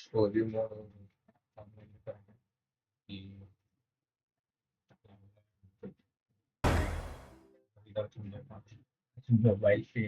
Story mode कि इधर mobile पे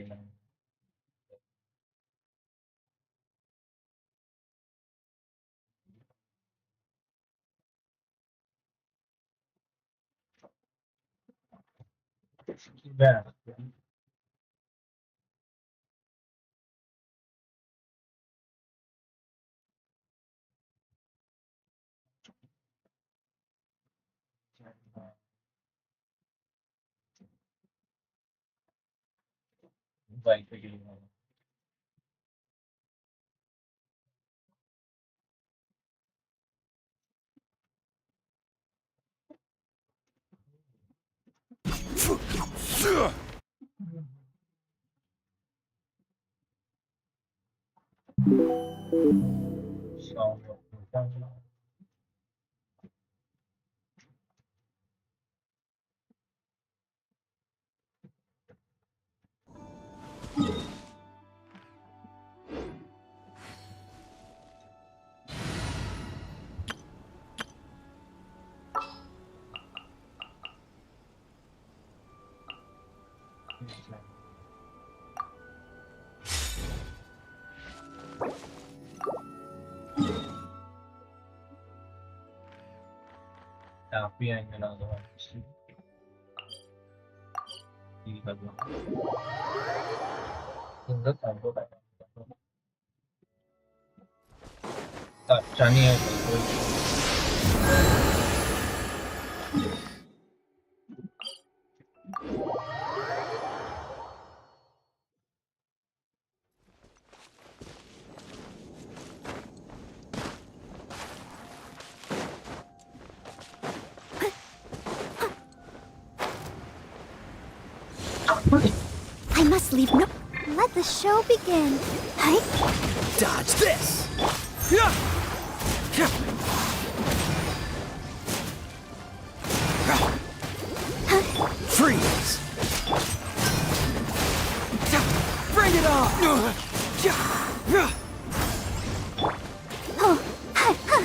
मोबाइल पे गेम साउंड काफी आएंगे ना तो ठीक है इनका साउंड होता है अच्छा नहीं है I must leave no. Let the show begin. Hi. Dodge this! Freeze! Bring it on! Oh, hi, huh.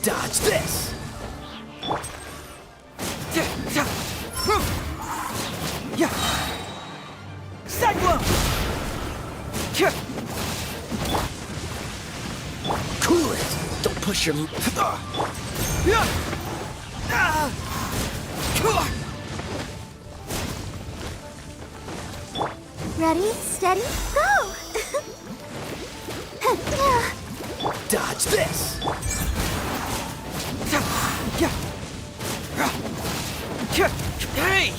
Dodge this! Cyclone! Cool it! Don't push your... Ready, steady, go! Dodge this! Hey!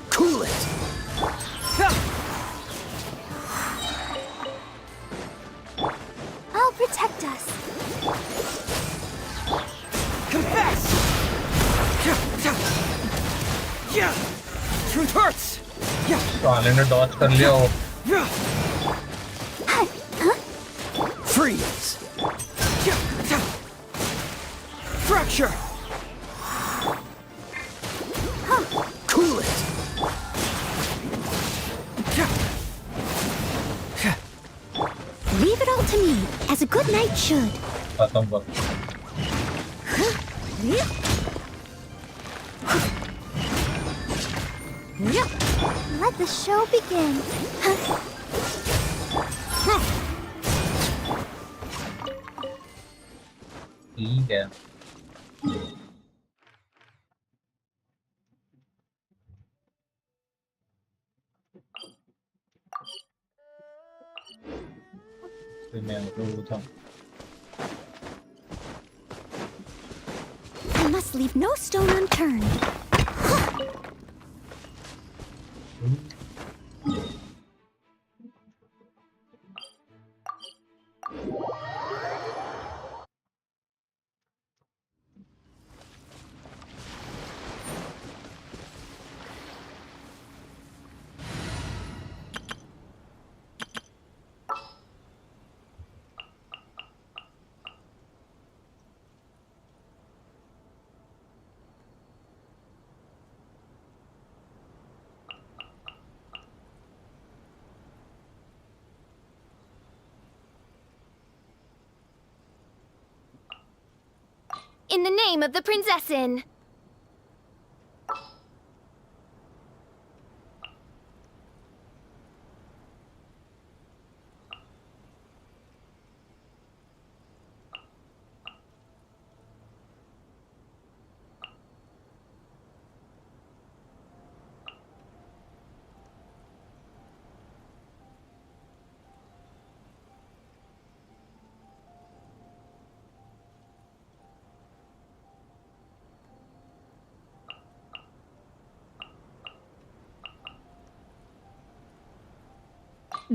Cool it! I'll protect us. Confess! Truth hurts! साले ने डॉच कर लिया वो Hi, huh? Freeze! Fracture! Cool it! Leave it all to me, as a good knight should. खत्म कर Let the show begin. ठीक है फिर मैं वो था I must leave no stone unturned. In the name of the Prinzessin.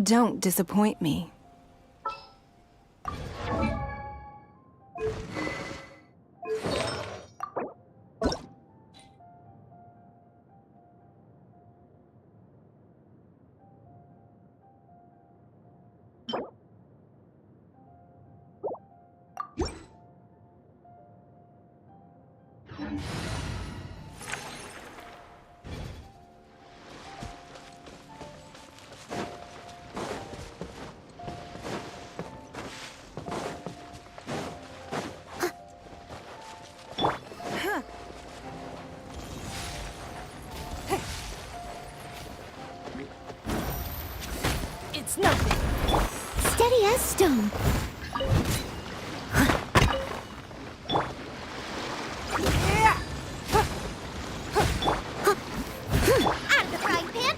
Don't disappoint me. It's nothing. Steady as stone. Out of the frying pan.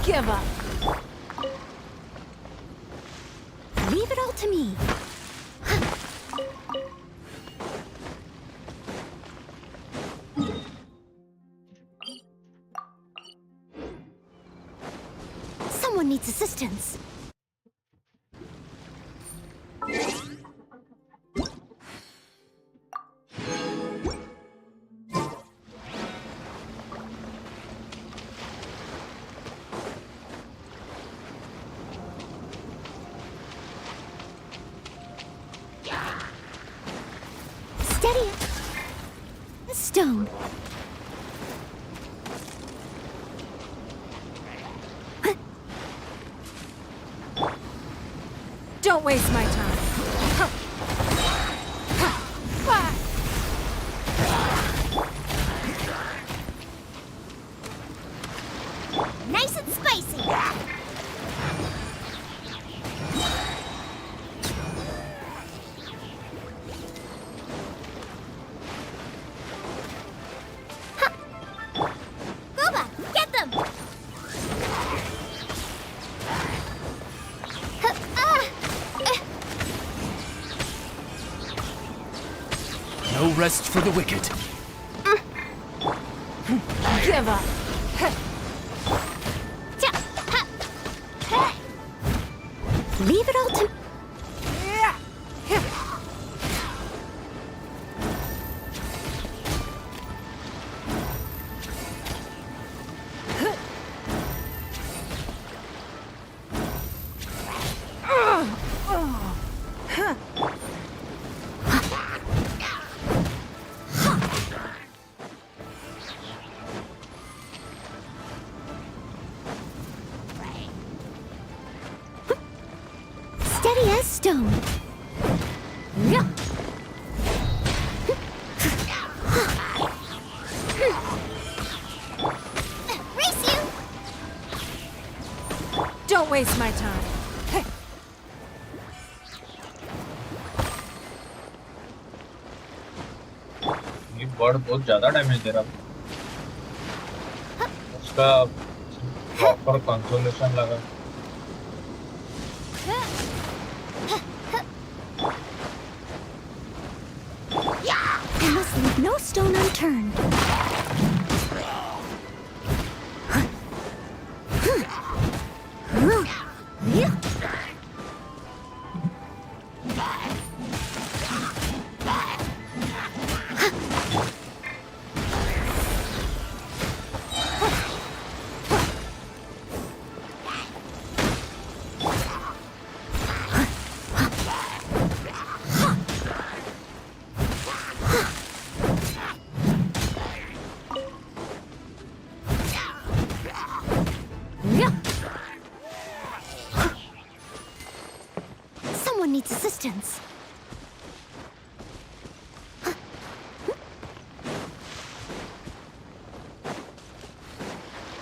Give up. Leave it all to me. Someone needs assistance. Steady. Stone. Don't waste my time. Nice and spicy. Goba, get them. No rest for the wicked. Give up. Leave it all to... Steady as stone. Yeah. Race you! Don't waste my time. ये bird बहुत ज्यादा damage दे रहा है। उसका proper consolation लगा। I must leave no stone unturned. Someone needs assistance.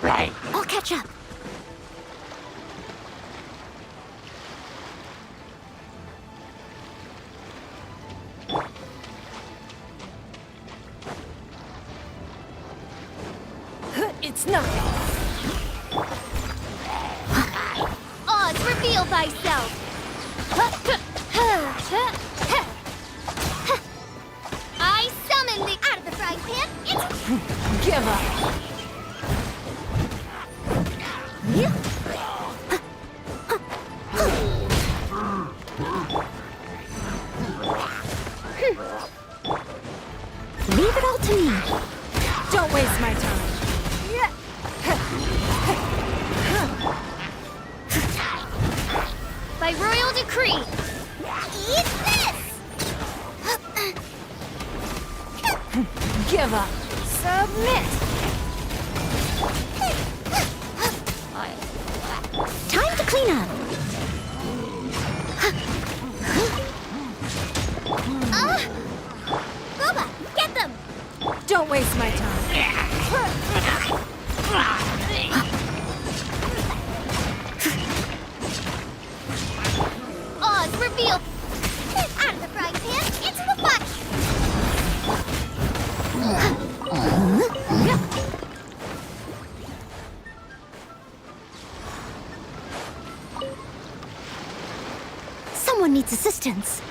Right. I'll catch up. It's nothing. Oz, reveal thyself. I summon the out of the frying pan. It's Give up. Leave it all to me. Don't waste my time. By royal decree. Eat this! Give up. Submit! Time to clean up. Boba, get them! Don't waste my time. Oz, reveal! Out of the frying pan, into the pot! Someone needs assistance.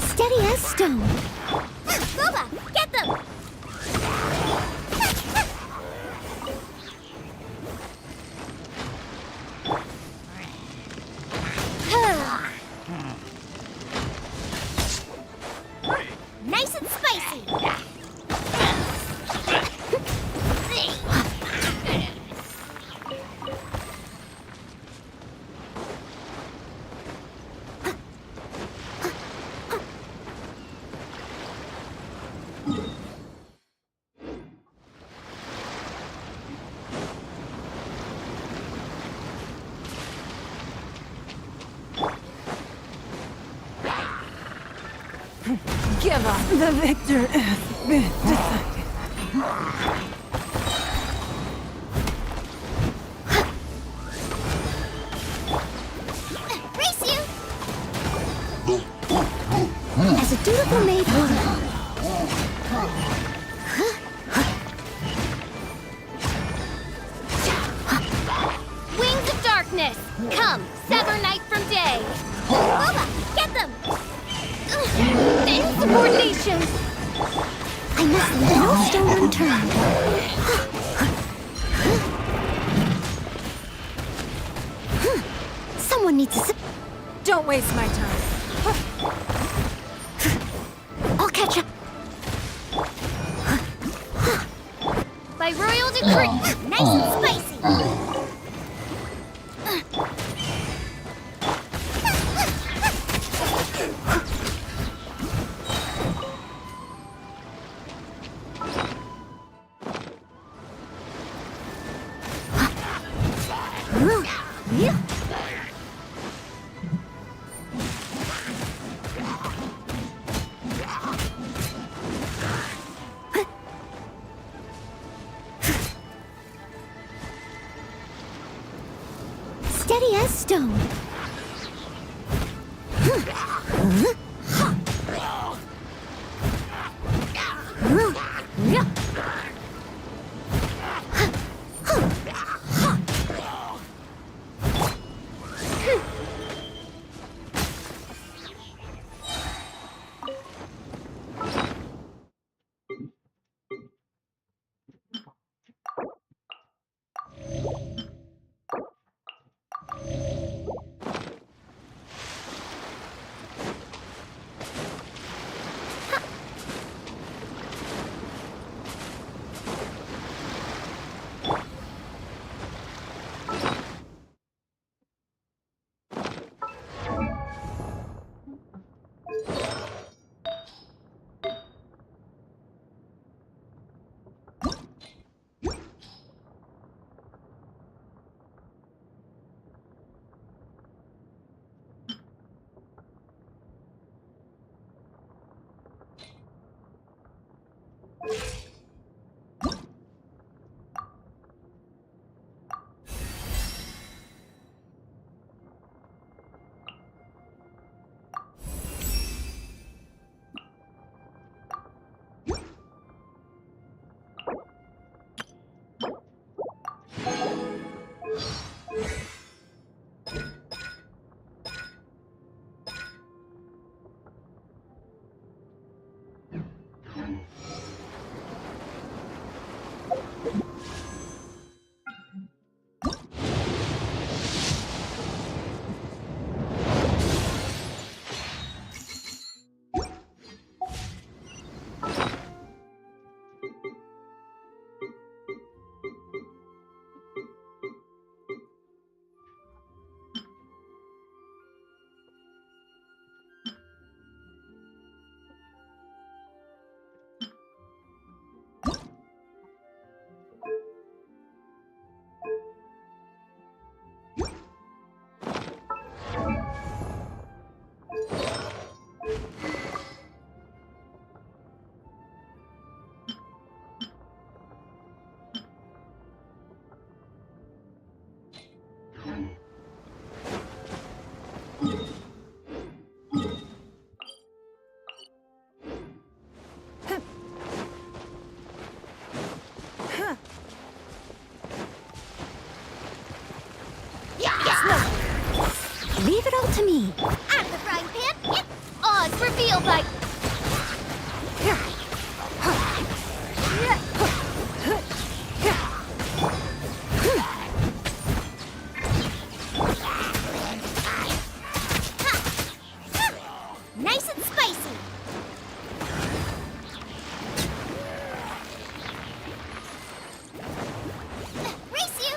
Steady as stone. Boba, get them! Nice and spicy. Give up. The victor has been decided. Race you! As a dutiful maid would. Wings of darkness! Come, sever night from day! Boba, get them! The insubordination! I must leave no stone unturned. Someone needs to... Don't waste my time. I'll catch up. By royal decree, nice and spicy. Yeah. Steady as stone. Leave it all to me. Out of the frying pan, it's Oz reveal by... Nice and spicy. Race you.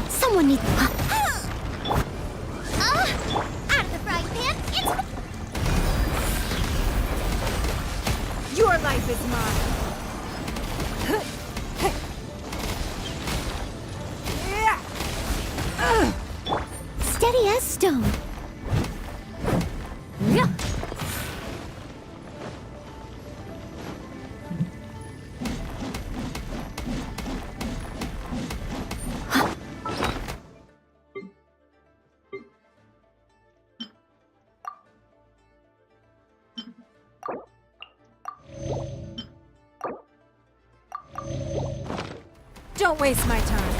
Someone needs... out of the frying pan, it's... Your life is mine. Steady as stone. Don't waste my time.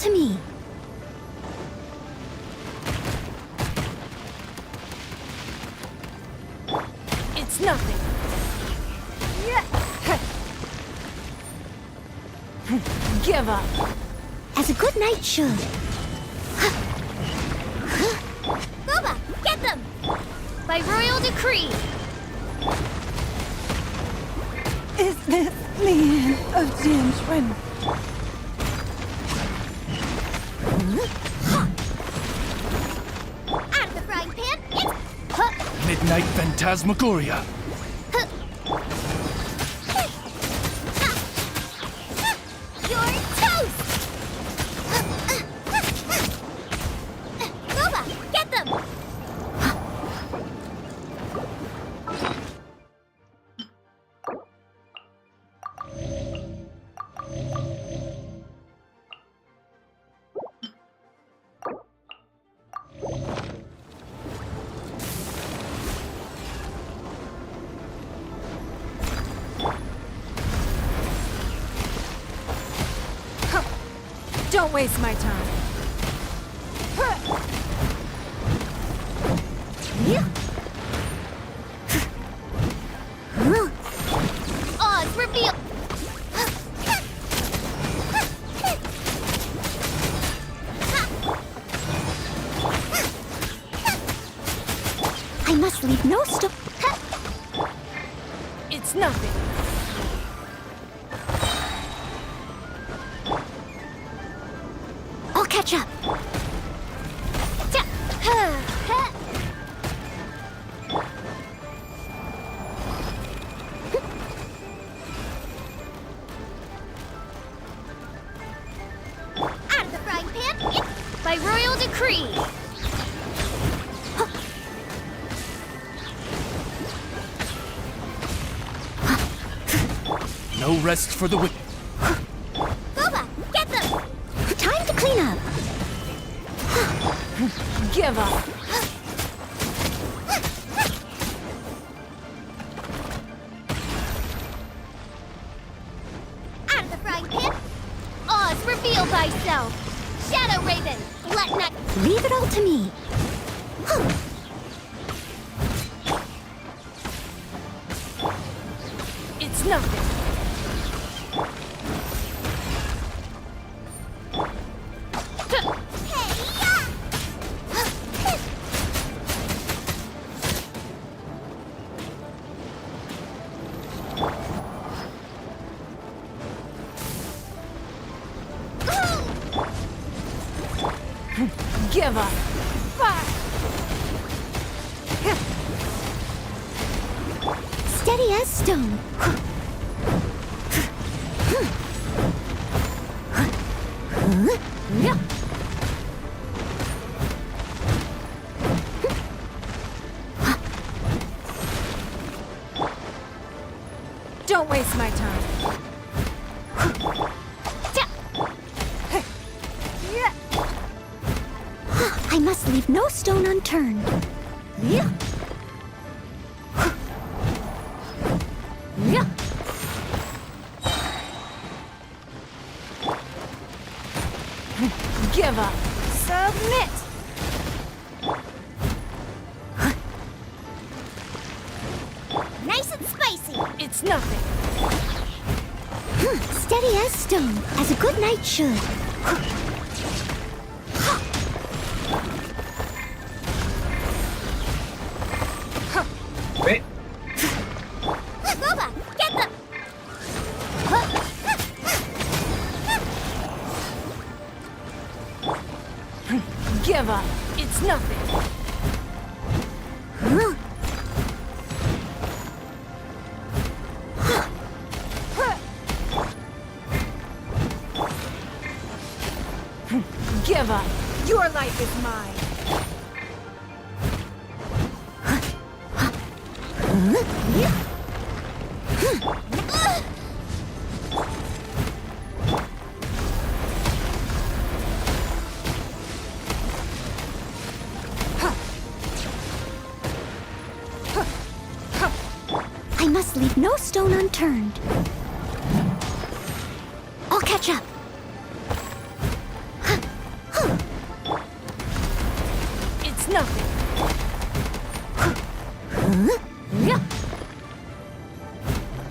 to me. It's nothing. Give up. As a good knight should. Boba, get them! By royal decree. Is this the end of Genshin? Out of the frying pan, it's... Midnight Phantasmagoria. You're toast! Boba, get them! Don't waste my time. Oz, reveal... I must leave no stone. It's nothing. I'll catch up. Out of the frying pan, by royal decree. No rest for the wicked. Boba, get them! Time to clean up. Give up. Out of the frying pan. Oz, reveal thyself. Shadow Raven, let not... Leave it all to me. It's nothing. Give up. Steady as stone. Don't waste my time. I must leave no stone unturned. Give up. Submit. Nice and spicy. It's nothing. Steady as stone, as a good knight should. Wait. Boba, get them! Give up. It's nothing. Give up. Your life is mine. I must leave no stone unturned. I'll catch up.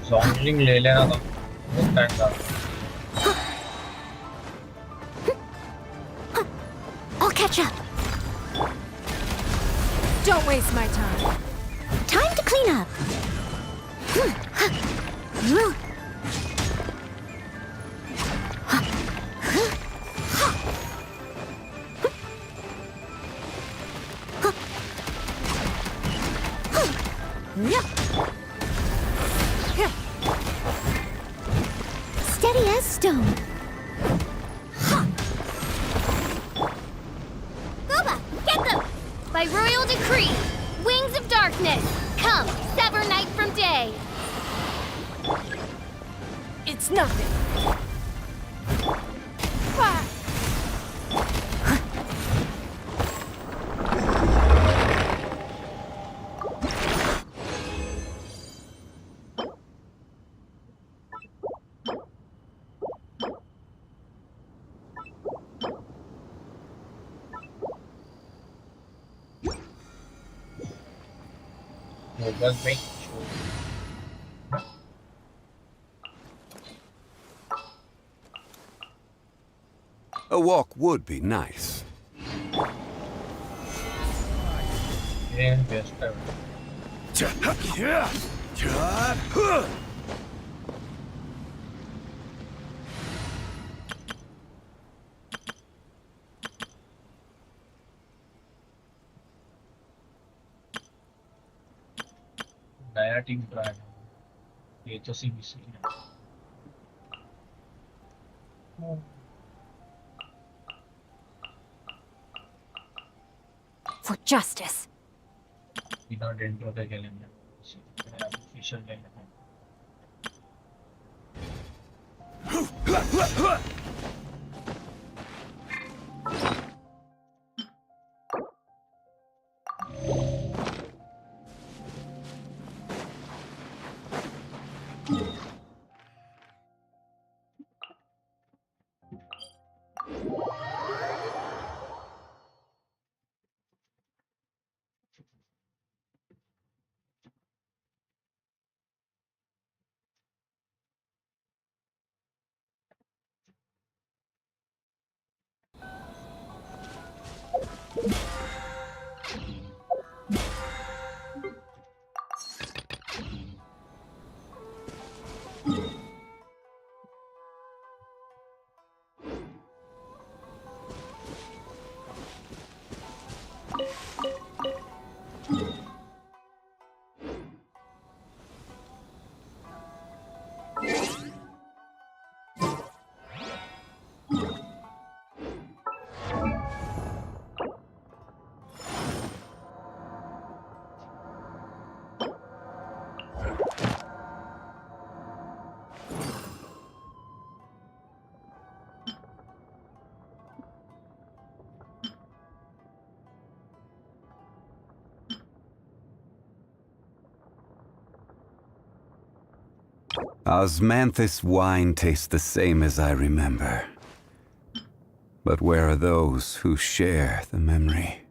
Zombling ले लेना था बहुत time था I'll catch up. Don't waste my time. Time to clean up. Steady as stone. Boba, get them! By royal decree, wings of darkness, come, sever night from day. It's nothing. Ah! वो बस भाई A walk would be nice. ये best है नया team try ये तो CBC है For justice. बिना डेंटो के खेलेंगे ऑफिशियल ले लेंगे Osmanthus wine tastes the same as I remember. But where are those who share the memory?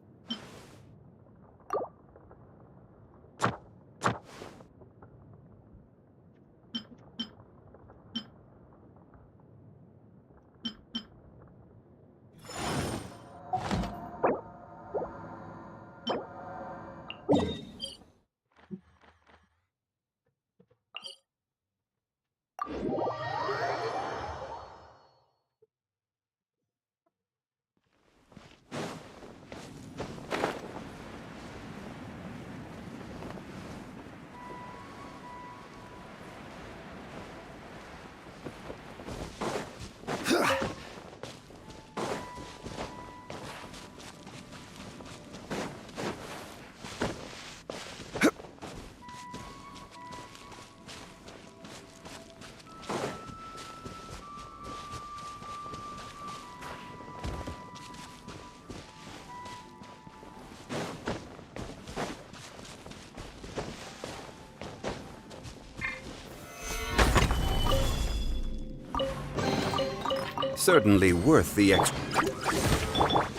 Certainly worth the extra.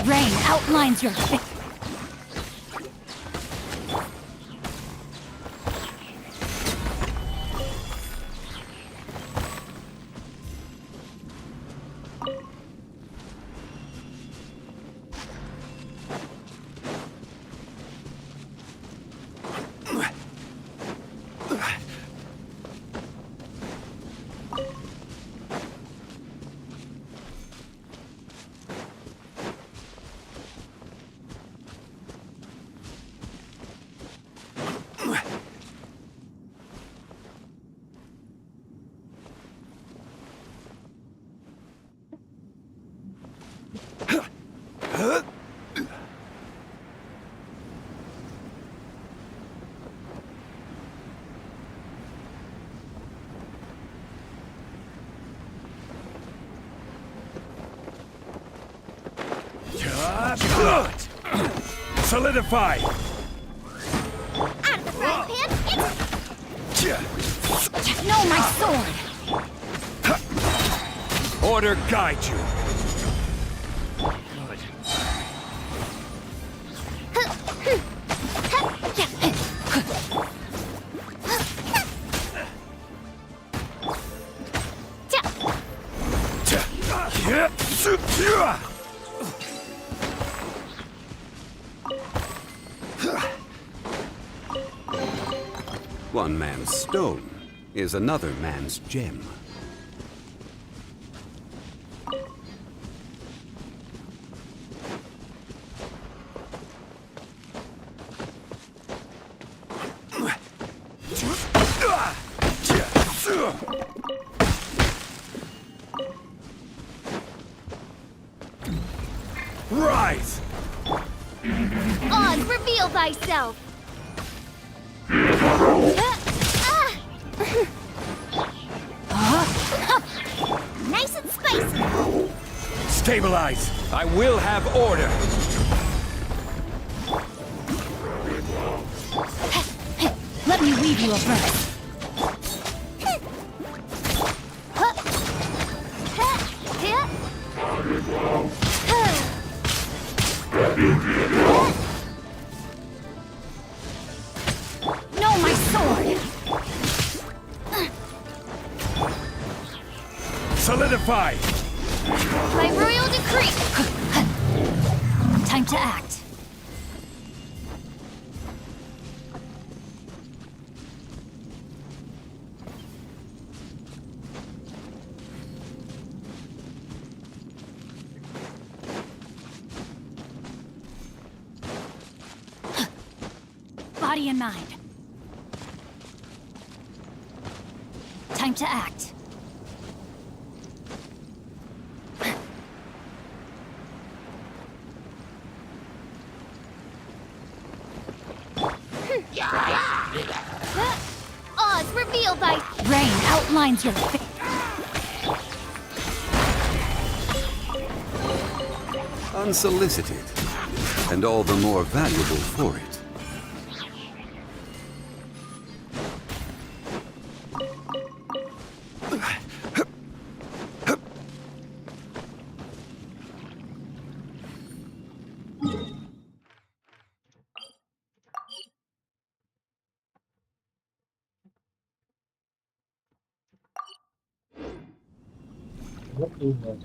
Rain outlines your Solidify! Out of the frying pan, it's... No, my sword! Order guide you. One man's stone is another man's gem. Rise! Oz, reveal thyself! Nice and spicy! Stabilize! I will have order! Let me weave you a verse. No, my sword! Solidify! By royal decree! Time to act. Body and mind. Time to act. Oz, reveal thy... Rain outlines your face. Unsolicited, and all the more valuable for it. What do you know?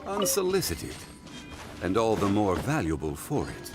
Unsolicited, and all the more valuable for it.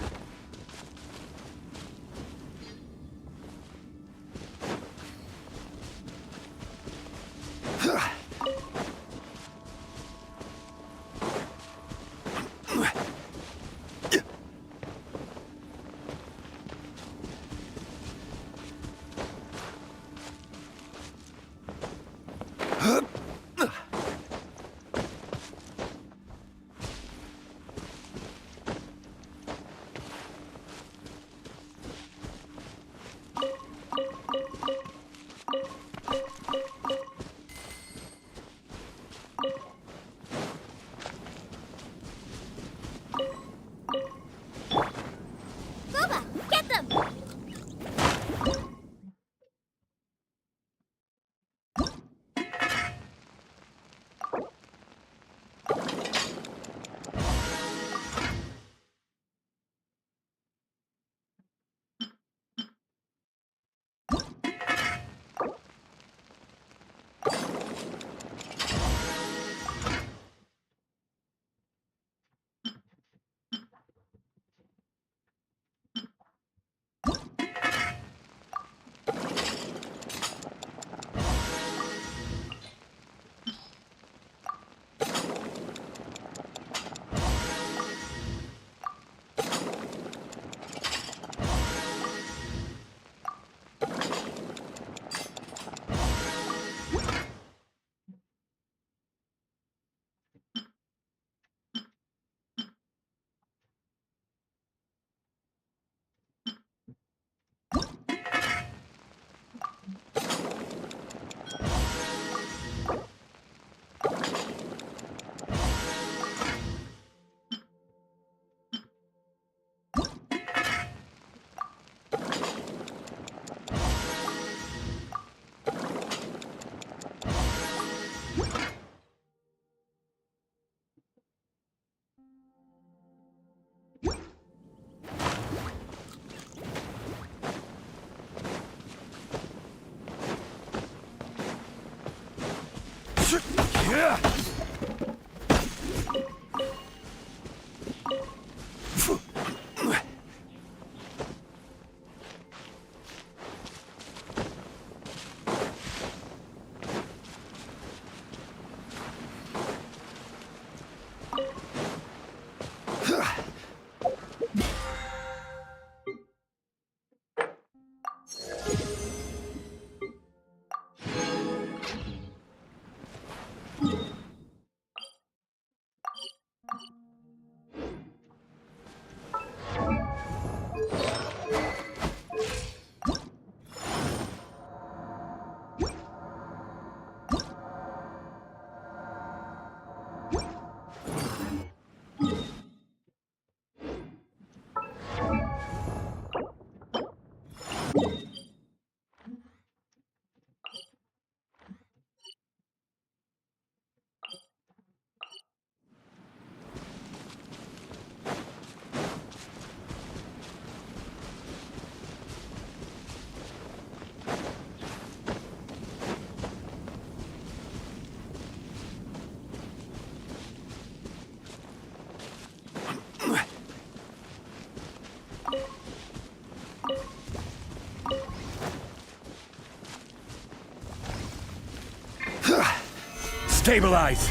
Stabilize!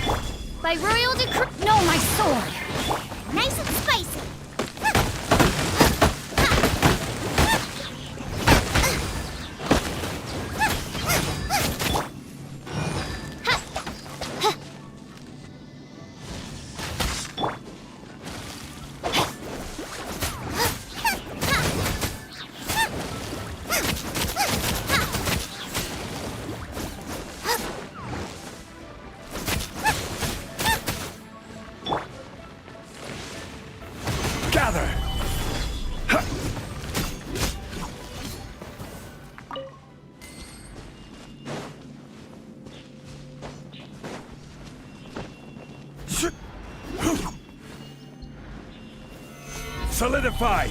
By royal decree. No, my sword! Nice and spicy! Gather! Solidify!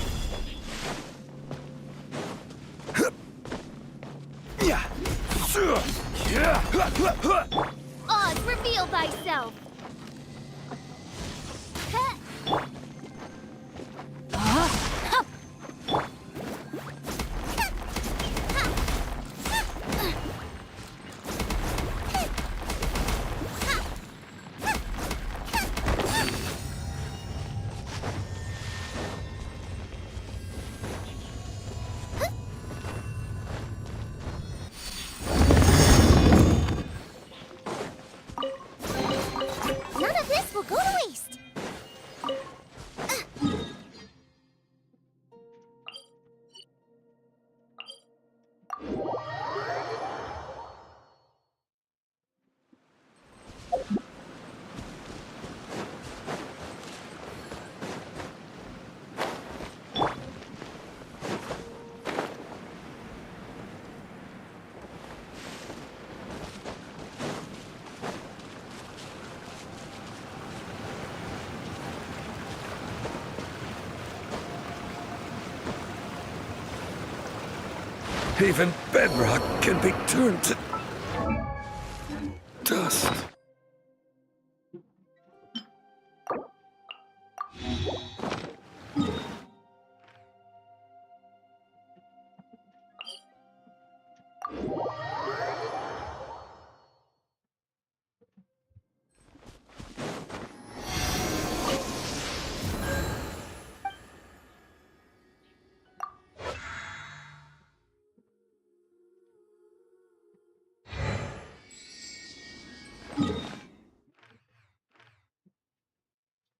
Oz, reveal thyself! None of this will go to waste! Even bedrock can be turned to dust.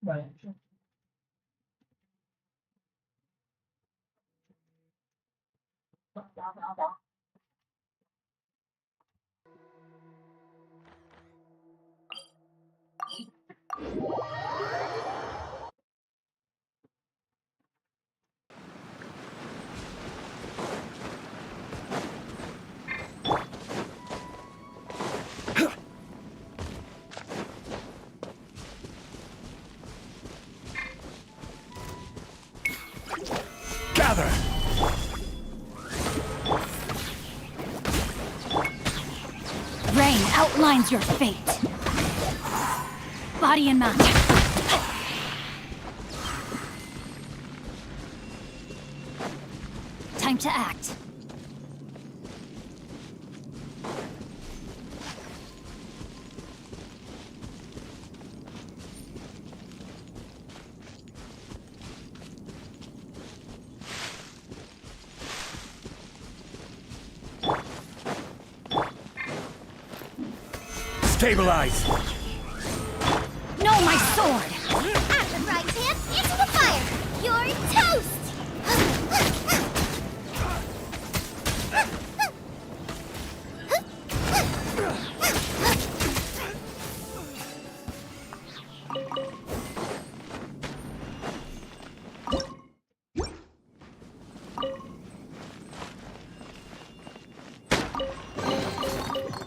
Right. terrain outlines your fate. Body and mount. Time to act. Stabilize! No, my sword! At the frying pan, into the fire! You're toast!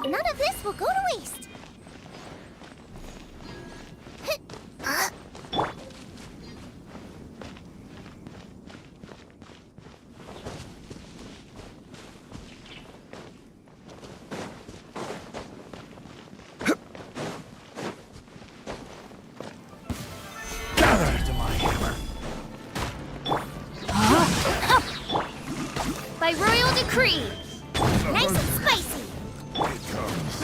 None of this will go to waste. Gather to my hammer! By royal decree. Nice and spicy. It comes.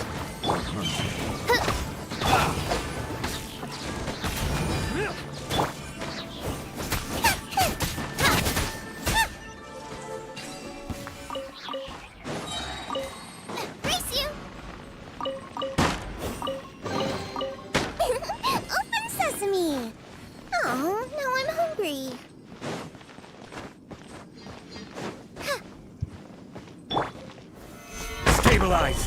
Race you. Open sesame. Oh, now I'm hungry. Stabilize!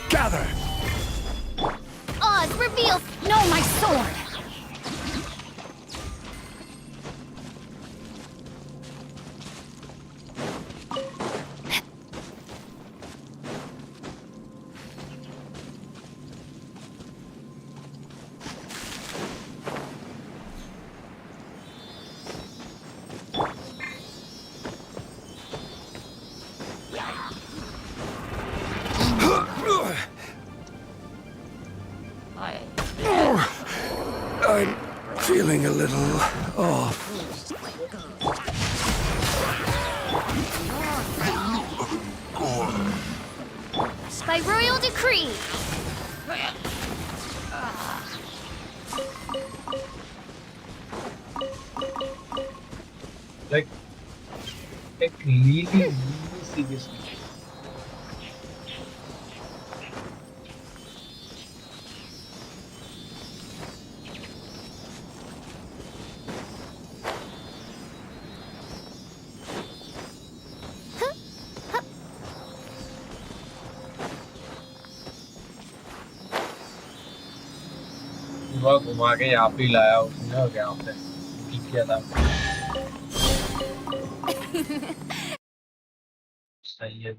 Gather! Oz, reveal. No, my sword. I'm feeling a little off. By royal decree. Like really seriously. पूरा घुमा के यहाँ पे ही लाया उसने और यहाँ पे ठीक किया था सही है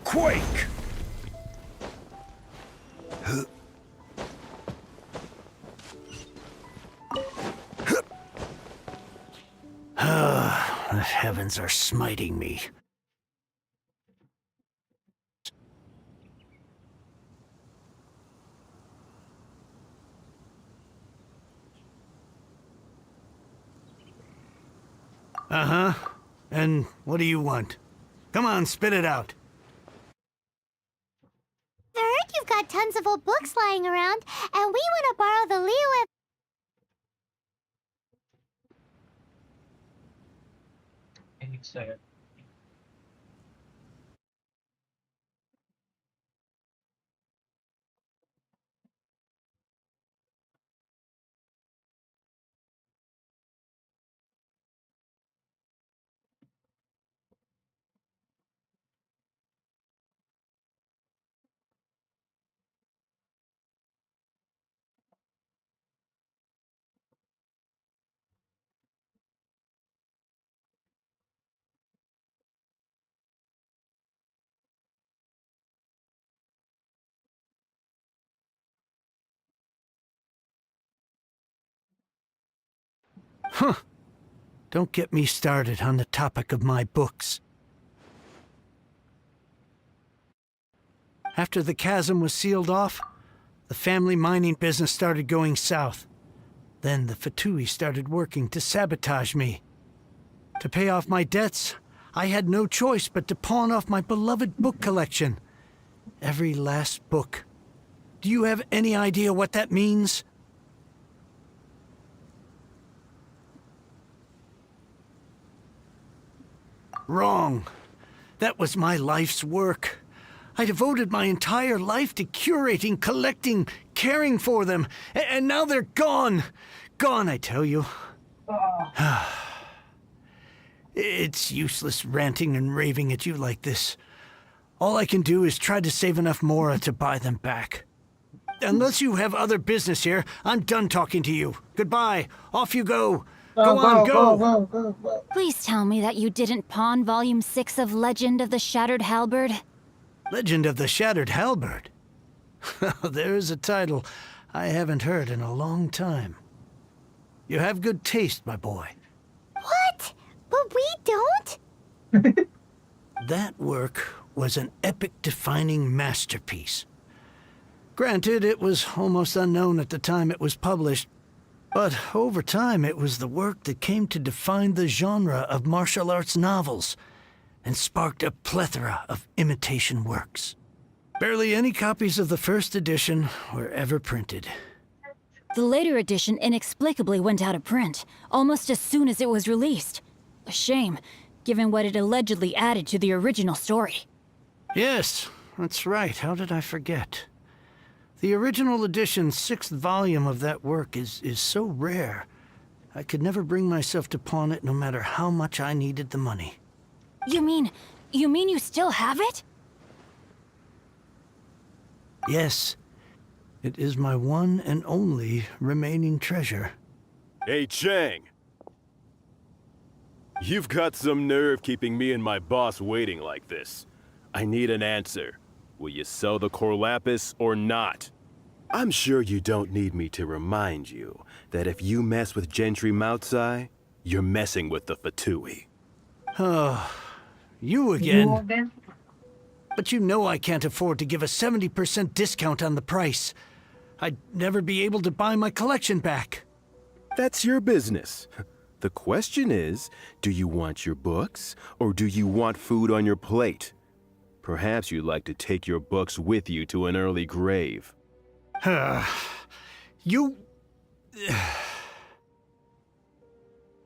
Quake! The heavens are smiting me. Uh-huh. And what do you want? Come on, spit it out. I heard you've got tons of old books lying around, and we want to borrow the Leo. एक second. Huh. Don't get me started on the topic of my books. After the chasm was sealed off, the family mining business started going south. Then the Fatui started working to sabotage me. To pay off my debts, I had no choice but to pawn off my beloved book collection. Every last book. Do you have any idea what that means? Wrong. That was my life's work. I devoted my entire life to curating, collecting, caring for them, and now they're gone. Gone, I tell you. It's useless ranting and raving at you like this. All I can do is try to save enough Mora to buy them back. Unless you have other business here, I'm done talking to you. Goodbye. Off you go. Go on, go! Please tell me that you didn't pawn Volume 6 of Legend of the Shattered Halberd. Legend of the Shattered Halberd? There's a title I haven't heard in a long time. You have good taste, my boy. What? But we don't? That work was an epic-defining masterpiece. Granted, it was almost unknown at the time it was published, But over time, it was the work that came to define the genre of martial arts novels and sparked a plethora of imitation works. Barely any copies of the first edition were ever printed. The later edition inexplicably went out of print, almost as soon as it was released. A shame, given what it allegedly added to the original story. Yes, that's right. How did I forget? The original edition's 6th volume of that work is so rare, I could never bring myself to pawn it no matter how much I needed the money. You mean you still have it? Yes, it is my one and only remaining treasure. Hey, Chang! You've got some nerve keeping me and my boss waiting like this. I need an answer. Will you sell the core lapis or not? I'm sure you don't need me to remind you that if you mess with Gentry Moutsai, you're messing with the Fatui. Oh, you again. But you know I can't afford to give a 70% discount on the price. I'd never be able to buy my collection back. That's your business. The question is, do you want your books, or do you want food on your plate? Perhaps you'd like to take your books with you to an early grave. You...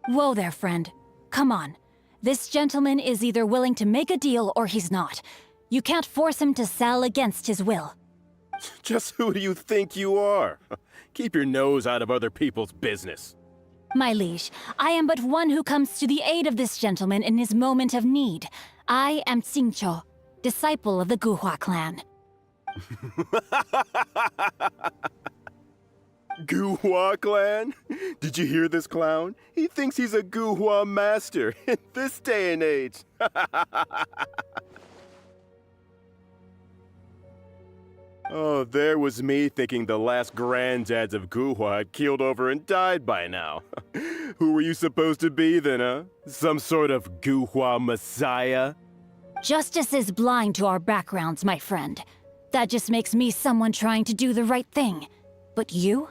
Whoa there, friend. Come on. This gentleman is either willing to make a deal or he's not. You can't force him to sell against his will. Just who do you think you are? Keep your nose out of other people's business. My liege, I am but one who comes to the aid of this gentleman in his moment of need. I am Xingqiu, disciple of the Guhua clan. Guhua clan? Did you hear this clown? He thinks he's a Guhua master in this day and age. Oh, there was me thinking the last granddads of Guhua had keeled over and died by now. Who were you supposed to be then, huh? Some sort of Guhua messiah? Justice is blind to our backgrounds, my friend. That just makes me someone trying to do the right thing. But you?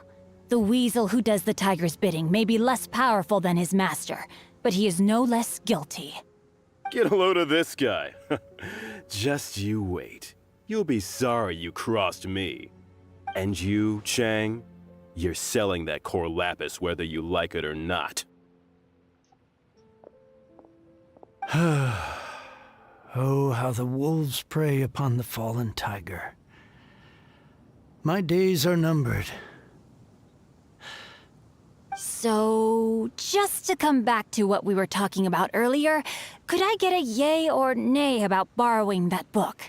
The weasel who does the tiger's bidding may be less powerful than his master, but he is no less guilty. Get a load of this guy. Just you wait. You'll be sorry you crossed me. And you, Chang, you're selling that core lapis whether you like it or not. Oh, how the wolves prey upon the fallen tiger. My days are numbered. So, just to come back to what we were talking about earlier, could I get a yay or nay about borrowing that book?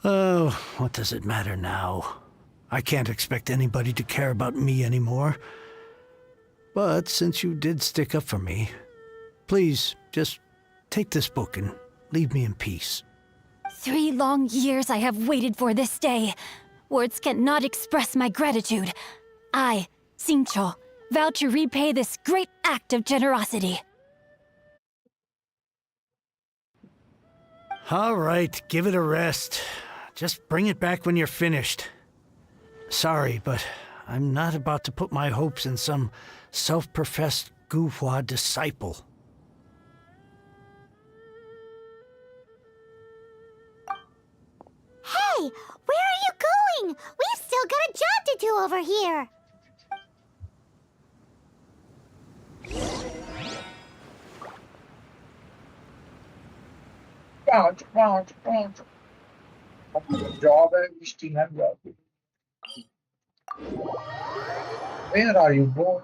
Oh, what does it matter now? I can't expect anybody to care about me anymore. But since you did stick up for me, please, just take this book and leave me in peace. 3 long years I have waited for this day. Words cannot express my gratitude. I, Xingqiu, vow to repay this great act of generosity. All right, give it a rest. Just bring it back when you're finished. Sorry, but I'm not about to put my hopes in some self-professed Guhua disciple. Hey, where are you going? We've still got a job to do over here. Job है इस team है job. Where are you going?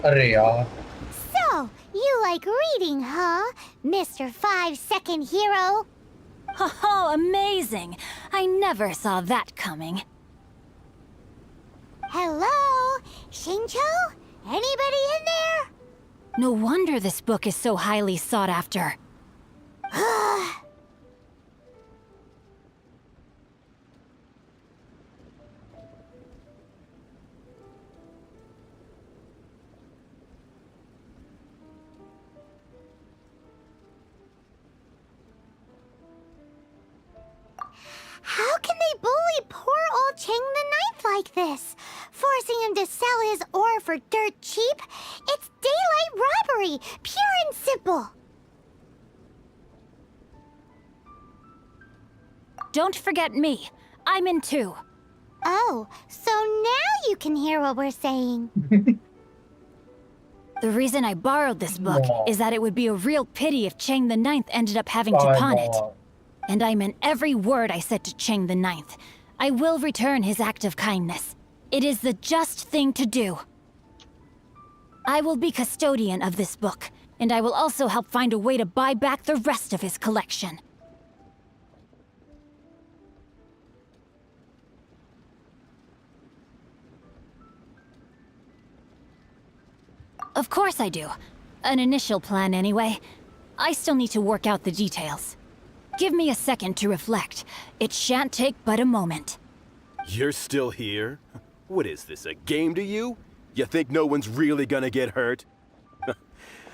अरे यार. So, you like reading, huh, Mr. 5-second hero? Oh, amazing! I never saw that coming. Hello? Xingqiu? Anybody in there? No wonder this book is so highly sought after. How can they bully poor old Chang the Ninth like this? Forcing him to sell his ore for dirt cheap? It's daylight robbery, pure and simple. Don't forget me. I'm in too. Oh, so now you can hear what we're saying. The reason I borrowed this book is that it would be a real pity if Chang the Ninth ended up having to pawn it. And I meant every word I said to Chang the Ninth. I will return his act of kindness. It is the just thing to do. I will be custodian of this book, and I will also help find a way to buy back the rest of his collection. Of course I do. An initial plan, anyway. I still need to work out the details. Give me a second to reflect. It shan't take but a moment. You're still here? What is this, a game to you? You think no one's really gonna get hurt?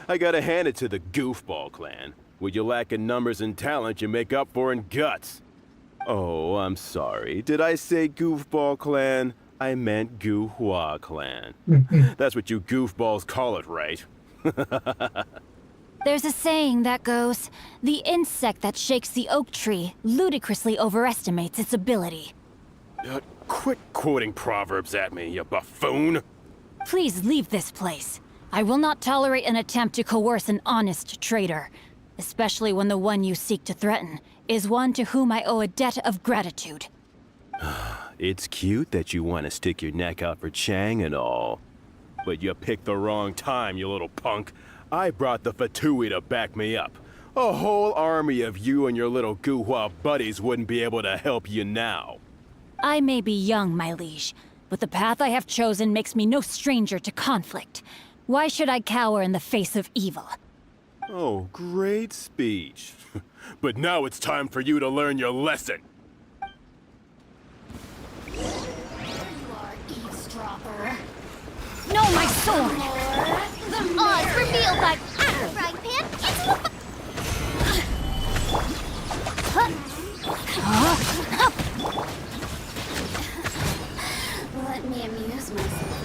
I gotta hand it to the Goofball clan. What you lack in numbers and talent, you make up for in guts. Oh, I'm sorry. Did I say Goofball clan? I meant Guhua clan. That's what you goofballs call it, right? There's a saying that goes, the insect that shakes the oak tree ludicrously overestimates its ability. Quit quoting proverbs at me, you buffoon! Please leave this place. I will not tolerate an attempt to coerce an honest trader, especially when the one you seek to threaten is one to whom I owe a debt of gratitude. It's cute that you want to stick your neck out for Chang and all. But you picked the wrong time, you little punk. I brought the Fatui to back me up. A whole army of you and your little Guhua buddies wouldn't be able to help you now. I may be young, my liege, but the path I have chosen makes me no stranger to conflict. Why should I cower in the face of evil? Oh, great speech. But now it's time for you to learn your lesson. No, my sword! The odds revealed by frying pan into Let me amuse myself.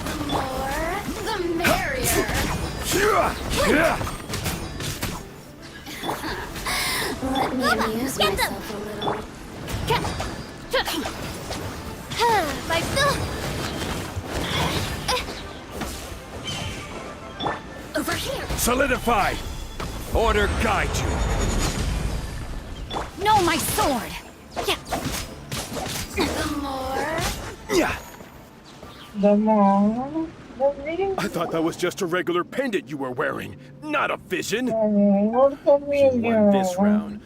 The more, the merrier. Let me amuse myself a little. My over here. Solidify! Order guide you! No, my sword! Yeah. The more. Yeah. I thought that was just a regular pendant you were wearing, not a vision. You won this round,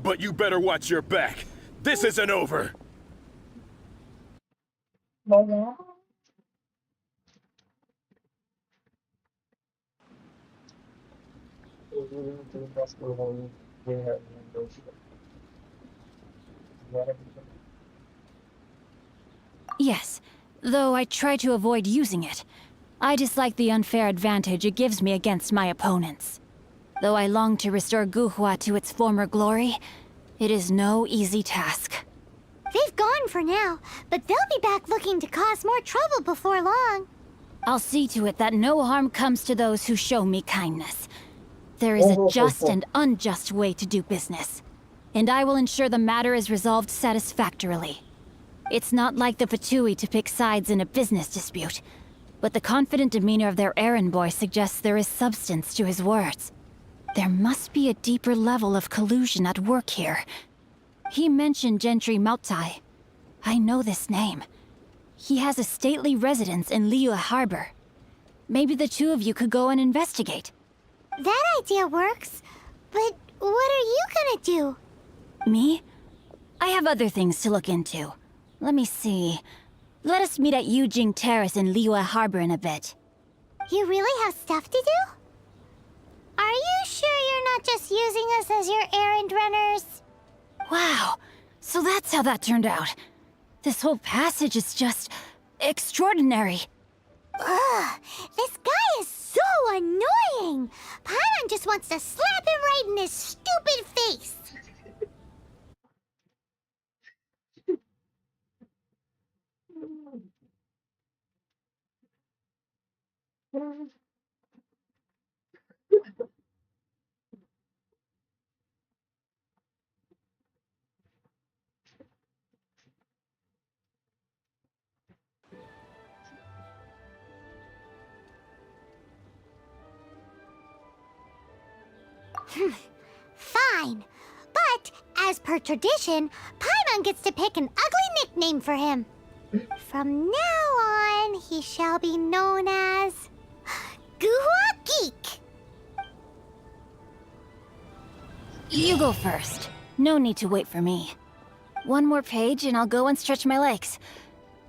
but you better watch your back. This isn't over. Yes, though I try to avoid using it. I dislike the unfair advantage it gives me against my opponents. Though I long to restore Guhua to its former glory, it is no easy task. They've gone for now, but they'll be back looking to cause more trouble before long. I'll see to it that no harm comes to those who show me kindness. There is a just and unjust way to do business, and I will ensure the matter is resolved satisfactorily. It's not like the Fatui to pick sides in a business dispute, but the confident demeanor of their errand boy suggests there is substance to his words. There must be a deeper level of collusion at work here. He mentioned Gentry Mautai. I know this name. He has a stately residence in Liyue Harbor. Maybe the two of you could go and investigate. That idea works, but what are you gonna do? Me? I have other things to look into. Let me see. Let us meet at Yujing Terrace in Liyue Harbor in a bit. You really have stuff to do? Are you sure you're not just using us as your errand runners? Wow, so that's how that turned out. This whole passage is just extraordinary. Ugh, this guy is so annoying! Paimon just wants to slap him right in his stupid face! Fine. But, as per tradition, Paimon gets to pick an ugly nickname for him. From now on, he shall be known as... Guhua Geek! You go first. No need to wait for me. One more page and I'll go and stretch my legs.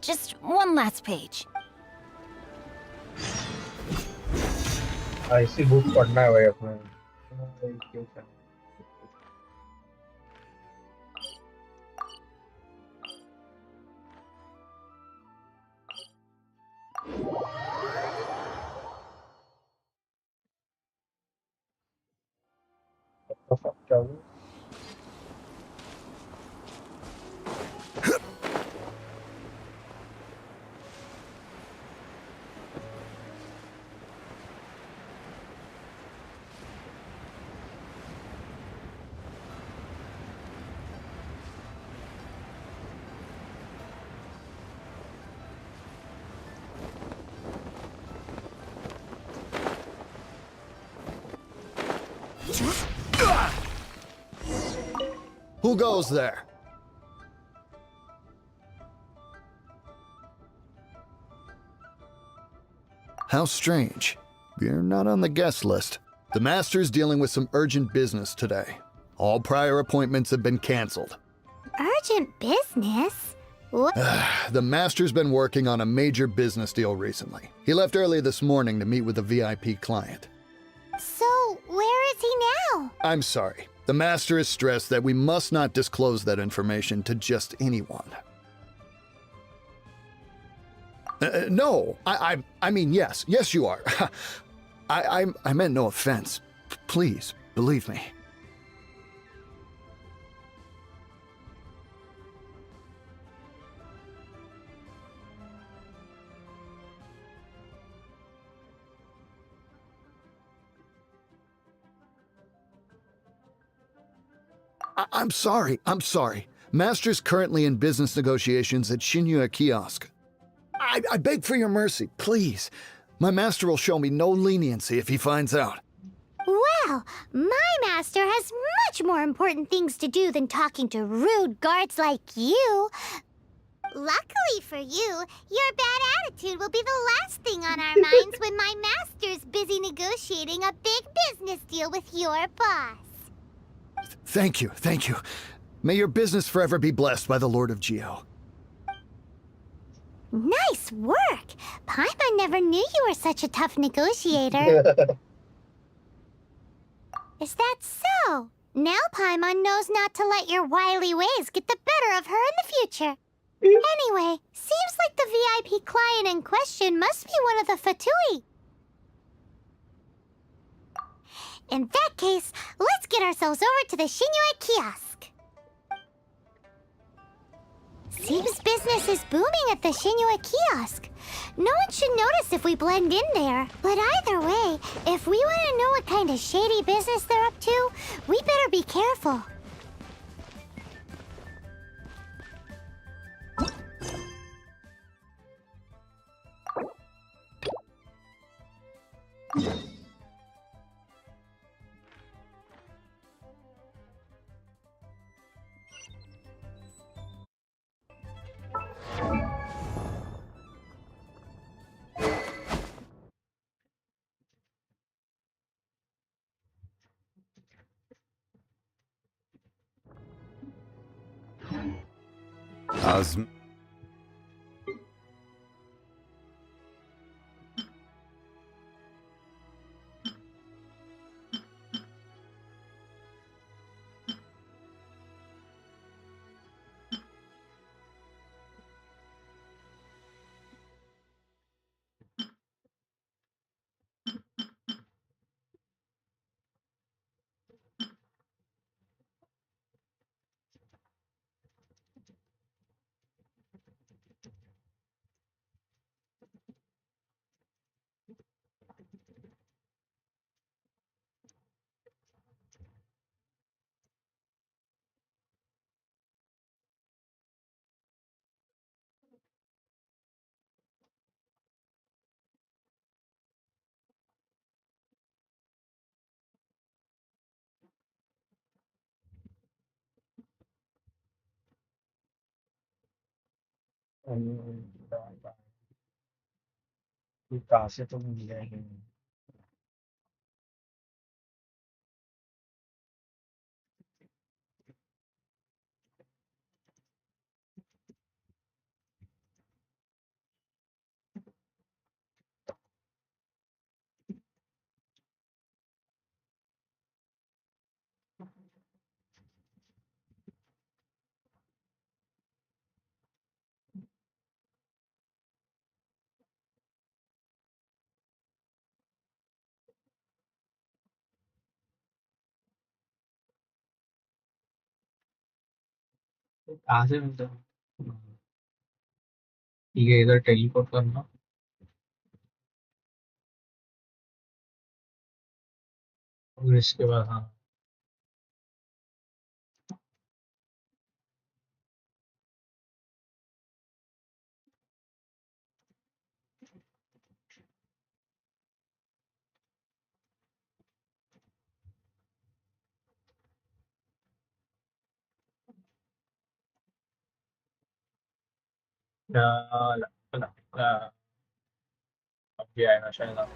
Just one last page. इसी book पढ़ना है भाई अपने क्या हुआ Who goes there? How strange. You're not on the guest list. The Master's dealing with some urgent business today. All prior appointments have been canceled. Urgent business? What? The Master's been working on a major business deal recently. He left early this morning to meet with a VIP client. So, where is he now? I'm sorry. The Master is stressed that we must not disclose that information to just anyone. No, I mean, yes, you are. I meant no offense. Please, believe me. I'm sorry. Master's currently in business negotiations at Shinya Kiosk. I beg for your mercy, please. My master will show me no leniency if he finds out. Well, my master has much more important things to do than talking to rude guards like you. Luckily for you, your bad attitude will be the last thing on our minds when my master's busy negotiating a big business deal with your boss. Thank you. May your business forever be blessed by the Lord of Geo. Nice work! Paimon never knew you were such a tough negotiator. Is that so? Now Paimon knows not to let your wily ways get the better of her in the future. Anyway, seems like the VIP client in question must be one of the Fatui. In that case, let's get ourselves over to the Shinue Kiosk. Seems business is booming at the Shinue Kiosk. No one should notice if we blend in there. But either way, if we want to know what kind of shady business they're up to, we better be careful. कहाँ से तो मिल जाएगी। कहाँ से मिलता है? ये इधर टेलीपोर्ट करना। और इसके बाद हाँ अब भी आएगा शायद आप।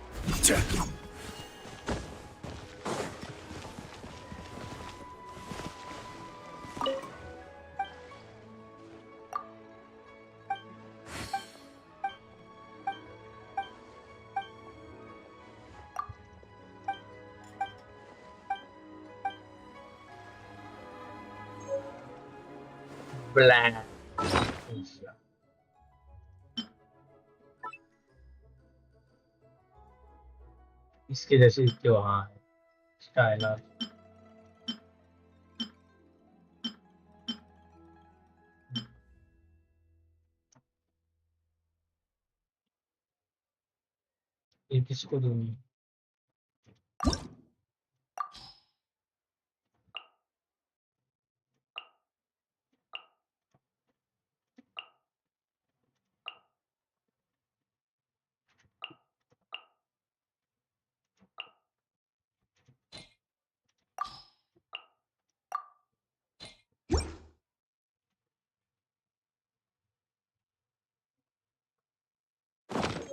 ब्लैक इसके जैसे क्यों? हाँ स्टाइल। ये किसको दूंगी?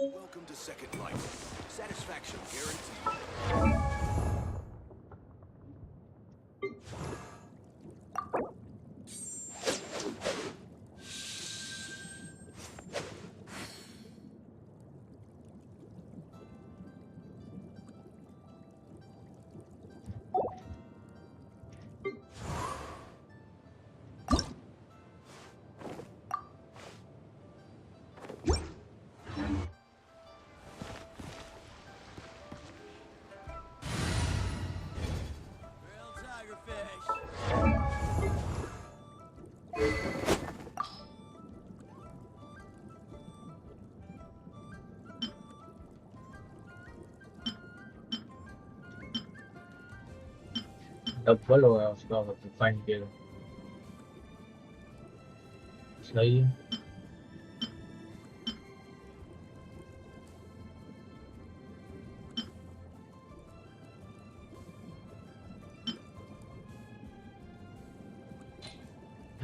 Welcome to Second Life. Satisfaction guaranteed. Double हो गया उसका फाइन किया। सही है।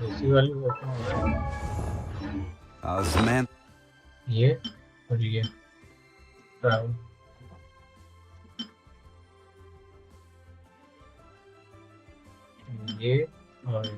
इसी वाली Osman, ये और ये ट्रैवल ये और ये।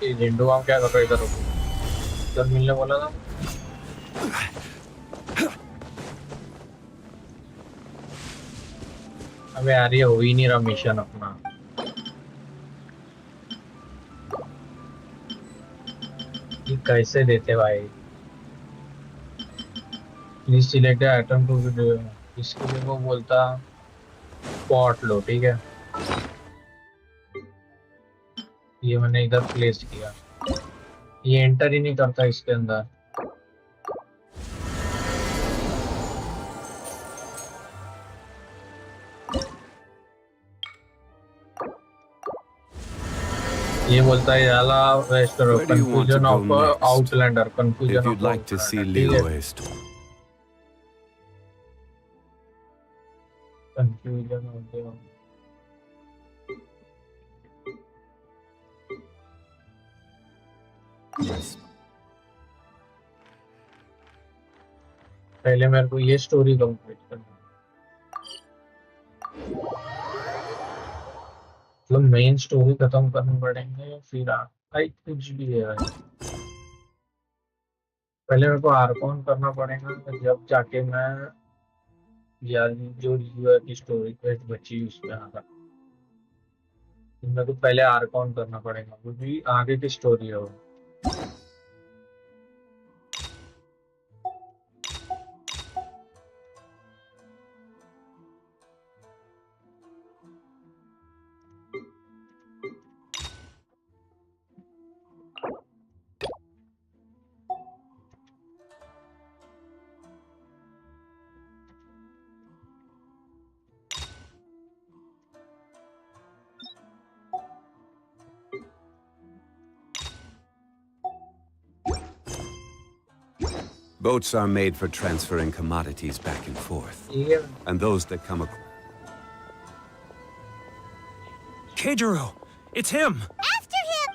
ये झिंडू हम क्या कर रहे इधर? इधर मिलने बोला था। अबे यार ये हो ही नहीं रहा मिशन अपना। ये कैसे देते भाई? Please select item to video. इसके लिए वो बोलता पॉट लो, ठीक है। ये मैंने इधर प्लेस किया, ये एंटर ही नहीं करता इसके अंदर। ये बोलता है याला वेस्ट करो Where do you want to confusion go of next? Outlander confusion If you'd of like to see Outlander ठीक है Liyue's story. कंफ्यूजन हो गया पहले मेरे को ये स्टोरी कंप्लीट करनी मतलब मेन स्टोरी खत्म करनी पड़ेंगे फिर भाई कुछ भी है भाई पहले मेरे को आर्कॉन करना पड़ेगा जब जाके मैं यार जो यूआर की स्टोरी क्वेस्ट बची उसमें आगा मेरे को पहले आर्कॉन करना पड़ेगा वो भी आगे की स्टोरी है वो Boats are made for transferring commodities back and forth. Yeah. And those that come across. Keijiro! It's him! After him!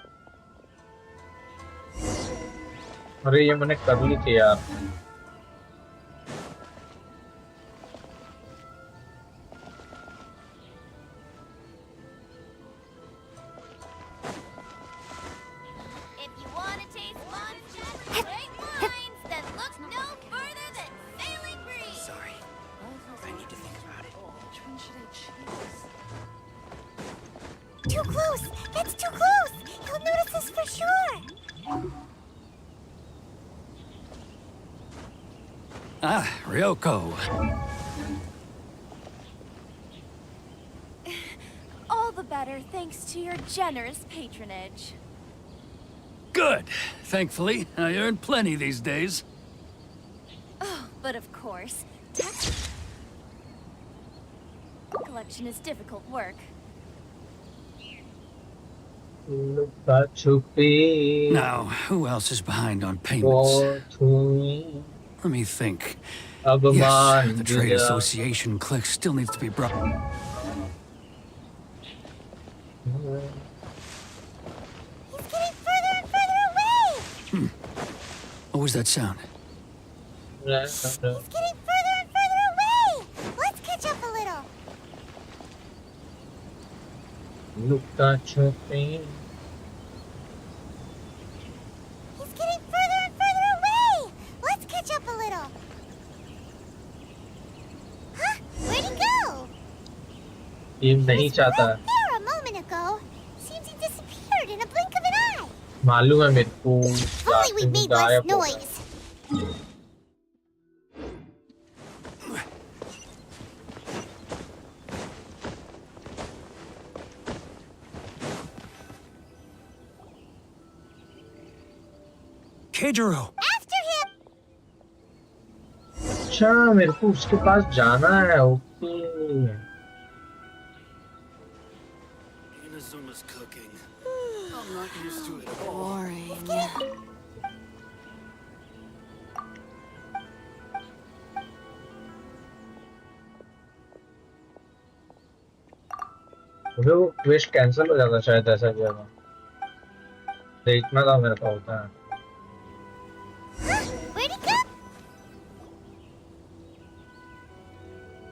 अरे ये मैंने कर ली थी यार If you want to taste monsters with great wines, then look no further than Sailing Breeze. Sorry. I need to think about it. Which one should I choose? Too close! That's too close! He'll notice us for sure! Ah, Ryoko. All the better thanks to your generous patronage. Good. Thankfully, I earn plenty these days. Oh, but of course, tax collection is difficult work. लुका छुपी Now, who else is behind on वो payments? छुई Let me think. अब Yes, मान the Trade दिया Association clique still needs to be brought. He's getting further and further away! What was that sound? He's getting further and further away! Let's catch up a little! लुका छुपी He's getting further and further away! Let's catch up a little! Huh? Where'd he go? ये नहीं चाहता Right there a moment ago. Seems he disappeared in a blink of an eye. मालूम है मेरे को If only we made less गायब हो गया। noise. Keijiro! After him! अच्छा मेरे को उसके पास जाना है okay Inazuma's cooking. I'm not used to it. Boring. वो क्वेस्ट कैंसिल हो जाता शायद ऐसा जगह देखना था मेरे को होता है Where'd he go?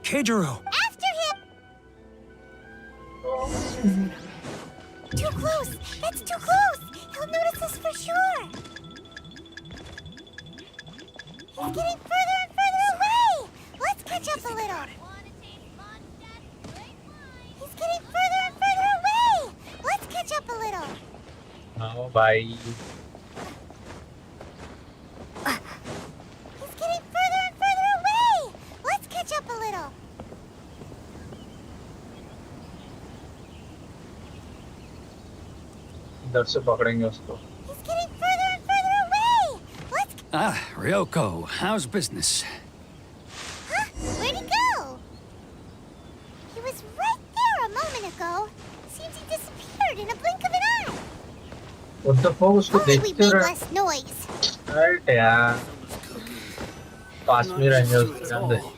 Keijiro! After him! Too close! That's too close! He'll notice us for sure! He's getting further and further away! Let's catch up a little! He's getting further and further away! Let's catch up a little! हाँ भाई He's getting further and further away! Let's catch up a little! इधर से पकड़ेंगे उसको He's getting further and further away! Let's... Ah, Ryoko, how's business? Huh? Where'd he go? He was right there a moment ago. Seems he disappeared in a blink of an eye. What the fuck, उसको Only we देखते make रहे। less noise. Right यार, पास में Not रहेंगे used to उसके it at अंदर। all.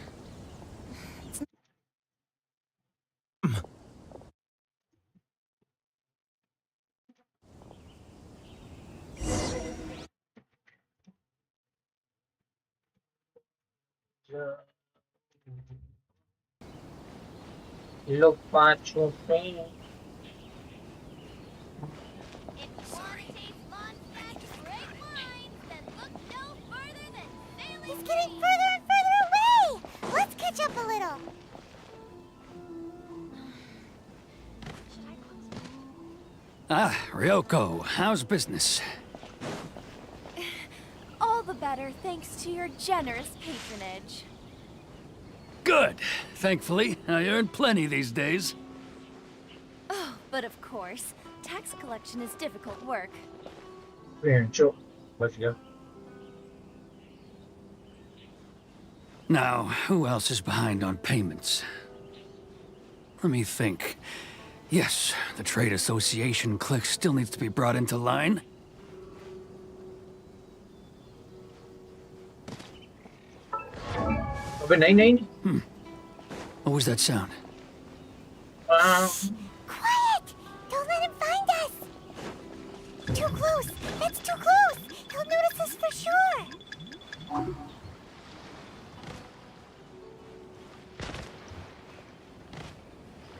ये लोग 5 छूटते हैं। If you want to taste Mondstadt's great wines, then look no further than Sailing He's getting Sea. further and further away. Let's catch up a little. Ah, Ryoko, how's business? All the better thanks to your generous patronage. Good. Thankfully, I earn plenty these days. Oh, but of course, tax collection is difficult work. चो बच गया। Now, who else is behind on payments? Let me think. Yes, the Trade Association clique still needs to be brought into line. अबे नहीं नहीं। What was that sound? Quiet! Don't let him find us. Too close. That's too close. He'll notice us for sure.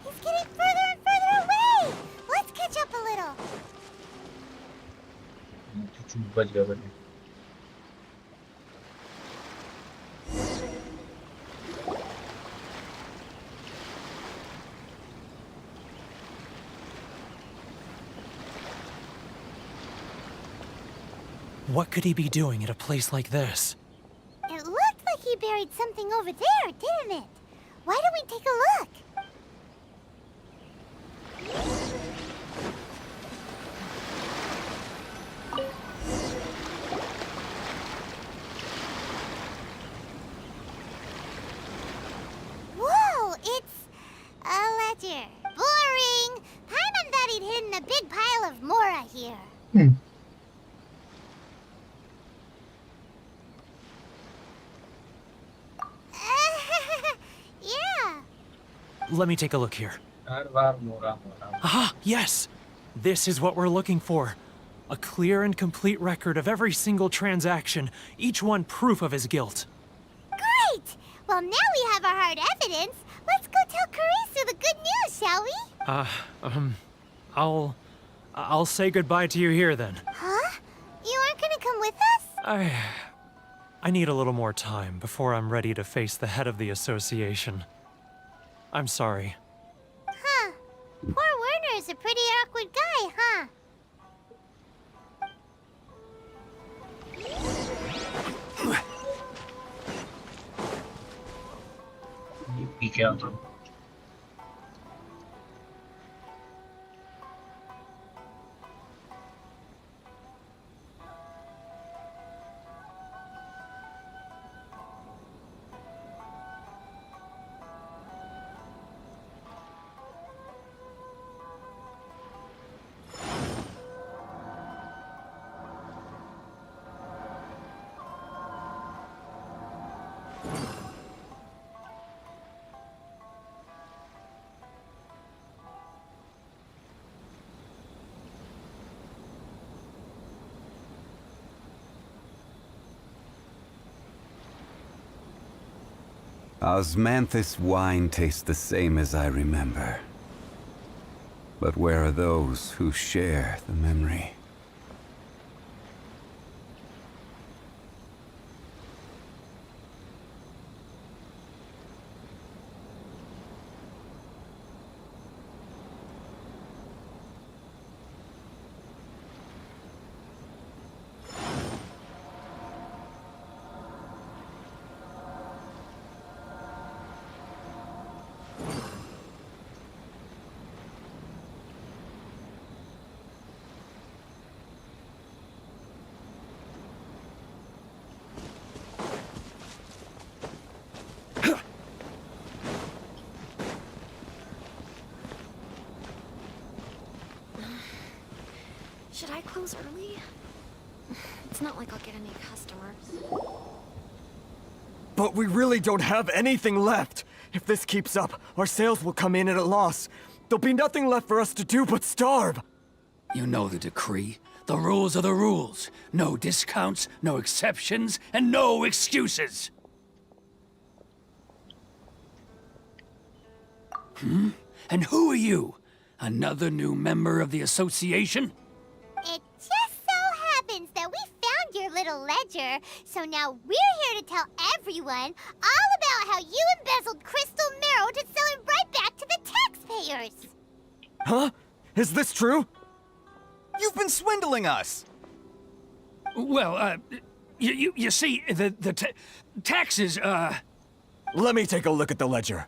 He's getting further and further away. Let's catch up a little. बच गया बच गया। What could he be doing at a place like this? It looked like he buried something over there, didn't it? Why don't we take a look? Whoa, it's a ledger. Boring! Paimon thought he'd hidden a big pile of Mora here. Yeah. Let me take a look here. हर बार मोरा मोरा। Aha! Yes! This is what we're looking for. A clear and complete record of every single transaction, each one proof of his guilt. Great! Well, now we have our hard evidence. Let's go tell Karisu the good news, shall we? I'll say goodbye to you here then. Huh? You aren't gonna come with us? I need a little more time before I'm ready to face the head of the association. I'm sorry. Huh. Poor Werner is a pretty awkward guy, huh? ये P क्या था? Osmanthus wine tastes the same as I remember. But where are those who share the memory? Should I close early? It's not like I'll get any customers. But we really don't have anything left. If this keeps up, our sales will come in at a loss. There'll be nothing left for us to do but starve. You know the decree. The rules are the rules. No discounts, no exceptions, and no excuses. And who are you? Another new member of the association? It just so happens that we found your little ledger, so now we're here to tell everyone all about how you embezzled crystal marrow to sell it right back to the taxpayers. Huh? Is this true? You've been swindling us! Well, you see, the taxes, Let me take a look at the ledger.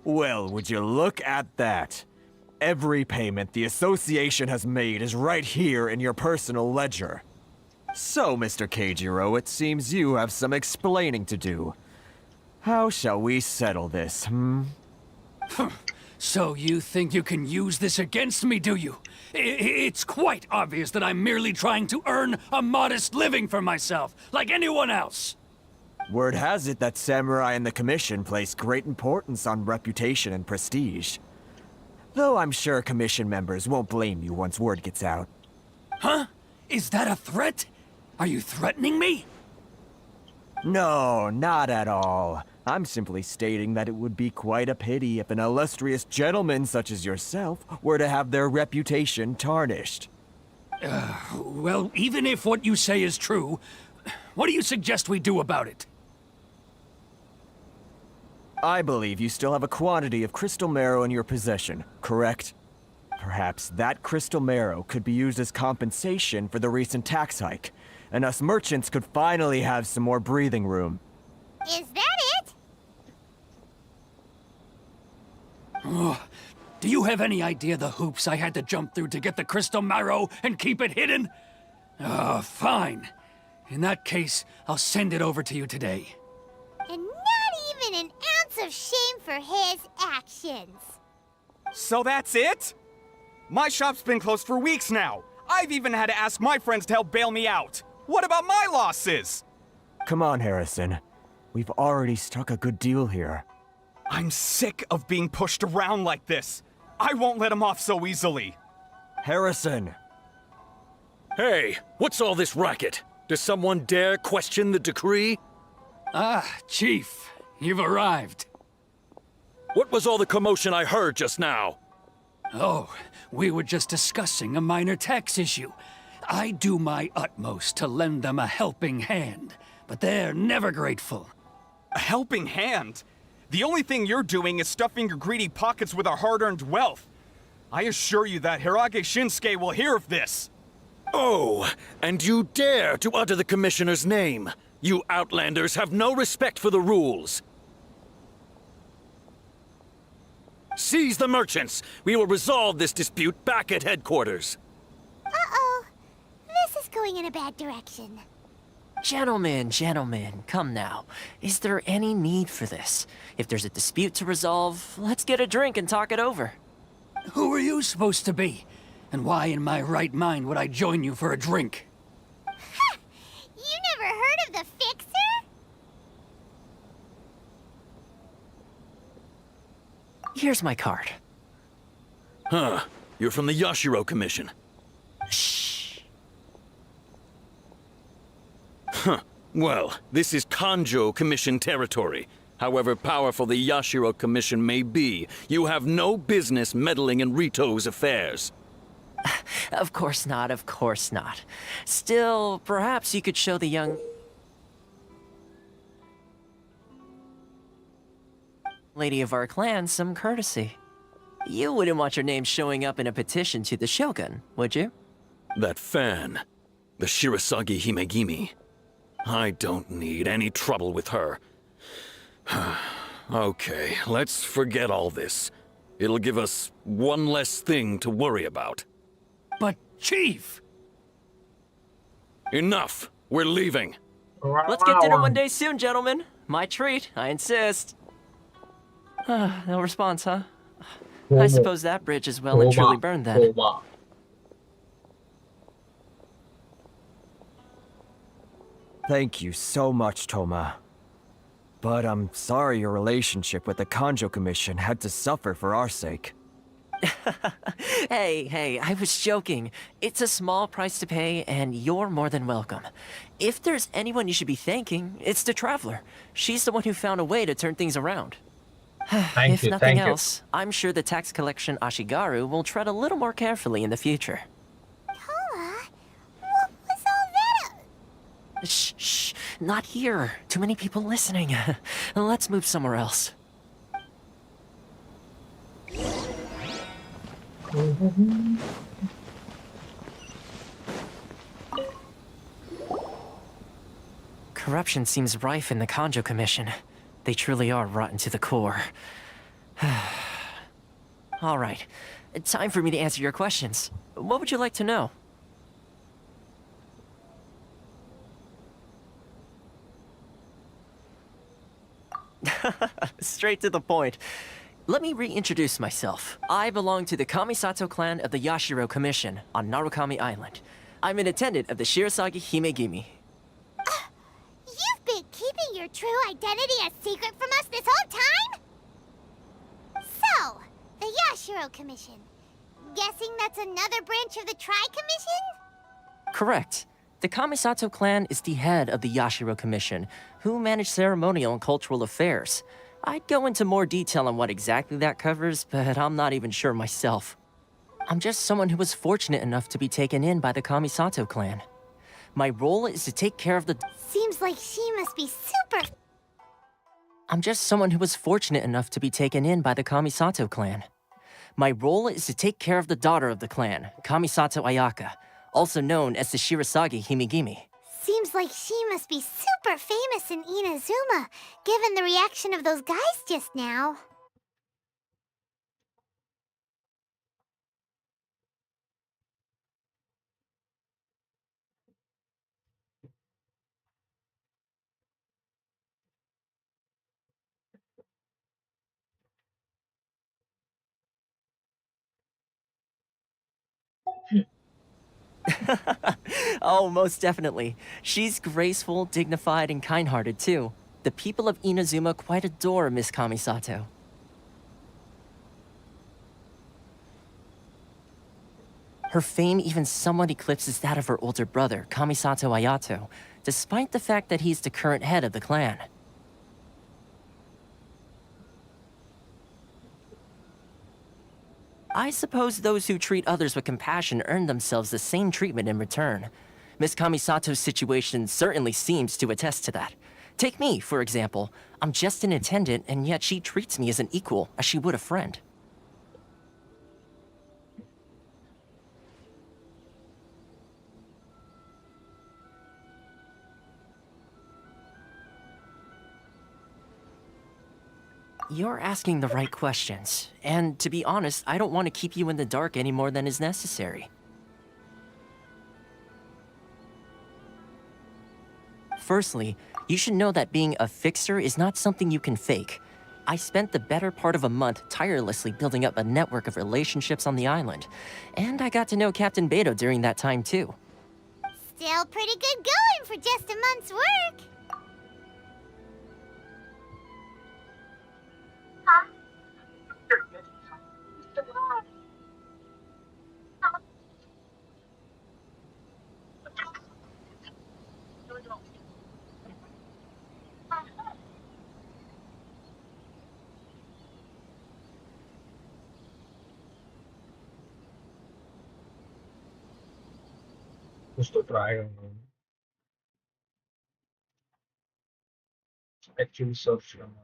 Well, would you look at that? Every payment the association has made is right here in your personal ledger. So, Mr. Keijiro, it seems you have some explaining to do. How shall we settle this, So you think you can use this against me, do you? It's quite obvious that I'm merely trying to earn a modest living for myself, like anyone else. Word has it that samurai and the commission place great importance on reputation and prestige. Though I'm sure commission members won't blame you once word gets out. Huh? Is that a threat? Are you threatening me? No, not at all. I'm simply stating that it would be quite a pity if an illustrious gentleman such as yourself were to have their reputation tarnished. Well, even if what you say is true, what do you suggest we do about it? I believe you still have a quantity of crystal marrow in your possession, correct? Perhaps that crystal marrow could be used as compensation for the recent tax hike, and us merchants could finally have some more breathing room. Is that it? Do you have any idea the hoops I had to jump through to get the crystal marrow and keep it hidden? Fine. In that case, I'll send it over to you today. And not even an ounce of shame for his actions. So that's it? My shop's been closed for weeks now. I've even had to ask my friends to help bail me out. What about my losses? Come on, Harrison. We've already struck a good deal here. I'm sick of being pushed around like this. I won't let him off so easily. Harrison! Hey, what's all this racket? Does someone dare question the decree? Chief, you've arrived. What was all the commotion I heard just now? Oh, we were just discussing a minor tax issue. I do my utmost to lend them a helping hand, but they're never grateful. A helping hand? The only thing you're doing is stuffing your greedy pockets with our hard-earned wealth. I assure you that Hirage Shinsuke will hear of this. Oh, and you dare to utter the Commissioner's name. You Outlanders have no respect for the rules. Seize the merchants. We will resolve this dispute back at headquarters. Uh-oh. This is going in a bad direction. Gentlemen, come now. Is there any need for this? If there's a dispute to resolve, let's get a drink and talk it over. Who are you supposed to be? And why in my right mind would I join you for a drink? Ha! You never heard of the Fixer? Here's my card. Huh. You're from the Yashiro Commission. Shh. Huh. Well, this is Kanjo Commission territory. However powerful the Yashiro Commission may be, you have no business meddling in Rito's affairs. Of course not, of course not. Still, perhaps you could show the young lady of our clan some courtesy. You wouldn't want your name showing up in a petition to the Shogun, would you? That fan, the Shirasagi Himegimi. I don't need any trouble with her. Okay, let's forget all this. It'll give us one less thing to worry about. But, Chief! Enough! We're leaving. Let's get dinner one day soon, gentlemen. My treat, I insist. No response, huh? I Homo. suppose that bridge is well and truly burned then. Homa. Thank you so much, Toma. But I'm sorry your relationship with the Kanjo Commission had to suffer for our sake. Hey, I was joking. It's a small price to pay, and you're more than welcome. If there's anyone you should be thanking, it's the Traveler. She's the one who found a way to turn things around. If nothing thank you. else, I'm sure the tax collection Ashigaru will tread a little more carefully in the future. Toa, what was all that? Shh, not here. Too many people listening. Let's move somewhere else. Corruption seems rife in the Kanjo Commission. They truly are rotten to the core. All right, time for me to answer your questions. What would you like to know? Straight to the point. Let me reintroduce myself. I belong to the Kamisato clan of the Yashiro Commission on Narukami Island. I'm an attendant of the Shirasagi Himegimi. You've been keeping your true identity a secret from us this whole time? So, the Yashiro Commission. Guessing that's another branch of the Tri-Commission? Correct. The Kamisato clan is the head of the Yashiro Commission, who manage ceremonial and cultural affairs. I'd go into more detail on what exactly that covers, but I'm not even sure myself. I'm just someone who was fortunate enough to be taken in by the Kamisato clan. My role is to take care of the... Seems like she must be super... I'm just someone who was fortunate enough to be taken in by the Kamisato clan. My role is to take care of the daughter of the clan, Kamisato Ayaka, also known as the Shirasagi Himegimi. Seems like she must be super famous in Inazuma, given the reaction of those guys just now. Oh, most definitely. She's graceful, dignified, and kind-hearted, too. The people of Inazuma quite adore Miss Kamisato. Her fame even somewhat eclipses that of her older brother, Kamisato Ayato, despite the fact that he's the current head of the clan. I suppose those who treat others with compassion earn themselves the same treatment in return. Miss Kamisato's situation certainly seems to attest to that. Take me, for example. I'm just an attendant, and yet she treats me as an equal, as she would a friend. You're asking the right questions, and to be honest, I don't want to keep you in the dark any more than is necessary. Firstly, you should know that being a fixer is not something you can fake. I spent the better part of a month tirelessly building up a network of relationships on the island, and I got to know Captain Beto during that time too. Still pretty good going for just a month's work. कुछ तो try करूंगा actually search करना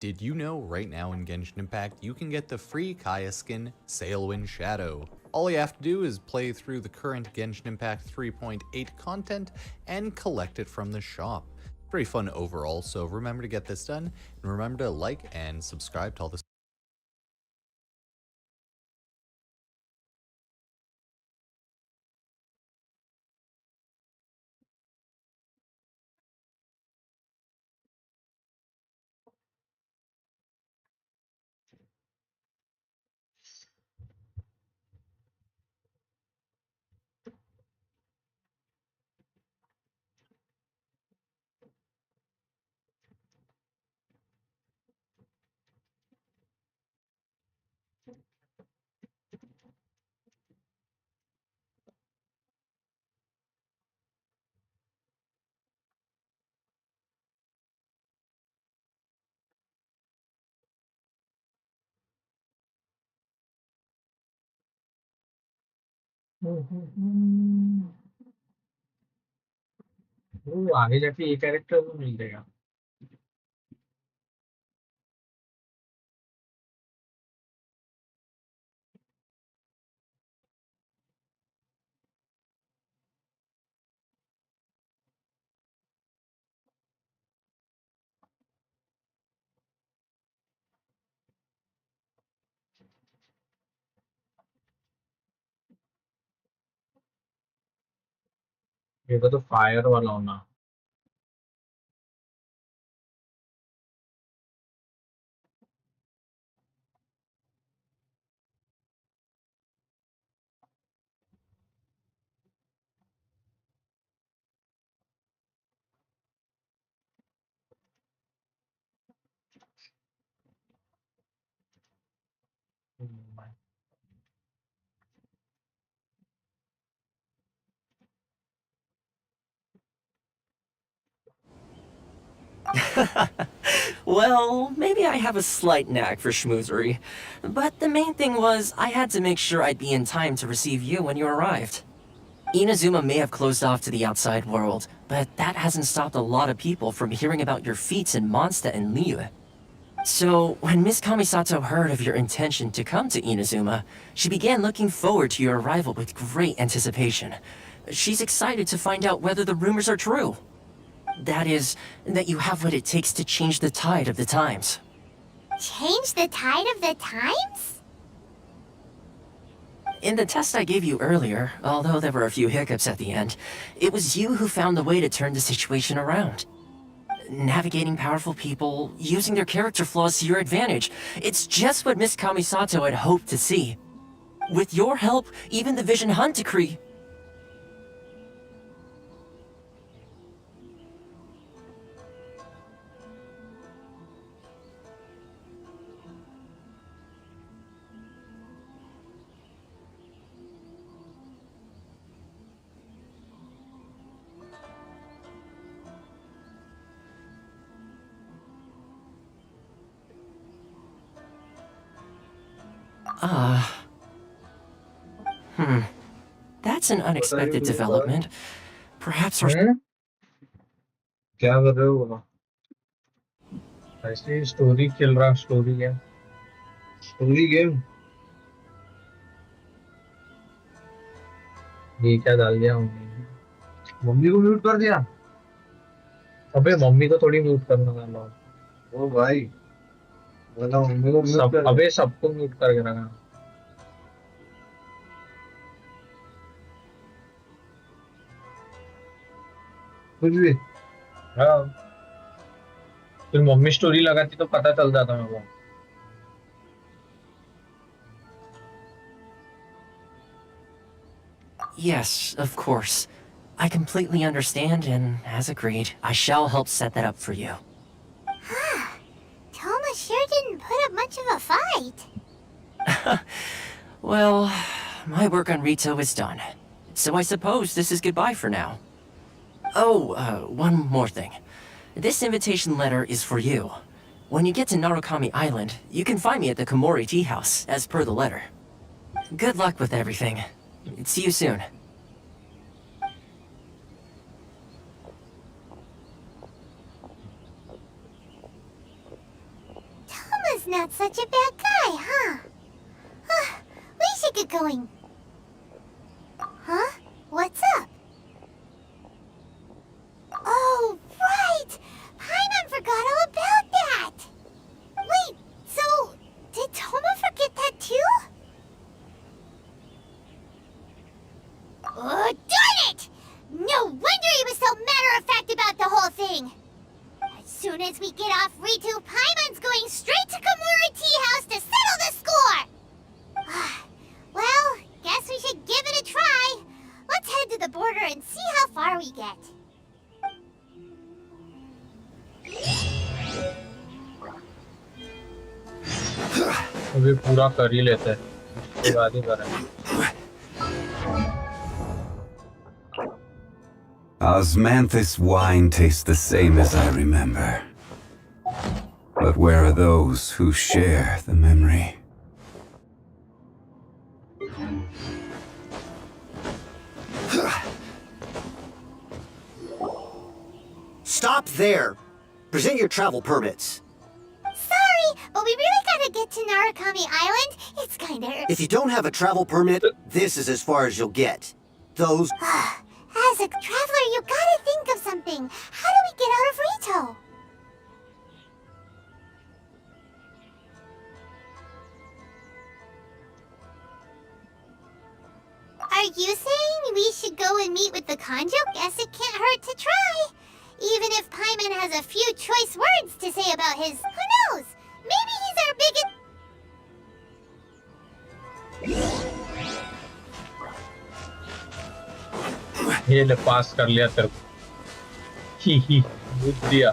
Did you know right now in Genshin Impact you can get the free Kaya skin, Sailwind Shadow? All you have to do is play through the current Genshin Impact 3.8 content and collect it from the shop. Very fun overall, so remember to get this done, and remember to like and subscribe to all this. वो आगे जाके ये character भी मिल जाएगा। ये तो fire वाला होना। Well, maybe I have a slight knack for schmoozery. But the main thing was, I had to make sure I'd be in time to receive you when you arrived. Inazuma may have closed off to the outside world, but that hasn't stopped a lot of people from hearing about your feats in Mondstadt and Liyue. So, when Miss Kamisato heard of your intention to come to Inazuma, she began looking forward to your arrival with great anticipation. She's excited to find out whether the rumors are true. That is, that you have what it takes to change the tide of the times. Change the tide of the times? In the test I gave you earlier, although there were a few hiccups at the end, it was you who found the way to turn the situation around. Navigating powerful people, using their character flaws to your advantage, it's just what Miss Kamisato had hoped to see. With your help, even the Vision Hunt decree... That's an unexpected development. Perhaps our... क्या कर रहे हो? ऐसे ही story खेल रहा, story game. Story game. ये क्या डाल दिया मम्मी? मम्मी को म्यूट कर दिया। अबे मम्मी को थोड़ी म्यूट करना था। ओ भाई, मतलब मम्मी को म्यूट कर। अबे सबको म्यूट करके रखा। कुछ भी। हाँ। फिर मम्मी स्टोरी लगाती तो पता चल जाता मेरे को। Yes, of course. I completely understand, and as agreed, I shall help set that up for you. Toma sure didn't put up much of a fight. Well, my work on Rito is done. So I suppose this is goodbye for now. Oh, one more thing. This invitation letter is for you. When you get to Narukami Island, you can find me at the Komori Tea House, as per the letter. Good luck with everything. See you soon. Not such a bad guy, huh? We should get going. Huh? What's up? Oh, right! Paimon forgot all about that! Wait, so did Toma forget that too? Oh, darn it! No wonder he was so matter-of-fact about the whole thing! As soon as we get off Ritu, Paimon's going straight to Kamura Tea House to settle the score! Well, guess we should give it a try. Let's head to the border and see how far we get. अभी पूरा कर ही लेते हैं, फिर आगे करेंगे। Osmanthus wine tastes the same as I remember. But where are those who share the memory? Stop there! Present your travel permits. Sorry, but we really gotta get to Narukami Island. It's kinda... If you don't have a travel permit, this is as far as you'll get. Those... As a traveler, you gotta think of something. How do we get out of Rito? Are you saying we should go and meet with the Kanjo? Guess it can't hurt to try. Even if Paimon has a few choice words to say about his... Who knows? Maybe he's our biggest... ये ले पास कर लिया तेरे को। ही बुझ दिया।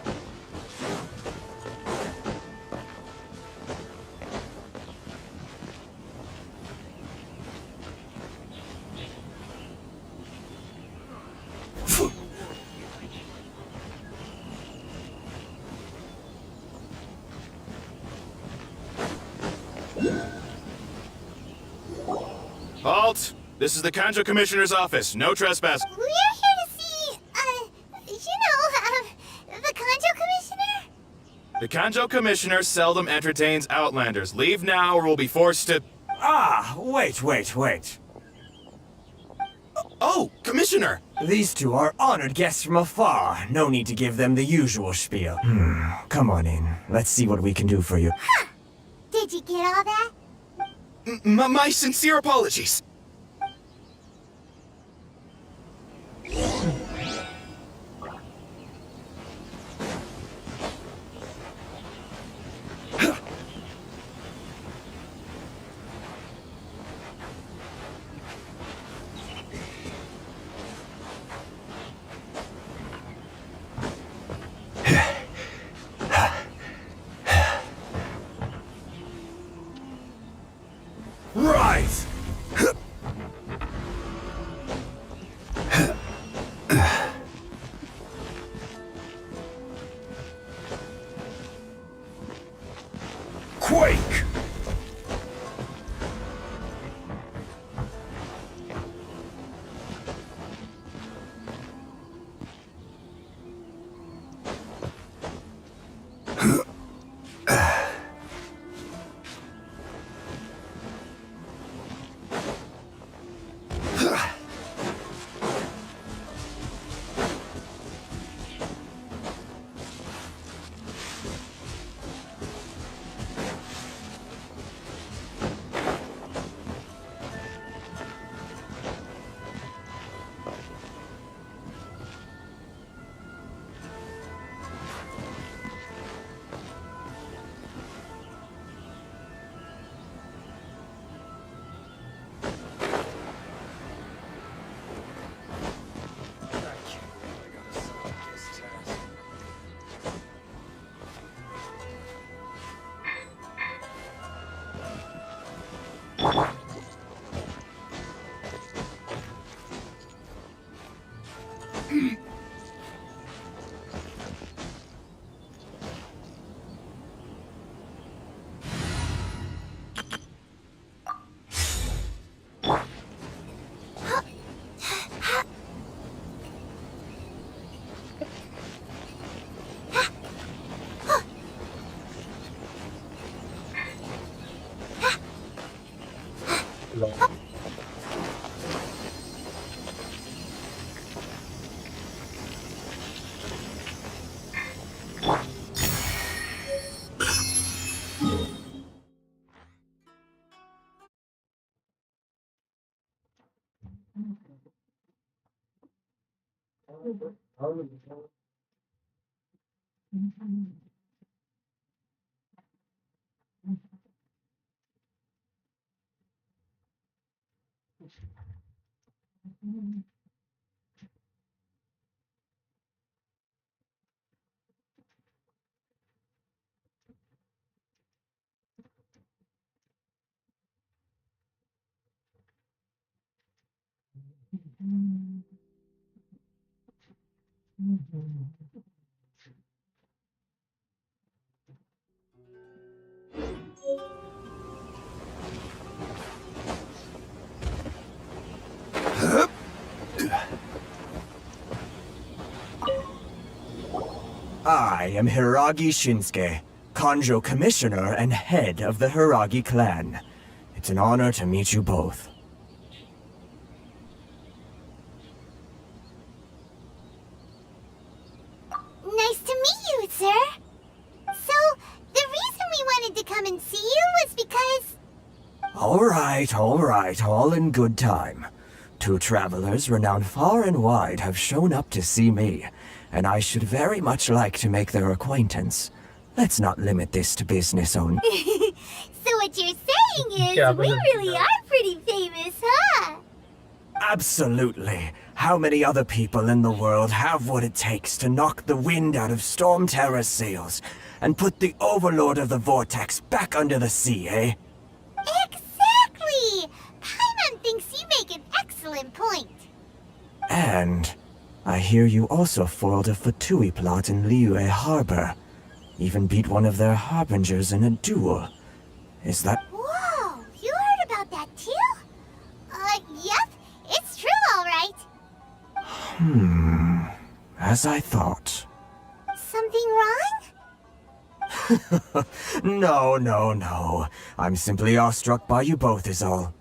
Halt! This is the Kanjo Commissioner's office. No trespass. We're here to see, the Kanjo Commissioner? The Kanjo Commissioner seldom entertains Outlanders. Leave now or we'll be forced to... Ah, wait. Oh, Commissioner! These two are honored guests from afar. No need to give them the usual spiel. Come on in. Let's see what we can do for you. Huh. Did you get all that? My sincere apologies. Right! Quake! I am Hiragi Shinsuke, Kanjo Commissioner and head of the Hiragi clan. It's an honor to meet you both. Nice to meet you, sir. So, the reason we wanted to come and see you was because... All right, all in good time. Two travelers renowned far and wide have shown up to see me, and I should very much like to make their acquaintance. Let's not limit this to business only. So what you're saying is, we really are pretty famous, huh? Absolutely. How many other people in the world have what it takes to knock the wind out of Storm Terror's sails and put the Overlord of the Vortex back under the sea, eh? Exactly! Paimon thinks you make an excellent point. And I hear you also foiled a Fatui plot in Liyue Harbor. Even beat one of their harbingers in a duel. Is that... Whoa, you heard about that too? Yep, it's true, all right. As I thought. Something wrong? No. I'm simply awestruck by you both is all.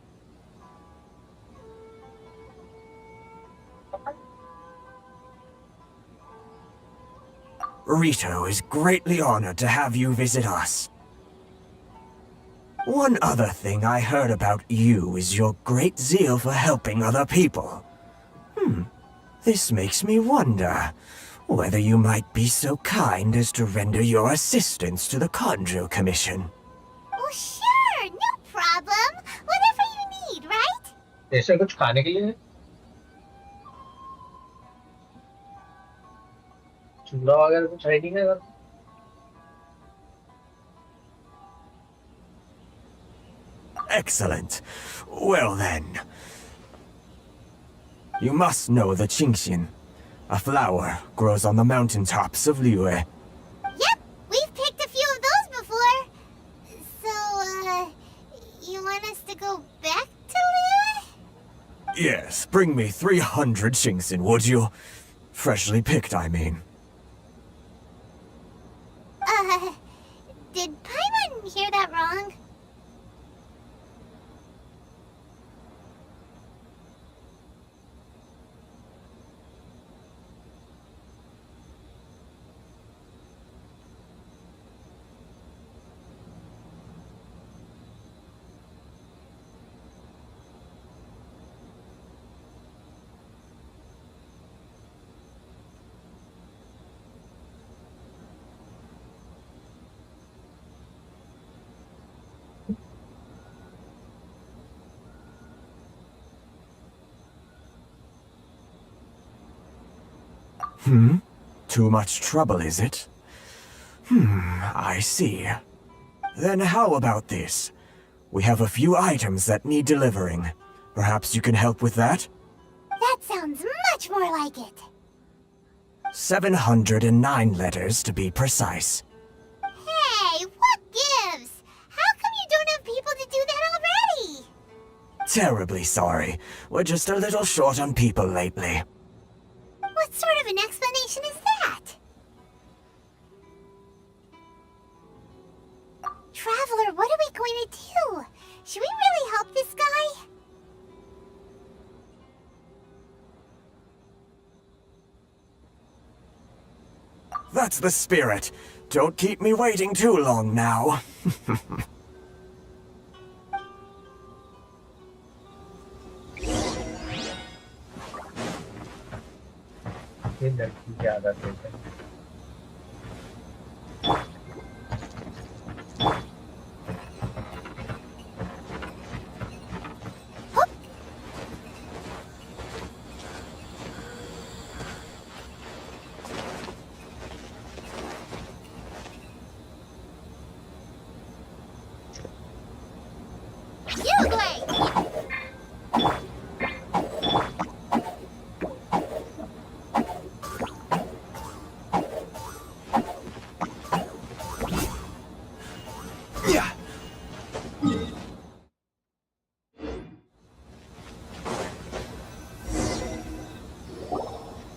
Rito is greatly honored to have you visit us. One other thing I heard about you is your great zeal for helping other people. This makes me wonder whether you might be so kind as to render your assistance to the Kanjo Commission. Oh, sure, no problem. Whatever you need, right? ऐसे कुछ खाने के लिए चूल्हा वगैरह कुछ है नहीं है Excellent. Well then. You must know the Qingxian. A flower grows on the mountaintops of Liyue. Yep, we've picked a few of those before. So, you want us to go back to Liyue? Yes, bring me 300 Qingxian, would you? Freshly picked, I mean. Did Paimon hear that wrong? Too much trouble, is it? I see. Then how about this? We have a few items that need delivering. Perhaps you can help with that? That sounds much more like it. 709 letters to be precise. Hey, what gives? How come you don't have people to do that already? Terribly sorry. We're just a little short on people lately. What sort of an explanation is that? Traveler, what are we going to do? Should we really help this guy? That's the spirit. Don't keep me waiting too long now. ये क्या कर देते हैं।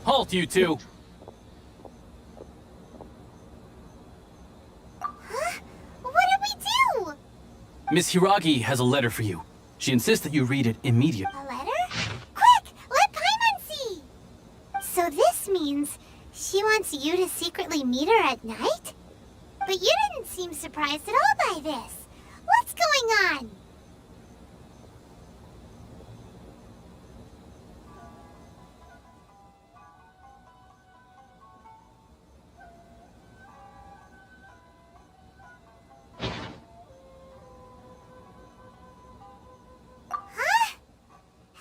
Halt, you two! What do we do? Miss Hiragi has a letter for you. She insists that you read it immediately. A letter? Quick! Let Paimon see! So this means she wants you to secretly meet her at night? But you didn't seem surprised at all by this. What's going on? Huh?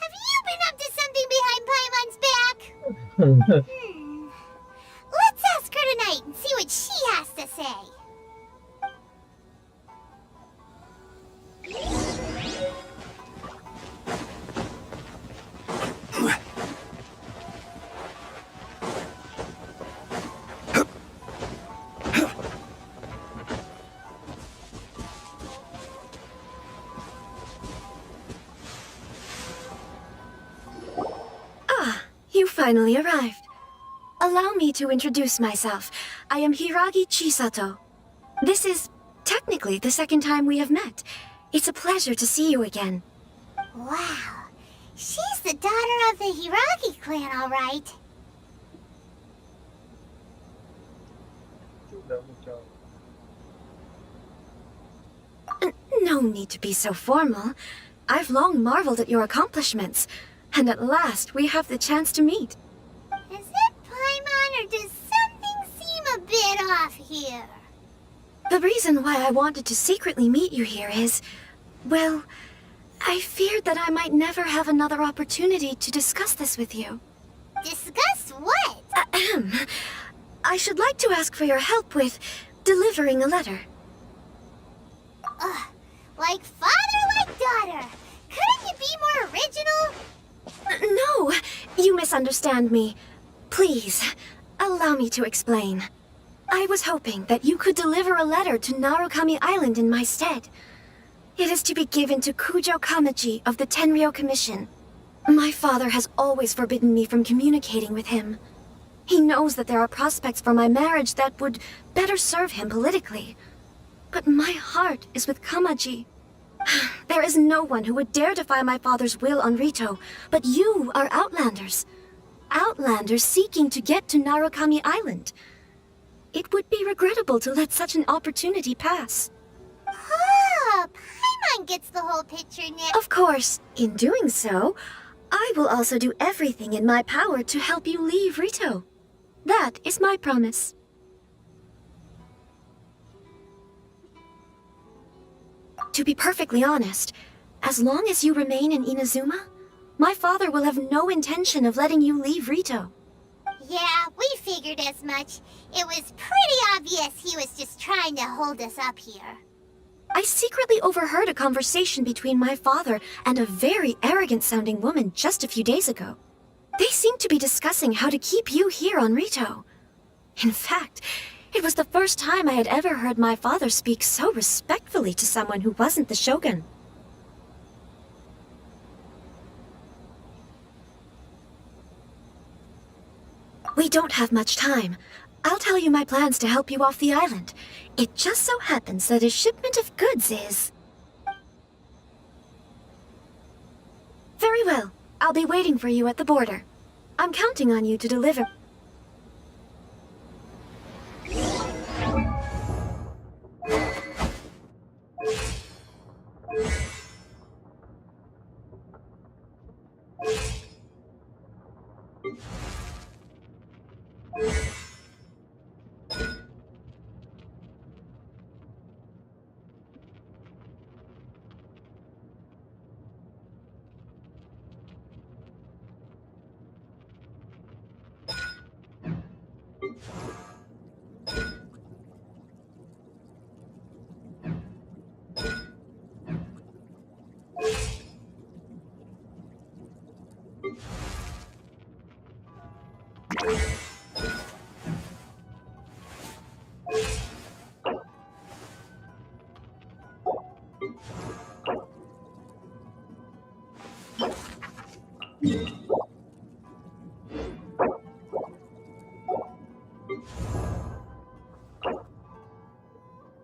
Have you been up to something behind Paimon's back? Let's ask her tonight and see what she has to say. You finally arrived. Allow me to introduce myself. I am Hiragi Chisato. This is technically the second time we have met. It's a pleasure to see you again. Wow. She's the daughter of the Hiragi clan, all right. No need to be so formal. I've long marveled at your accomplishments. And at last, we have the chance to meet. Is it Paimon, or does something seem a bit off here? The reason why I wanted to secretly meet you here is, well, I feared that I might never have another opportunity to discuss this with you. Discuss what? Ahem. I should like to ask for your help with delivering a letter. Like father, like daughter. Couldn't you be more original? No, you misunderstand me. Please, allow me to explain. I was hoping that you could deliver a letter to Narukami Island in my stead. It is to be given to Kujo Kamaji of the Tenryou Commission. My father has always forbidden me from communicating with him. He knows that there are prospects for my marriage that would better serve him politically. But my heart is with Kamaji. There is no one who would dare defy my father's will on Rito, but you are Outlanders. Outlanders seeking to get to Narukami Island. It would be regrettable to let such an opportunity pass. Oh, Paimon gets the whole picture now. Of course, in doing so, I will also do everything in my power to help you leave Rito. That is my promise. To be perfectly honest, as long as you remain in Inazuma, my father will have no intention of letting you leave Rito. Yeah, we figured as much. It was pretty obvious he was just trying to hold us up here. I secretly overheard a conversation between my father and a very arrogant-sounding woman just a few days ago. They seemed to be discussing how to keep you here on Rito. In fact, it was the first time I had ever heard my father speak so respectfully to someone who wasn't the Shogun. We don't have much time. I'll tell you my plans to help you off the island. It just so happens that a shipment of goods is... Very well. I'll be waiting for you at the border. I'm counting on you to deliver...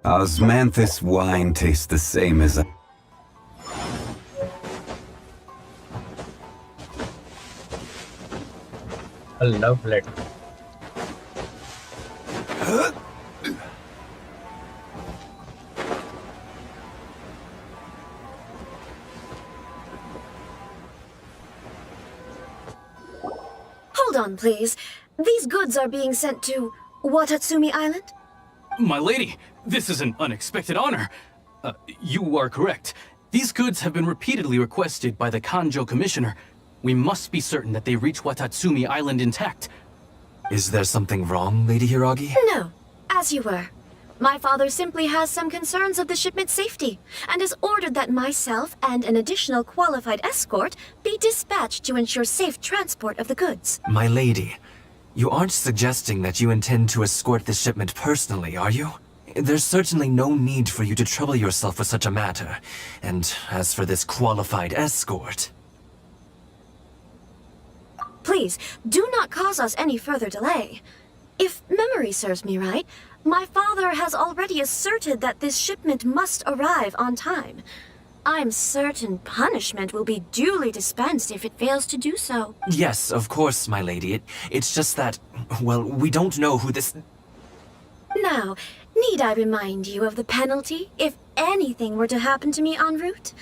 Osmanthus wine tastes the same as a love letter. Hold on, please. These goods are being sent to Watatsumi Island? My lady, this is an unexpected honor. You are correct. These goods have been repeatedly requested by the Kanjo Commissioner. We must be certain that they reach Watatsumi Island intact. Is there something wrong, Lady Hiragi? No, as you were. My father simply has some concerns of the shipment's safety, and has ordered that myself and an additional qualified escort be dispatched to ensure safe transport of the goods. My lady, you aren't suggesting that you intend to escort this shipment personally, are you? There's certainly no need for you to trouble yourself with such a matter. And as for this qualified escort... Please, do not cause us any further delay. If memory serves me right, my father has already asserted that this shipment must arrive on time. I'm certain punishment will be duly dispensed if it fails to do so. Yes, of course, my lady. It's just that, well, we don't know who this... Now, need I remind you of the penalty if anything were to happen to me en route?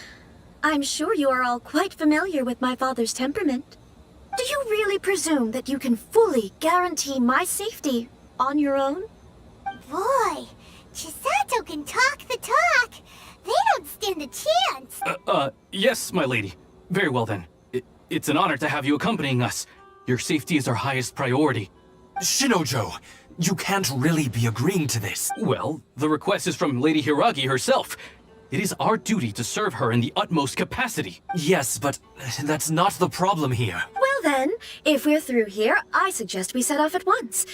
I'm sure you are all quite familiar with my father's temperament. Do you really presume that you can fully guarantee my safety on your own? Boy, Chisato can talk the talk. They don't stand a chance. Yes, my lady. Very well then. It's an honor to have you accompanying us. Your safety is our highest priority. Shinojo, you can't really be agreeing to this. Well, the request is from Lady Hiragi herself. It is our duty to serve her in the utmost capacity. Yes, but that's not the problem here. Well then, if we're through here, I suggest we set off at once.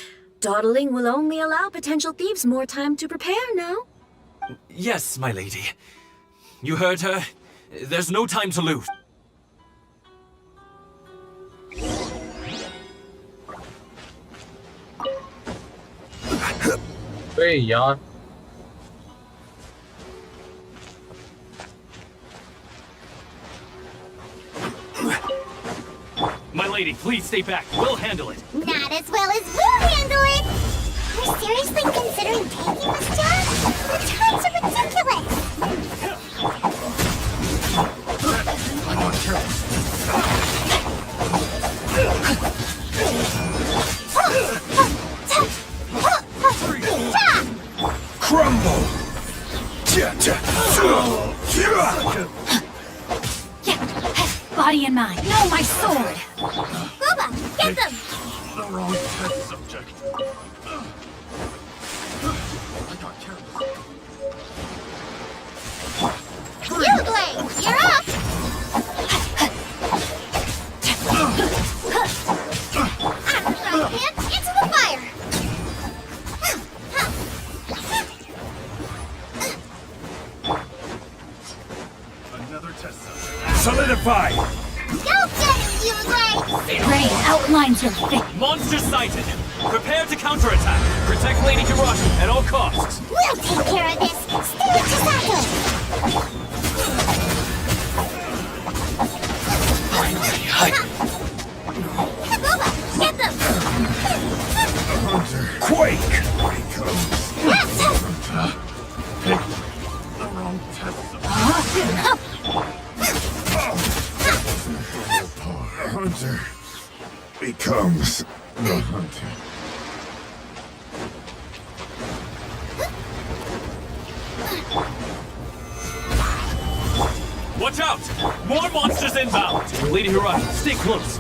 Dawdling will only allow potential thieves more time to prepare now. Yes, my lady. You heard her. There's no time to lose. Hey, yaar. My lady, please stay back. We'll handle it. Not as well as we'll handle it. We're seriously considering taking this job? The times are ridiculous. Crumble! Body and mind. No, my sword! Booba, get them! The wrong test subject. You, Blade, you're up! Throw him into the fire! Another test subject. Solidify! Go get him, you, Blade! Rain outlines your fate. Monster sighted! Prepare to counterattack! Protect Lady Hiragi at all costs! We'll take care of this! Stay with Chisato! Booba, get them! Quake! Yes! The wrong test Hunter becomes the hunter. Watch out! More monsters inbound! Lady Hiragi, stay close!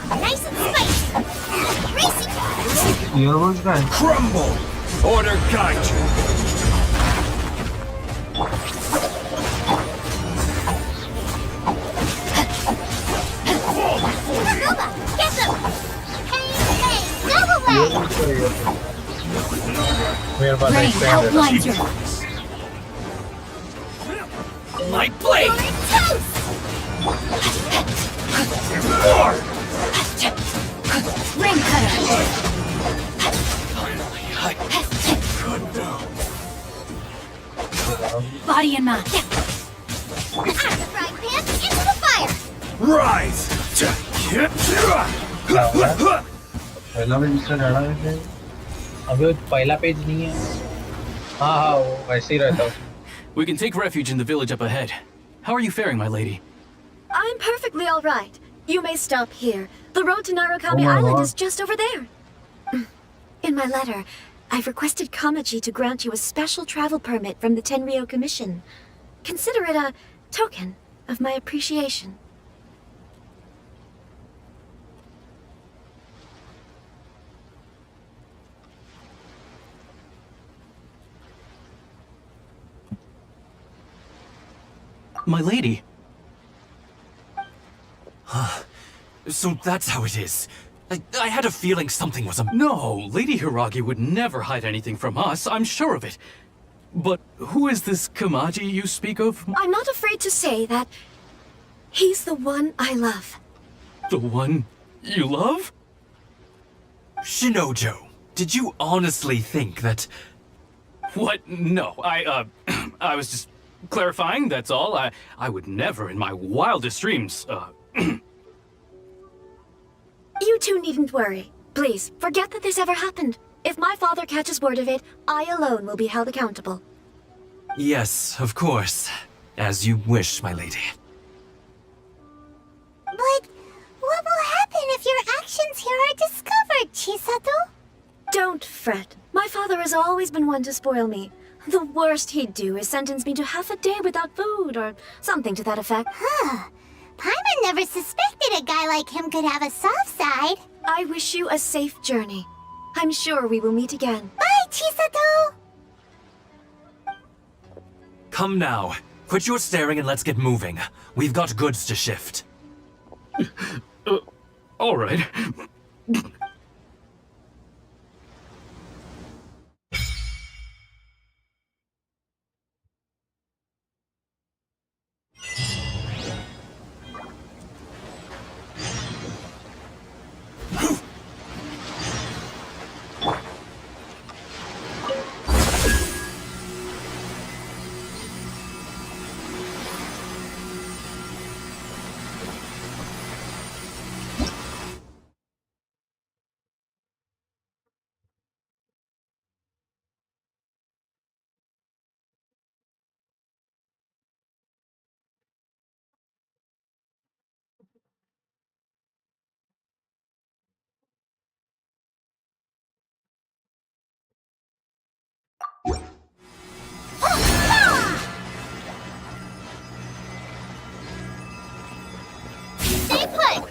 Nice and spicy! Racing! Here was guy. Crumble! Order guide you! Booba, get them! Hey, double way! Where was I Rain standing? outlines your... My blade! Rain cutter! body and mind. Frying pan into the fire! Rise! पहला page दूसरा जाना है अभी वो पहला page नहीं है हाँ हाँ वो वैसे ही रहता है We can take refuge in the village up ahead. How are you faring, my lady? I'm perfectly all right. You may stop here. The road to Narukami Oh my Island God. is just over there. In my letter, I've requested Kamaji to grant you a special travel permit from the Tenryou Commission. Consider it a token of my appreciation. My lady. So that's how it is. I had a feeling something was No, Lady Hiragi would never hide anything from us, I'm sure of it. But who is this Kamaji you speak of? I'm not afraid to say that he's the one I love. The one you love? Shinojo, did you honestly think that... What? No, I was just clarifying, that's all. I would never in my wildest dreams, You two needn't worry. Please, forget that this ever happened. If my father catches word of it, I alone will be held accountable. Yes, of course. As you wish, my lady. But what will happen if your actions here are discovered, Chisato? Don't fret. My father has always been one to spoil me. The worst he'd do is sentence me to half a day without food, or something to that effect. Huh. Paimon never suspected a guy like him could have a soft side. I wish you a safe journey. I'm sure we will meet again. Bye, Chisato! Come now. Quit your staring and let's get moving. We've got goods to shift. All right. Stay put!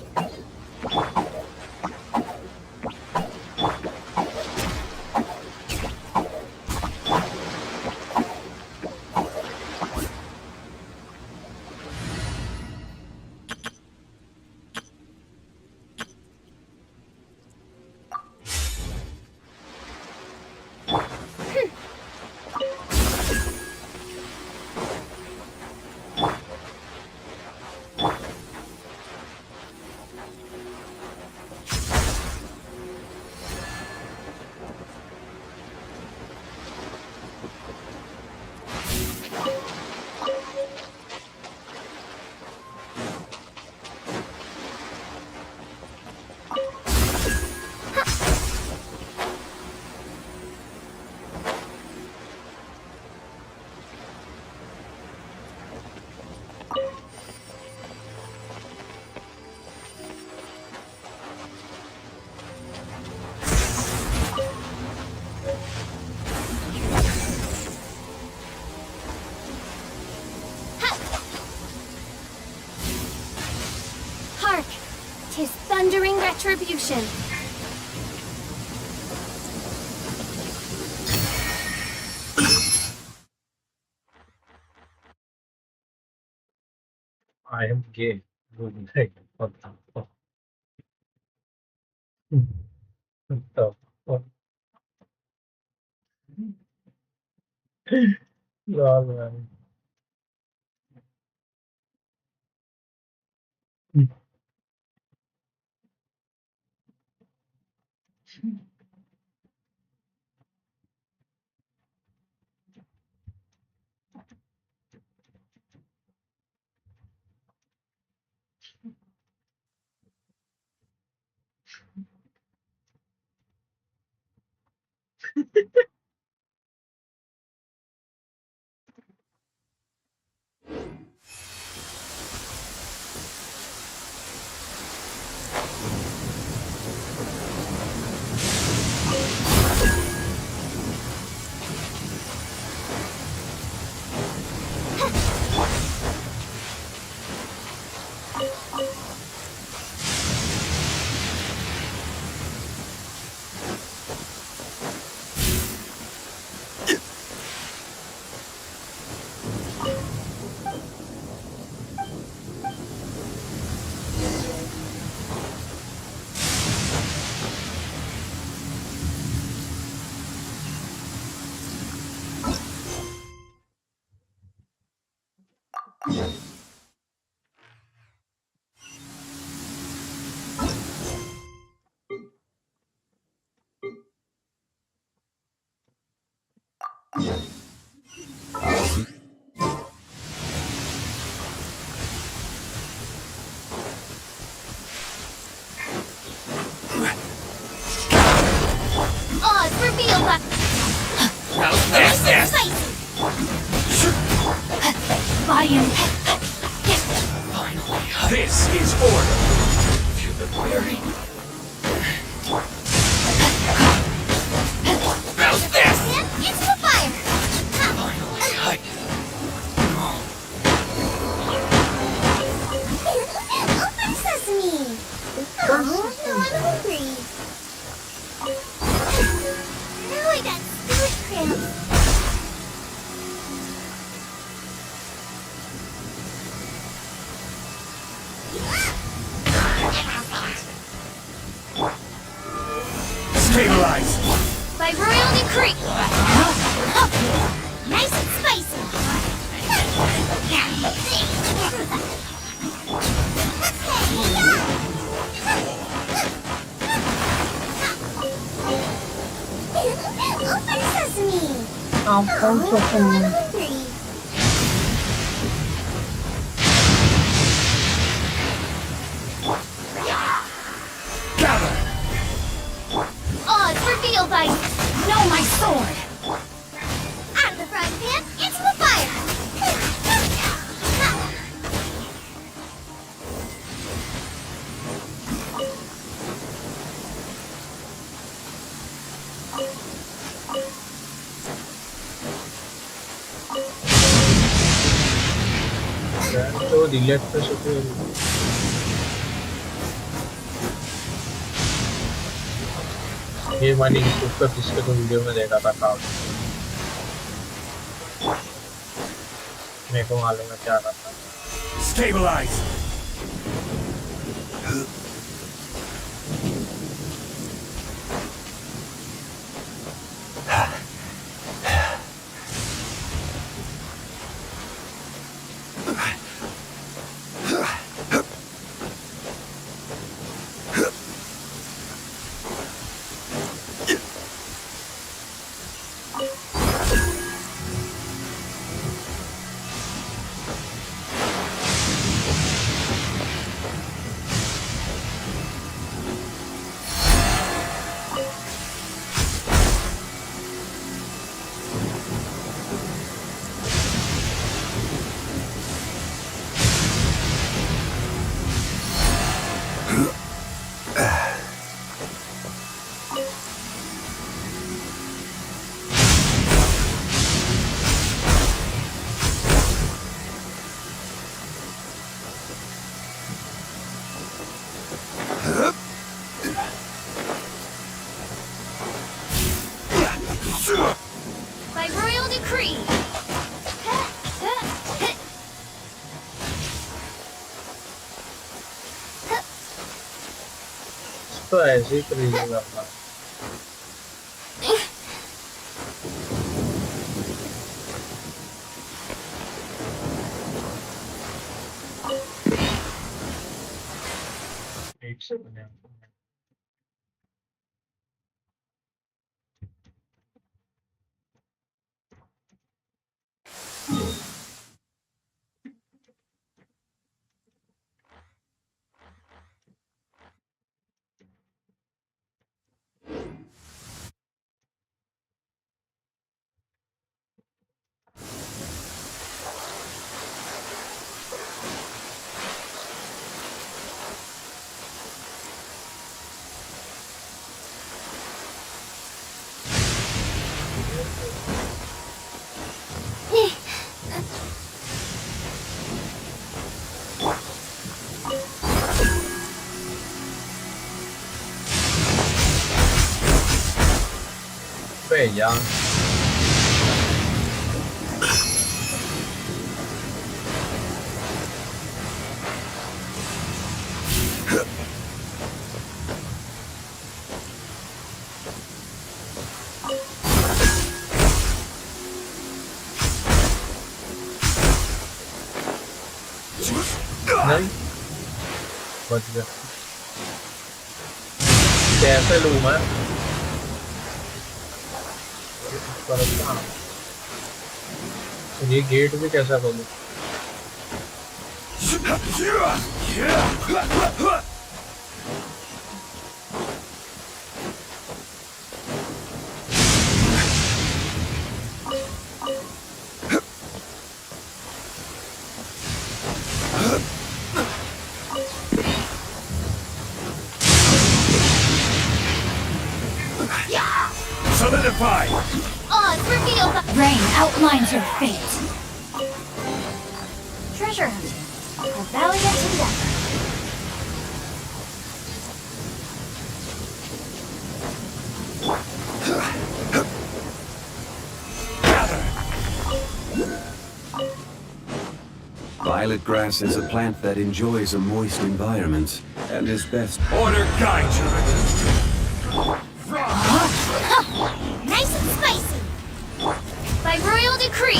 Hark! 'Tis thundering retribution. I am gay. Good night. What the fuck? What the fuck? Lol, man. Oz, reveal that. This is order. Feel the weary. How's this? It's the fire. Open sesame. Oh, no, I'm hungry. Now I got stomach cramps. Stabilize. By royal decree. Nice and spicy. Open sesame. Oh, I'm hungry. Oz, reveal thy... No, my sword! Out of the frying pan, into the fire! तो delete कर सकते हो ये मैंने YouTube पर किसके तो video में देखा था काम मेरे को मालूम है क्या करना है Stabilize. By royal decree. तो ऐसे ही करेंगे अपना एक से बने भेजा नहीं बच गया कैसे लूं मैं ये गेट भी कैसा खोलूं Solidify! Oz, reveal the... Rain outlines your fate. Treasure hunting. A valiant endeavor. Violet grass is a plant that enjoys a moist environment and is best. Order guide you. Nice and spicy. By royal decree.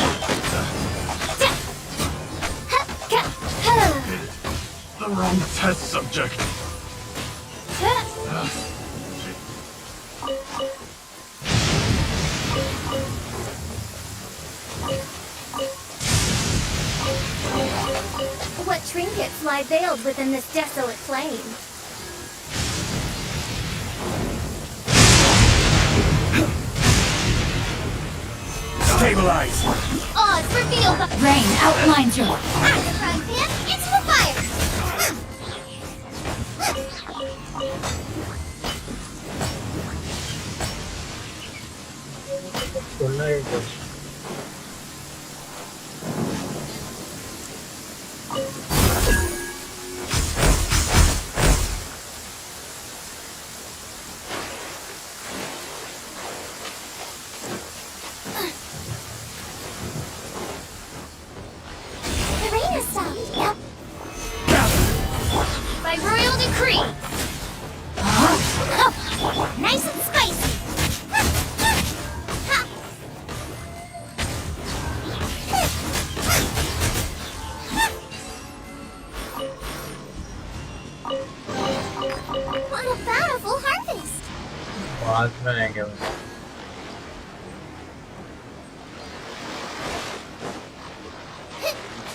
The wrong test subject. What trinkets lie veiled within this desolate flame? Stabilize! Oz, reveal the... Rain outlines your... At the frying pan, into the fire! The rain has stopped. Yep. By royal decree. Nice and spicy. What a bountiful harvest! बाद में आएंगे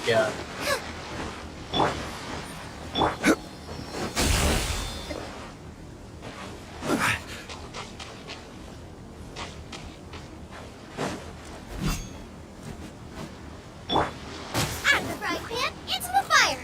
क्या At the frying pan, into the fire!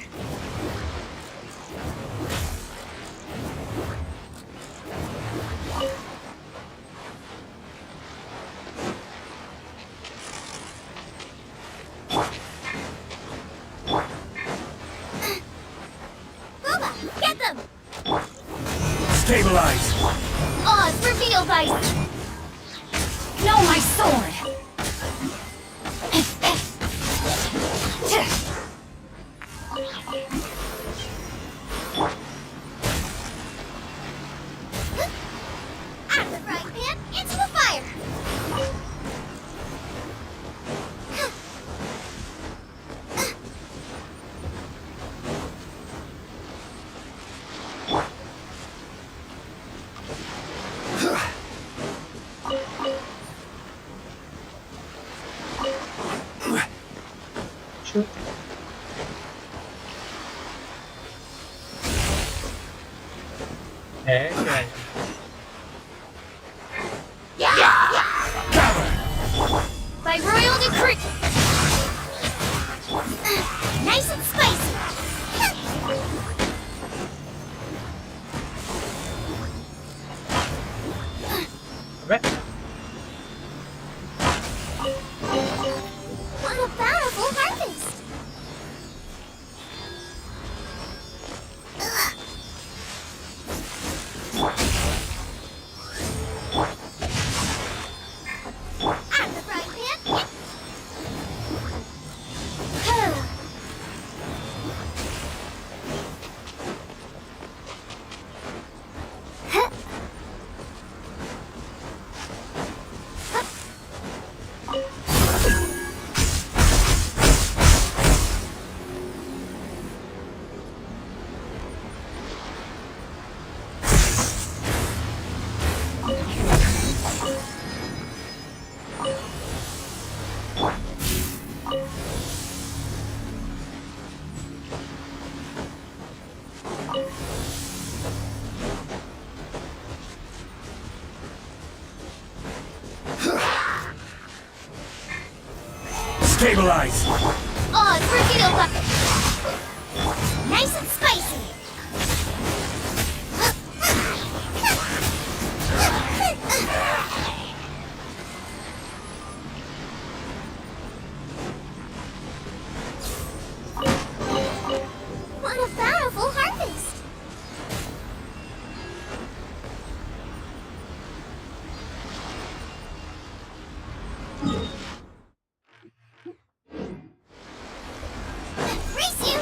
Boba, get them! Stabilize! Oz, reveal thy... No, my sword! At the frying pan, into the fire! है क्या है? By royal decree. Nice and spicy. What a bountiful harvest. Stabilize! Oh, torpedo bucket! Nice and spicy! What a bountiful harvest! Race you!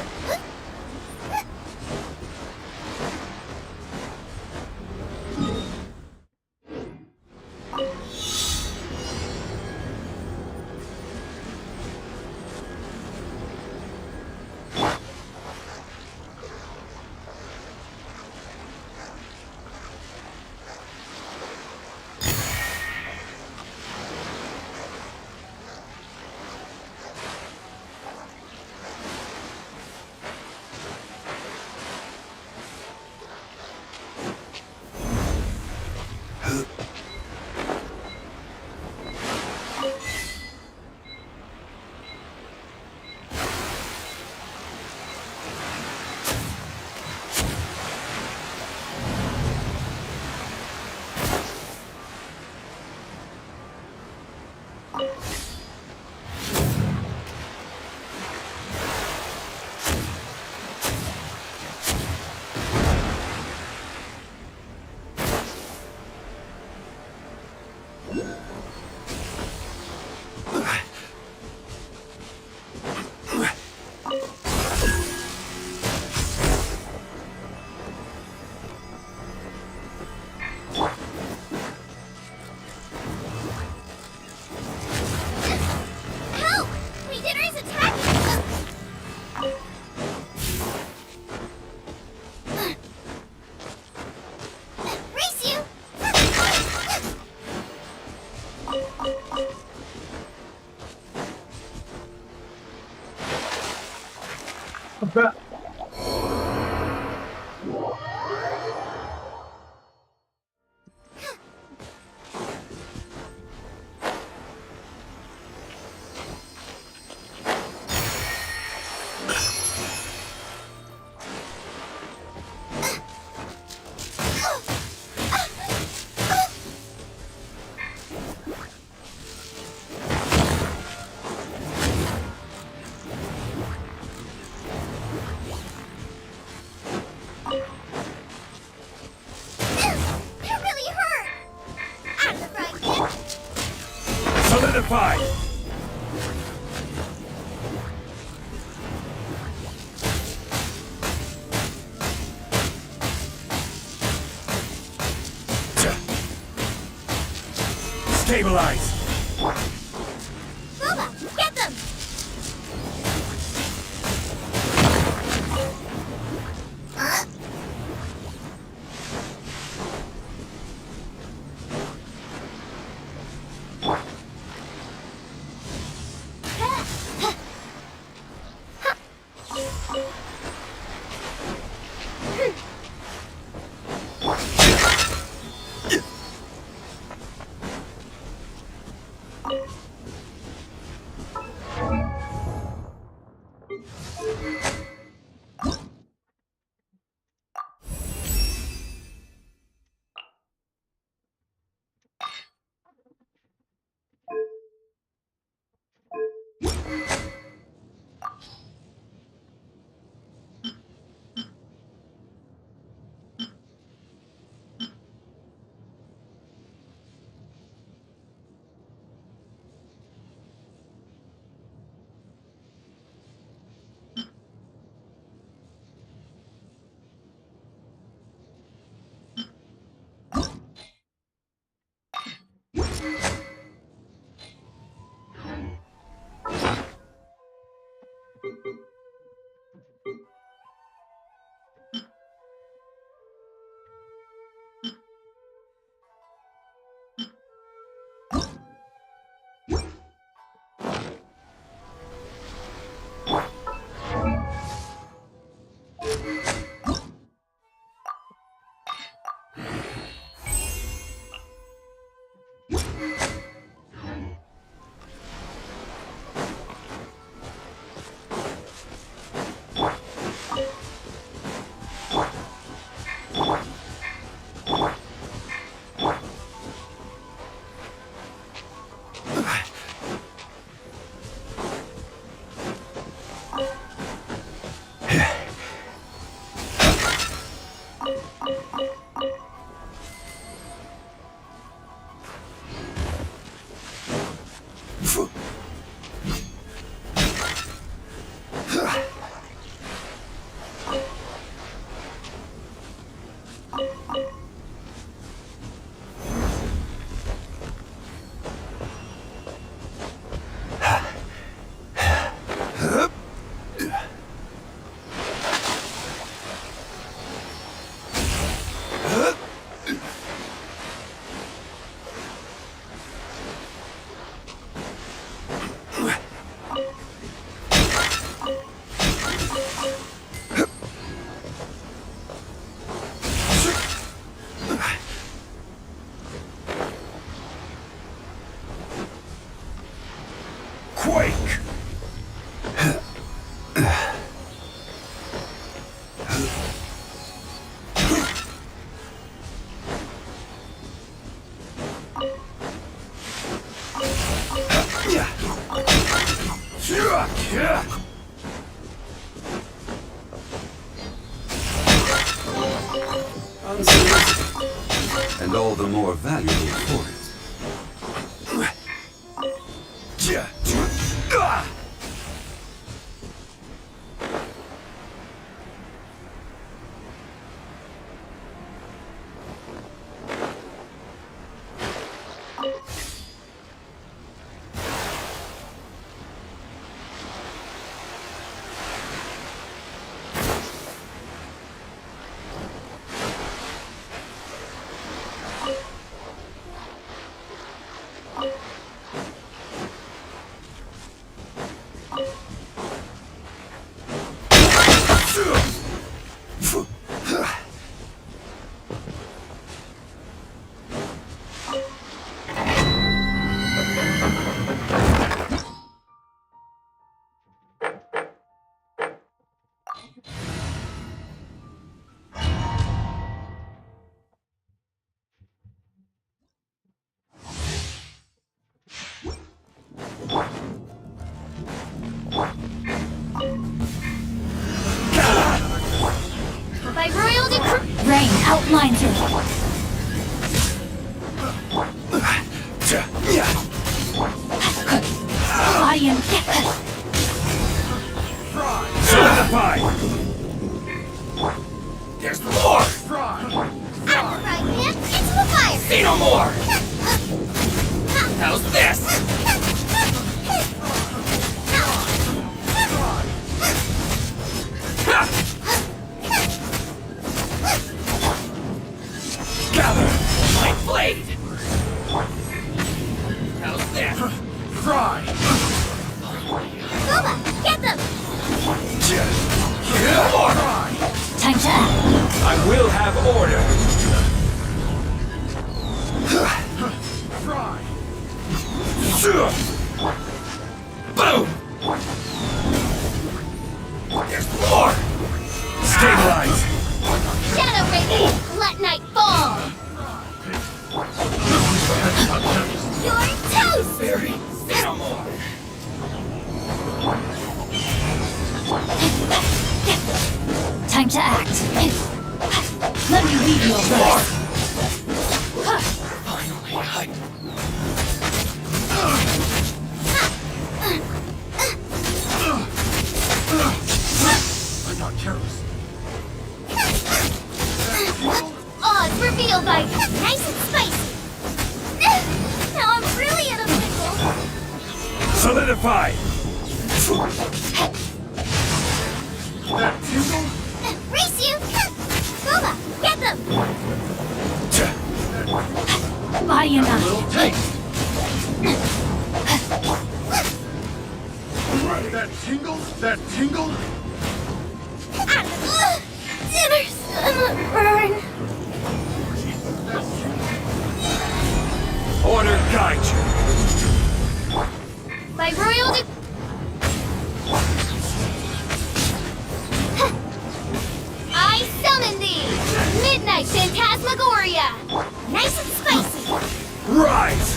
Help! Predator is attacking! Race you! That really hurt! Out of the front kick! Solidify! Stabilize! Boba, get them! quake! And all the more valuable for it. By royal decree. Rain outlines your body and Solidify! There's more! I'm right hand into the fire. Say no more! How's this? Gather! My blade! How's this? Fry! Booba, get them. time to act. I will have order! Boom! There's more! Stabilize! Shadow Raven, let night fall. You're toast. Barry, say no more! Time to act. Let me lead you over. Finally, I'm not careless. Odds revealed by nice and spicy. Now I'm really in a pickle. Solidify! That tingle? Race you. Booba, get them. Body and Little taste. That tingle? That tingle? Dinner stomach burn. Order guide you. By royal I summon thee! Midnight Phantasmagoria! Nice and spicy! Rise!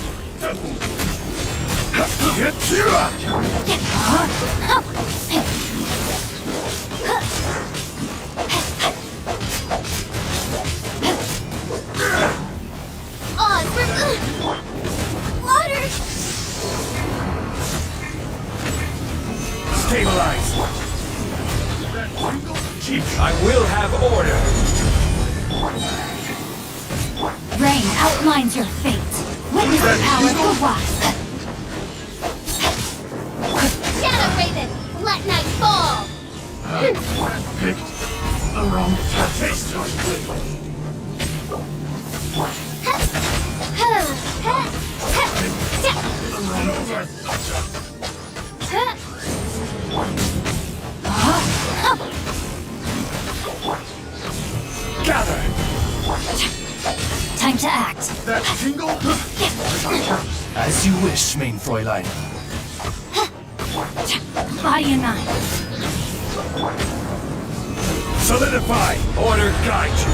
Get you up! On for water! Stabilize! I will have order! Rain outlines your fate. Witness the power of the wasp. Shadow Raven, let night fall! Picked the wrong taste. Gather! Time to act. That tingle? As you wish, main Fräulein. Body and mind. Solidify! Order guide you!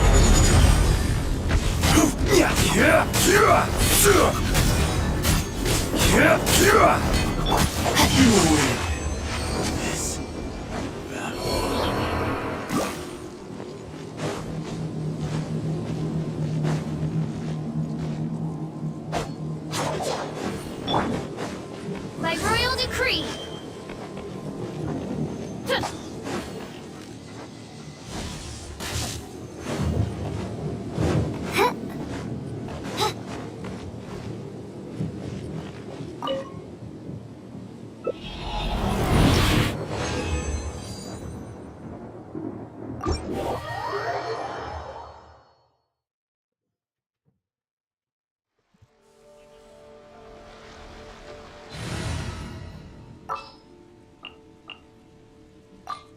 By royal decree.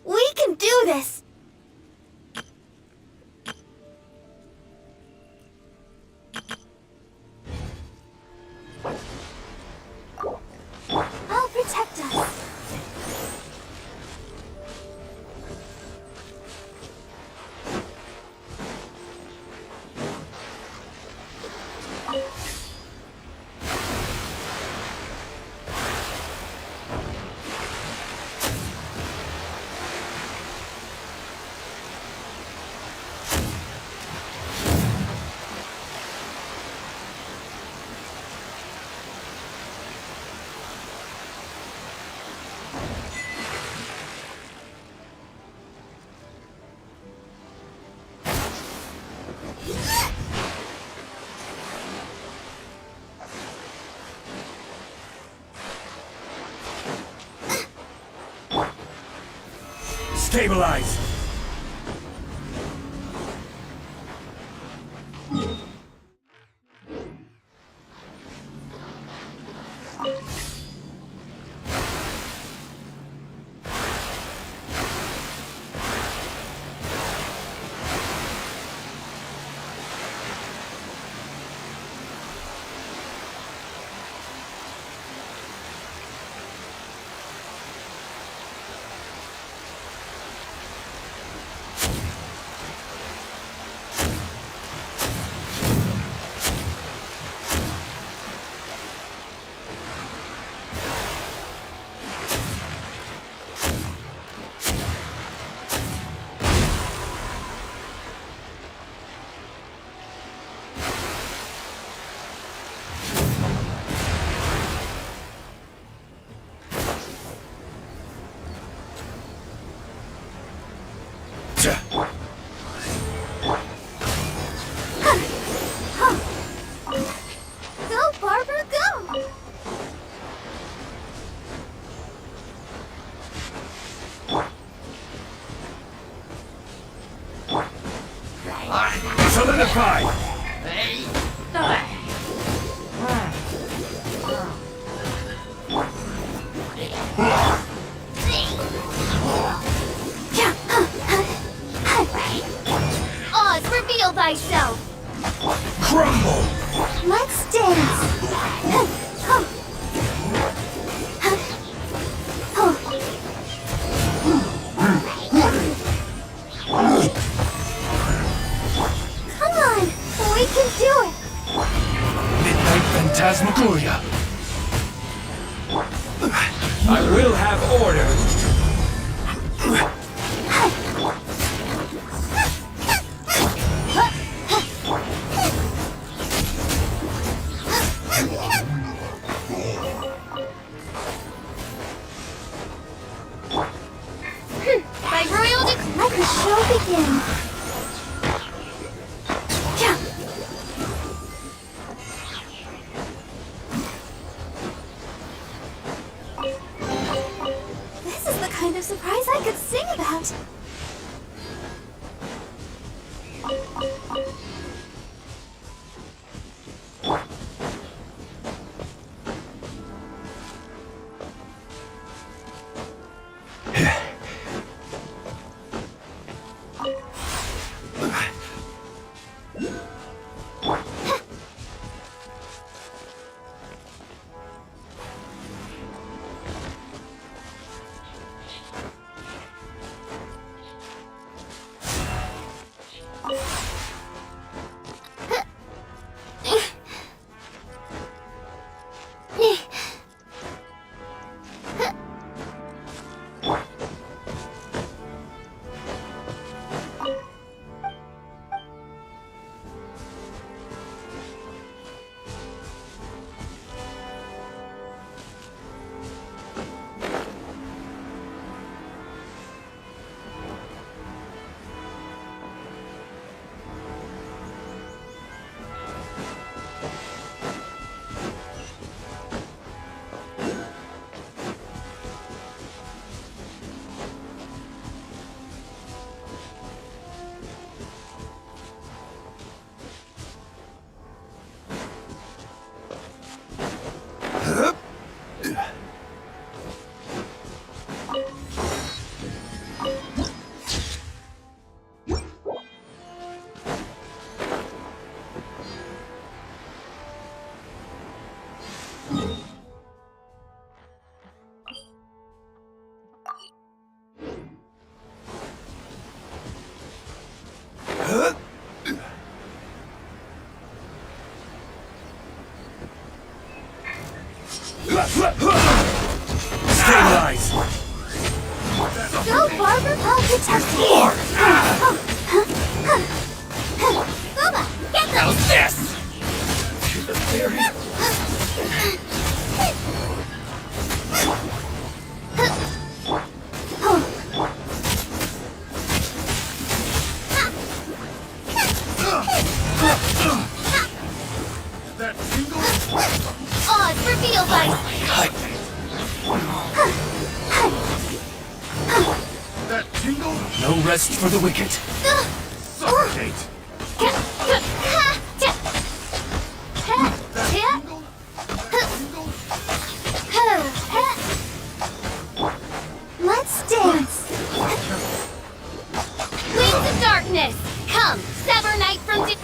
We can do this! I'll protect us. Stabilize! Go, Barbara, go! Solidify! Oz, reveal thyself! Crumble! Let's dance! Come on! We can do it! Midnight Phantasmagoria! I will have order! By royal decree. Let the show begin! This is the kind of surprise I could sing about! Stabilize! Go, Barber! I'll protect you! Booba, get them! How's this? Odd reveal light! No rest for the wicked. Suffocate! Let's dance! Wings of darkness! Come, sever night from day.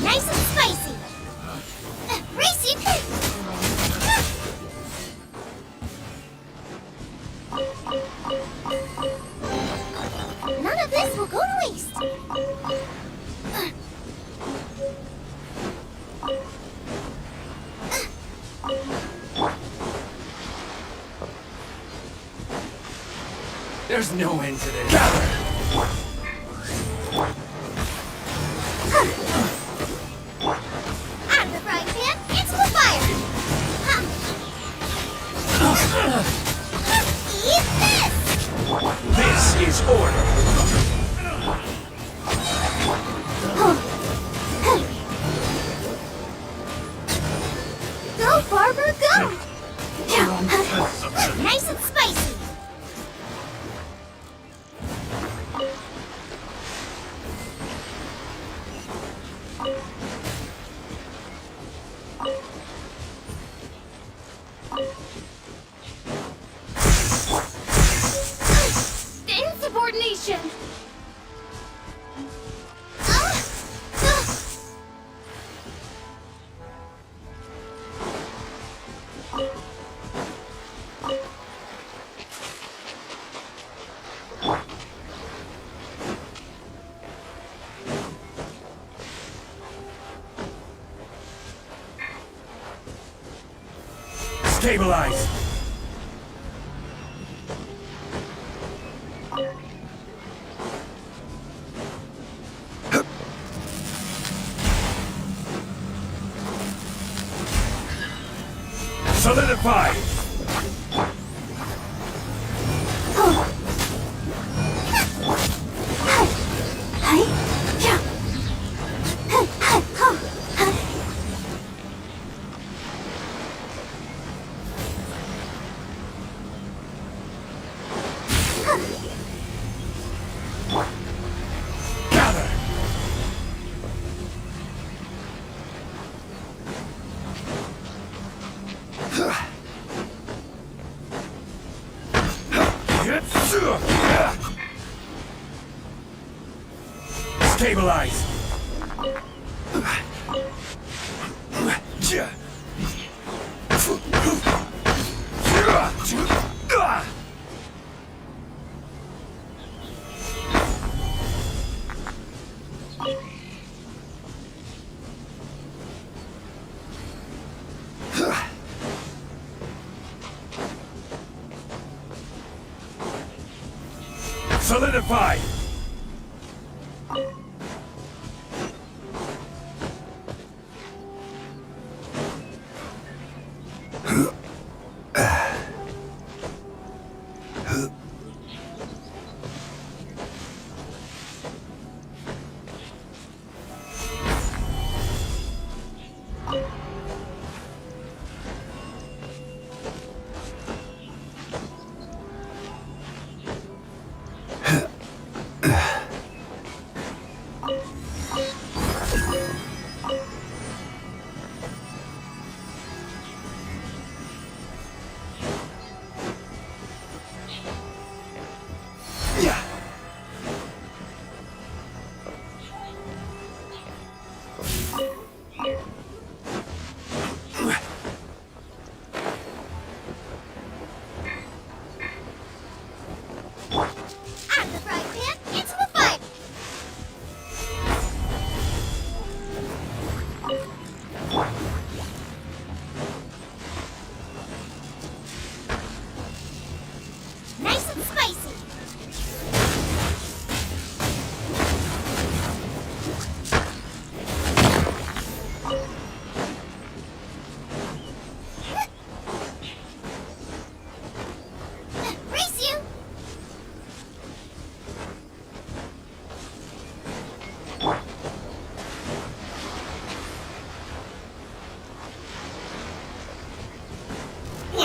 Nice and spicy! Racy! None of this will go to waste! There's no end to this. Out of the frying pan, into the fire! Eat this! This is order. Go, Barber, go! Nice and spicy! Insubordination! Stabilize! Solidify! Gather! Stabilize! Solidify!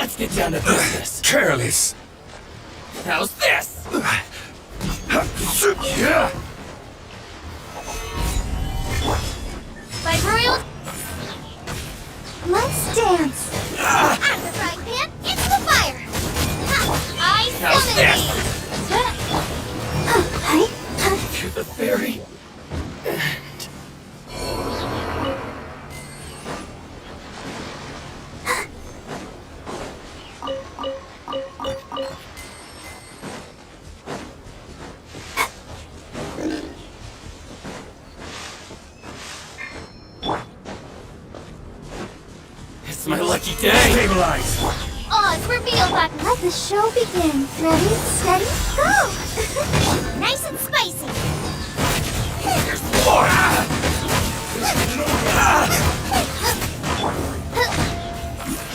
Let's get down to business. Careless. How's this? Yeah. Vibroil, Let's dance. I'm the frying pan, it's the fire. I How's summon this? thee. To the very end. It's my lucky day. Stabilize. Oz reveal button. Let the show begin. Ready, steady, go! Nice and spicy.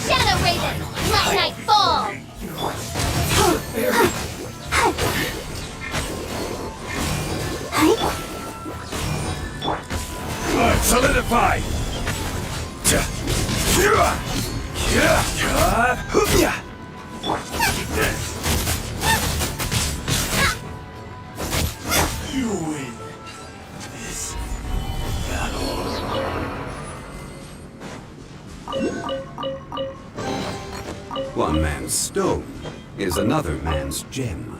Shadow Raven, let night fall. Solidify. You win this battle. One man's stone is another man's gem.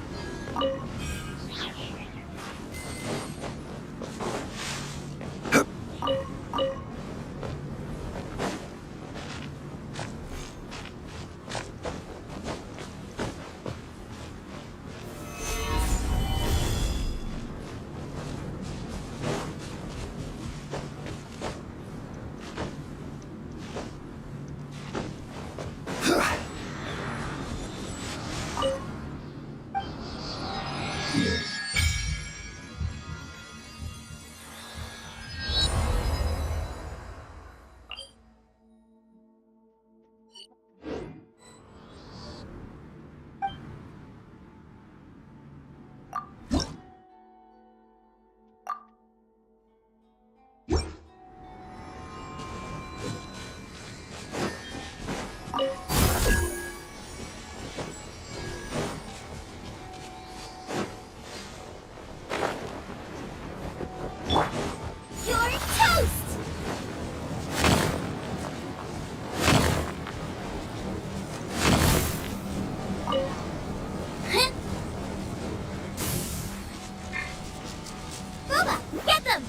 You're toast. Booba, get them.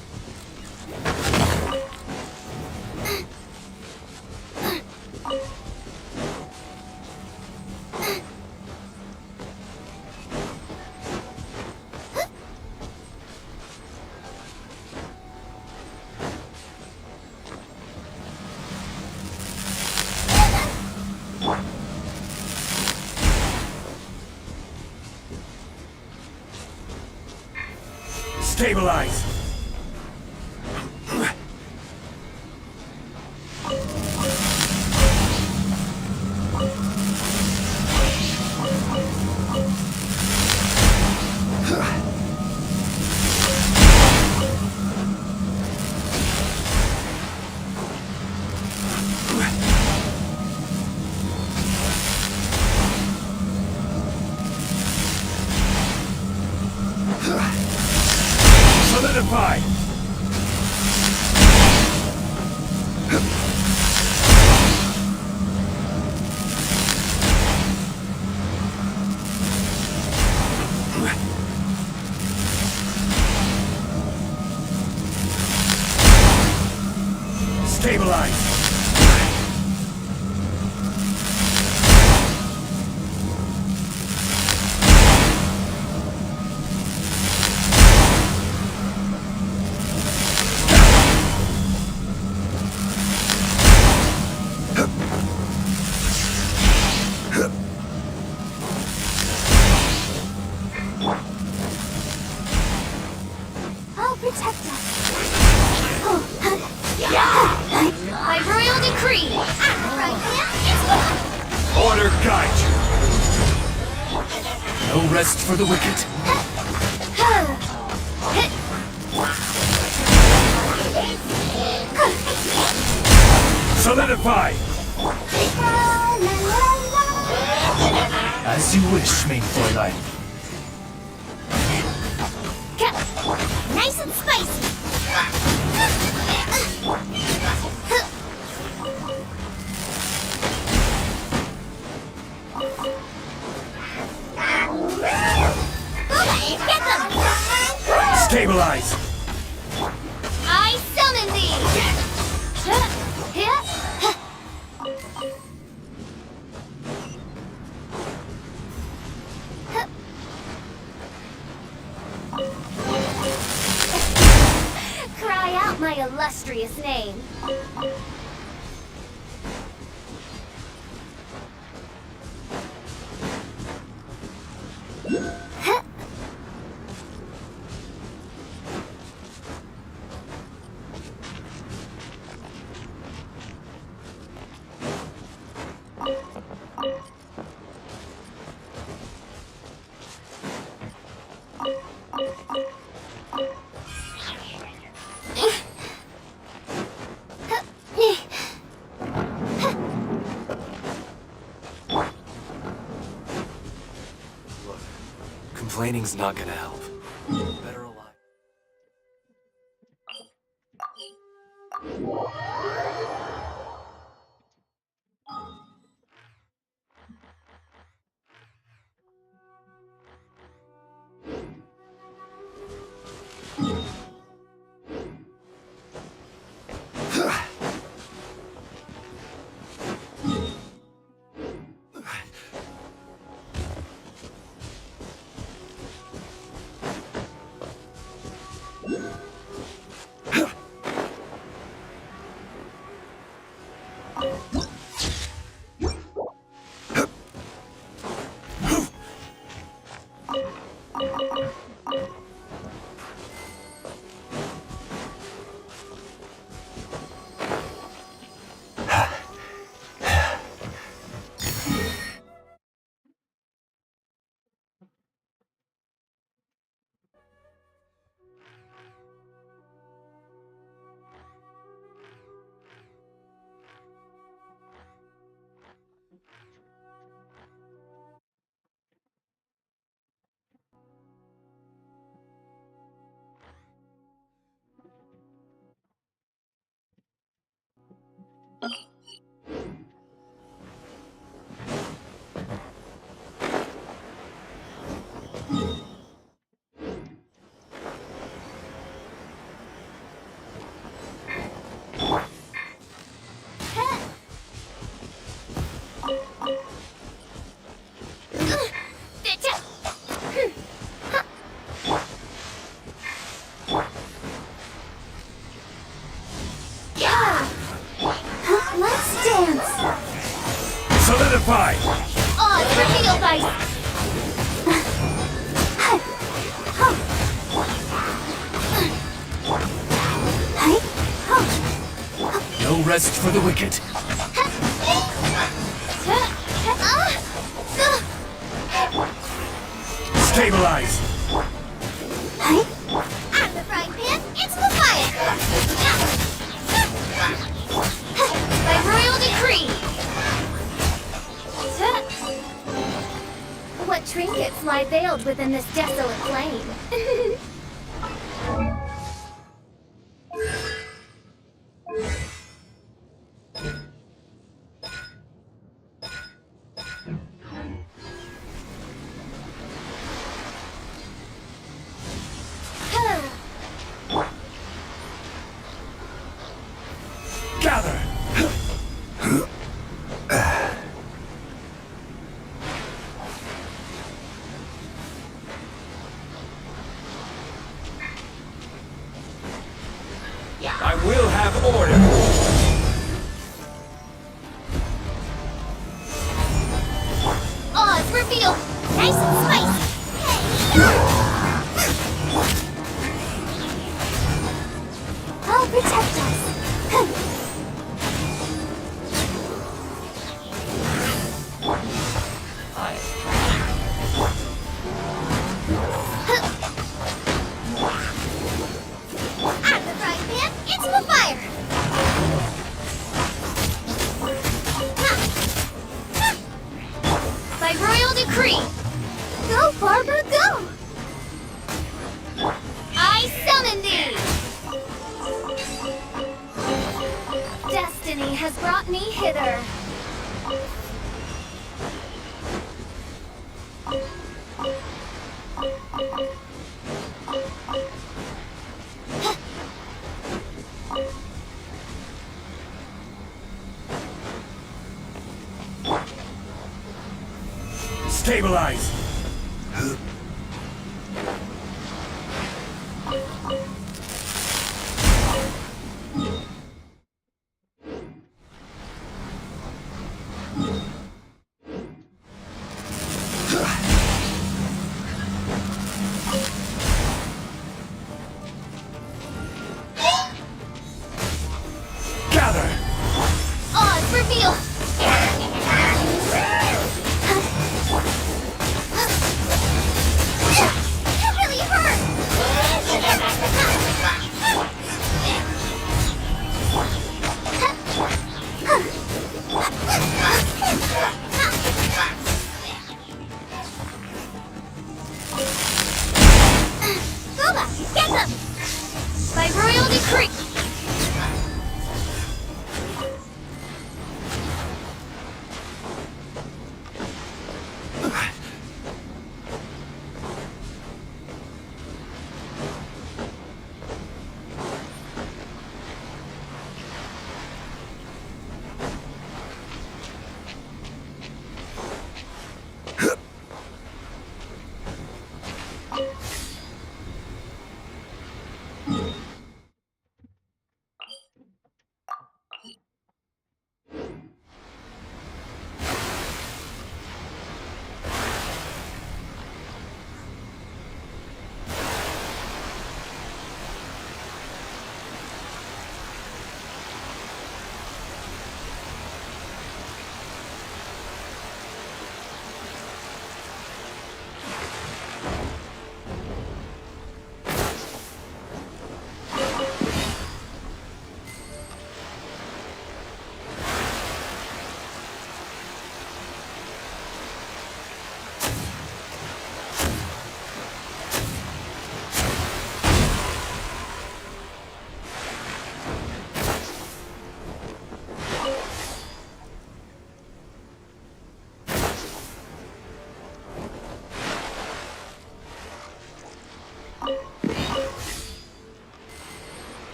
Stabilize. Solidify. Stabilize. I'll protect us. By royal decree. I'm the frying pan, it's the Order guide you. No rest for the wicked. Solidify. La, la, la, As you wish, main Fräulein. Nice and spicy. Get them! Stabilize! I summon thee! Cry out my illustrious name. Complaining's not gonna help. Better alive. Let's dance. Solidify! Odds revealed by... No rest for the wicked. Stabilize! I'm the frying pan, it's the fire! By royal decree! What trinkets lie veiled within this desolate plain? Gather! I will have order! Oz revealed! Nice and spicy! I'll protect us! has brought me hither. Stabilize! Gather! Oz reveal! It really Goba, get them! By royal decree!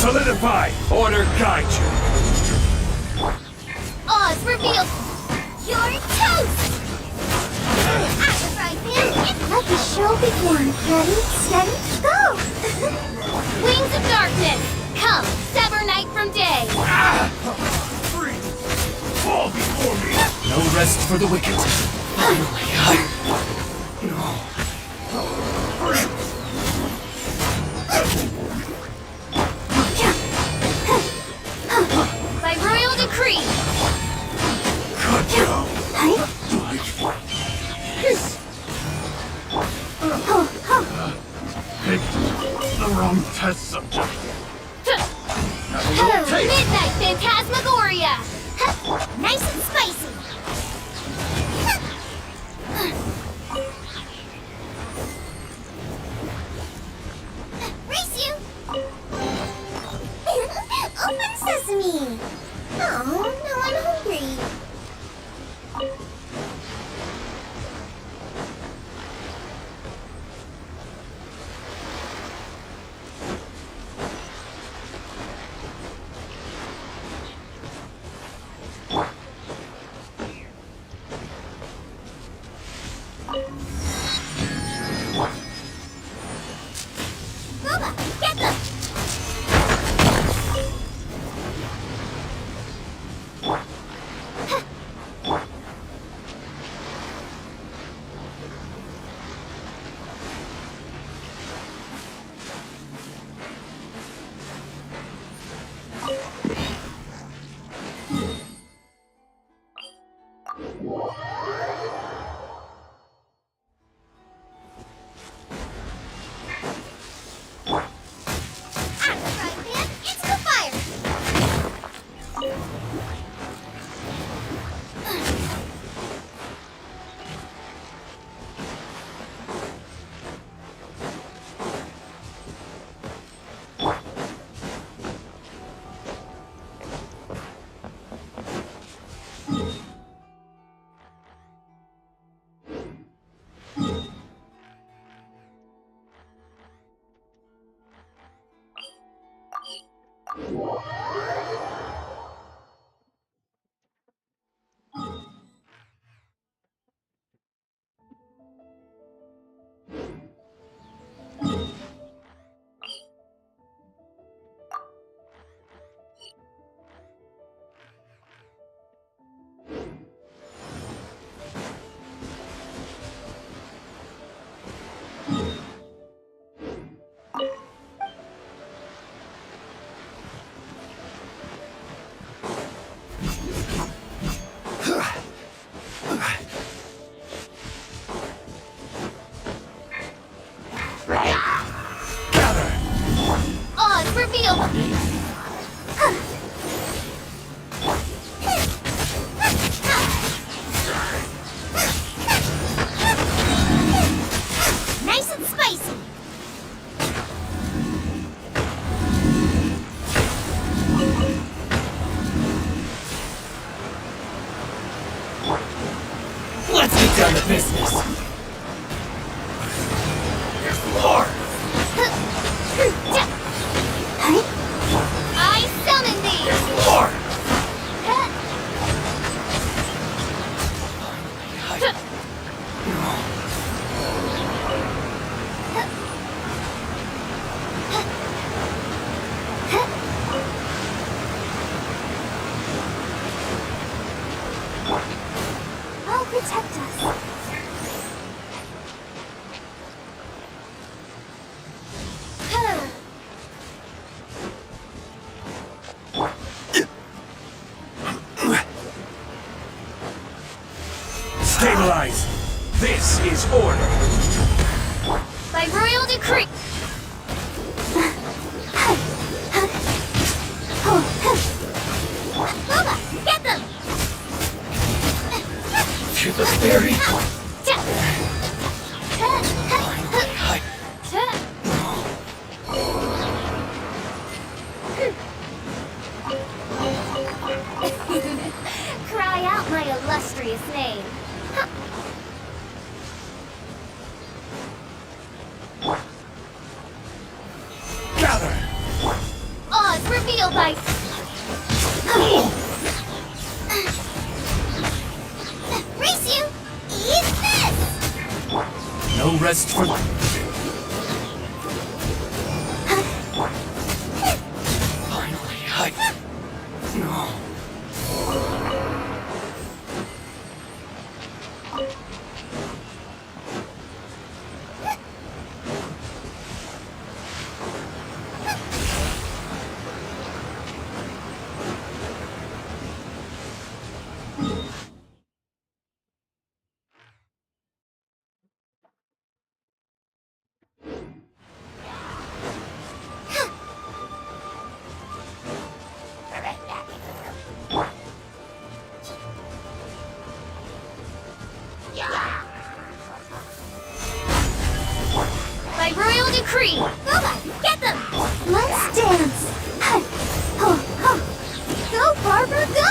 Solidify! Order guide you! Oz reveal! You're toast! Let the show begin. Ready, steady, go! Wings of darkness! Come, sever night from day! Fall before me! No rest for the wicked. Finally, By royal decree! Picked the wrong test subject. Midnight Phantasmagoria! Nice and spicy! Boba, get them! Nice and spicy. Let's get down to business. There's more. I summon thee. There's more. I'll protect us. Stabilize. This is order. By royal decree. Boba, get them! To the berry. Cry out my illustrious name. Gather. Oz revealed by... Race you! Eat this! No rest for... Finally, No. By royal decree! Boba, get them! Let's dance! Go, Barber, go!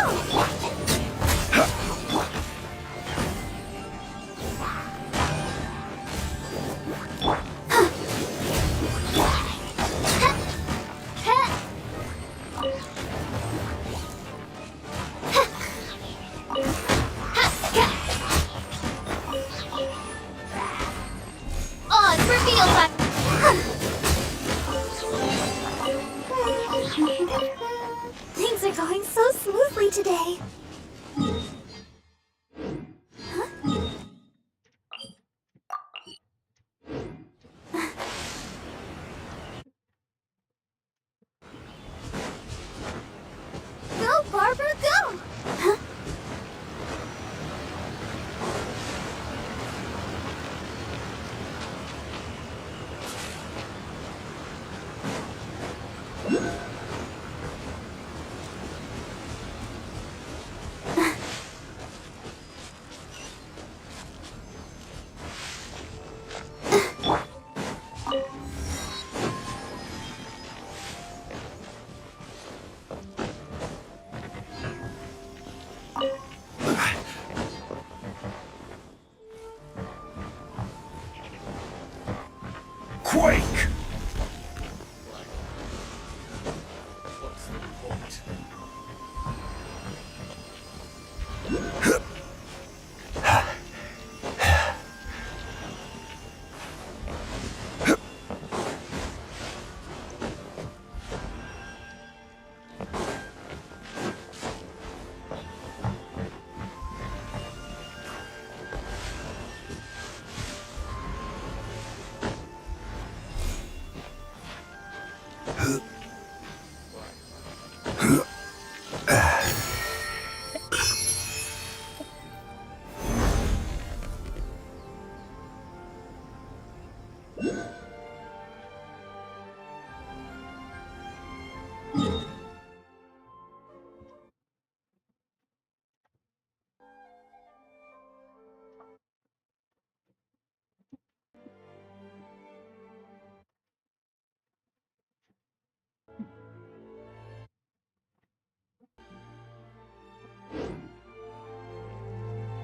Quake!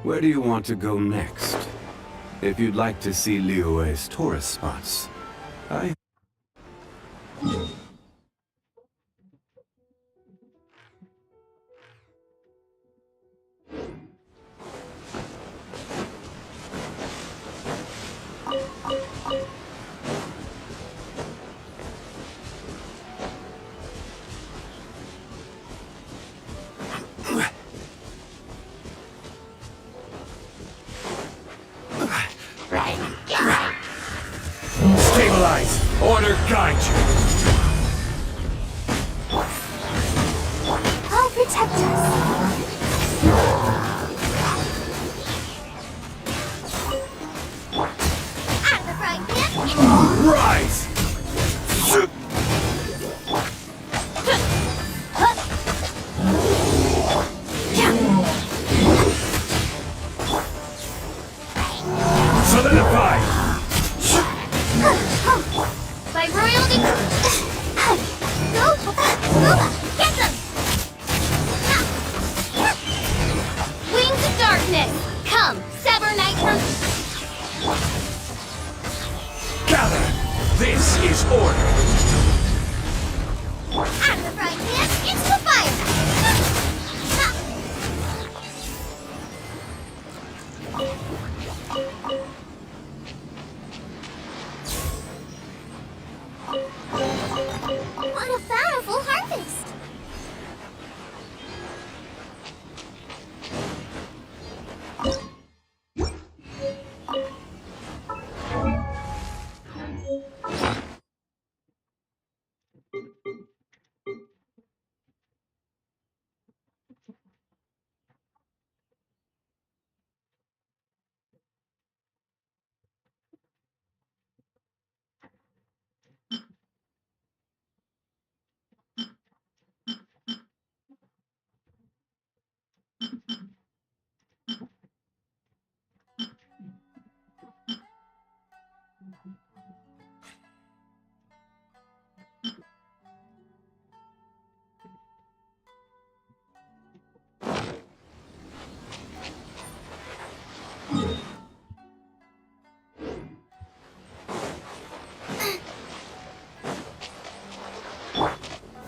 Where do you want to go next? If you'd like to see Liyue's tourist spots, I... Stabilize! Order guide you! I'll protect us. Out of the frying pan. Rise! Solidify! By royal Go! Get them! Wings of darkness! Come, sever night from... Gather! This is order! Out of the frying pan, into the fire! What a bountiful harvest!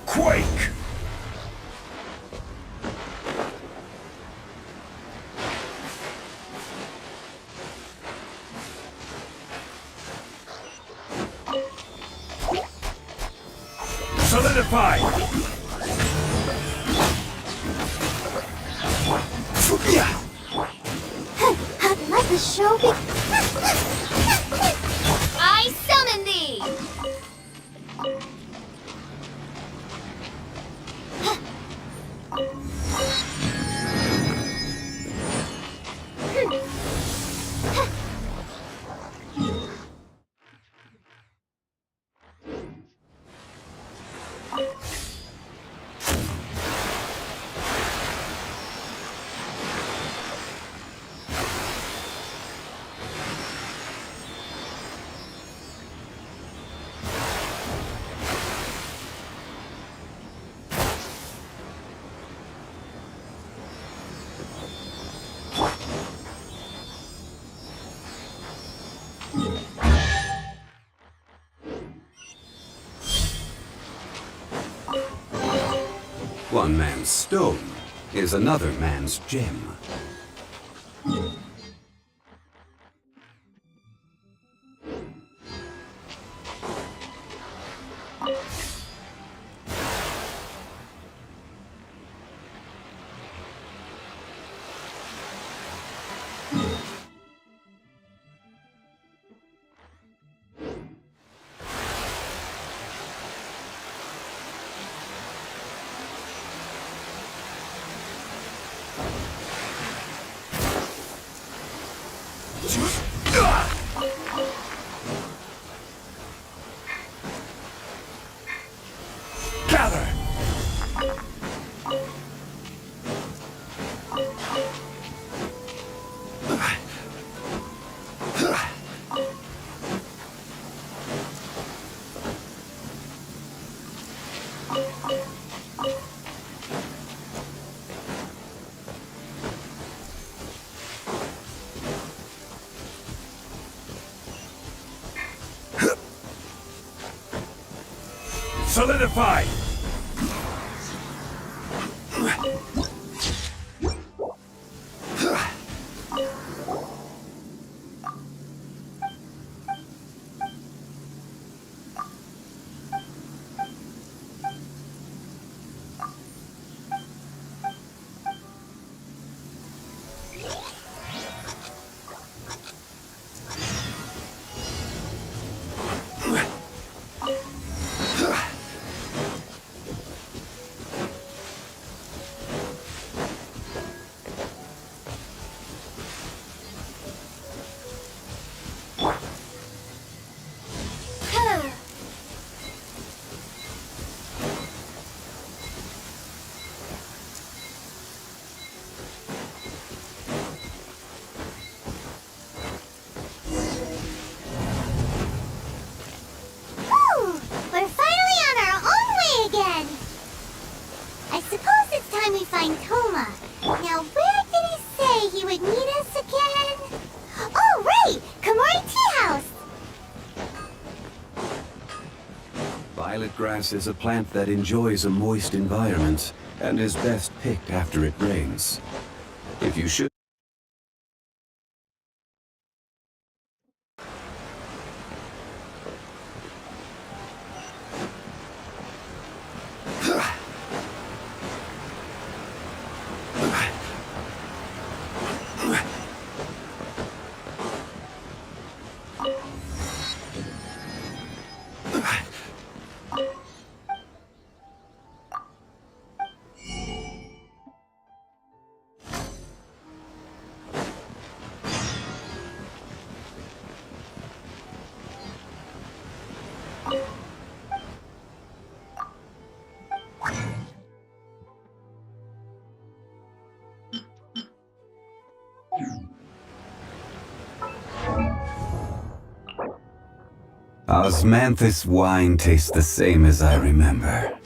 Quake! Solidify! Let the show be... I summon thee! One man's stone is another man's gem. Solidify! We're finally on our own way again! I suppose it's time we find Toma. Now, where did he say he would meet us again? Oh, right! Komori Tea House! Violet grass is a plant that enjoys a moist environment and is best picked after it rains. If you should Osmanthus wine tastes the same as I remember.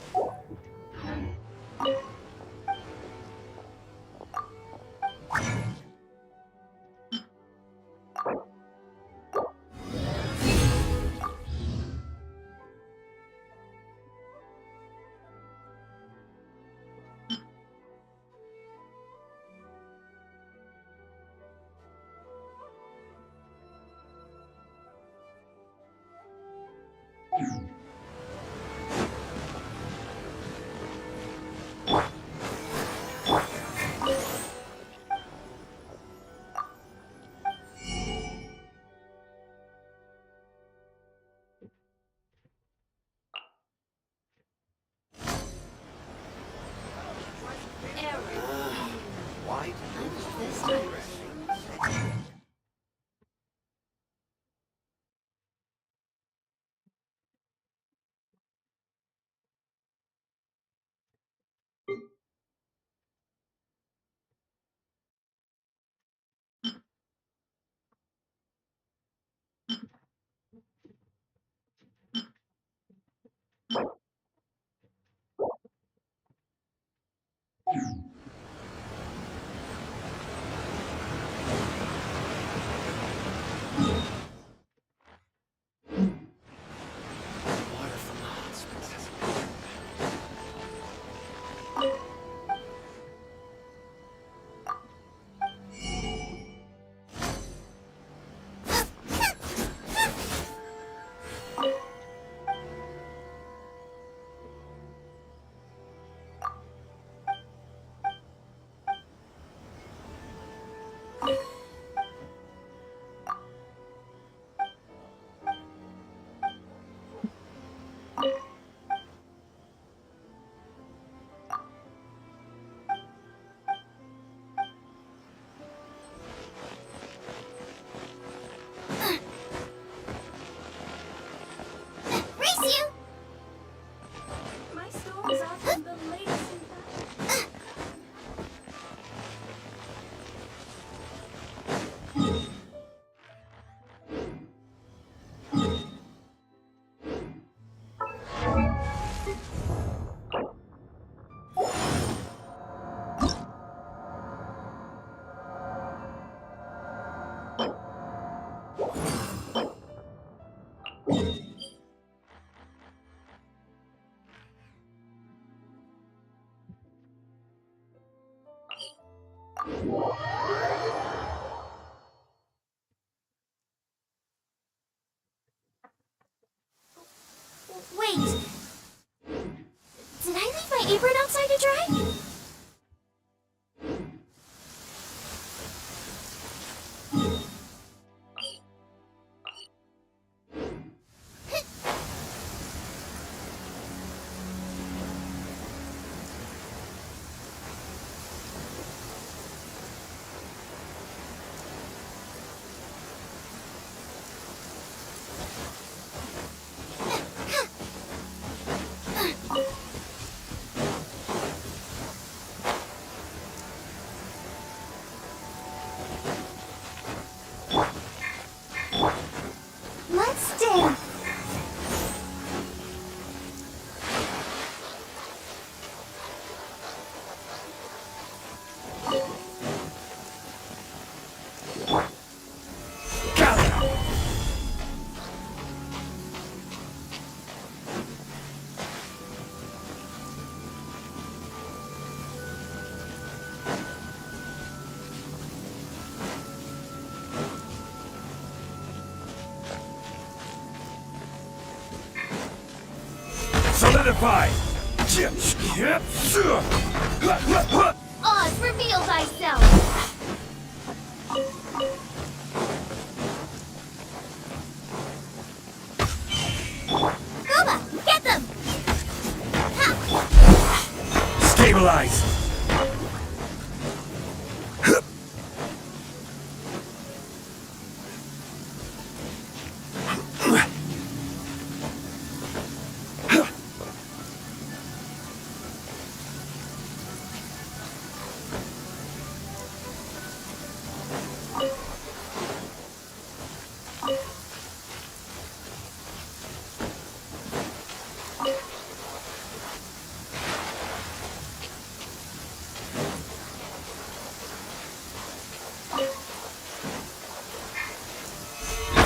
Solidify! Oz, reveal thyself! Gooba, get them! Stabilize!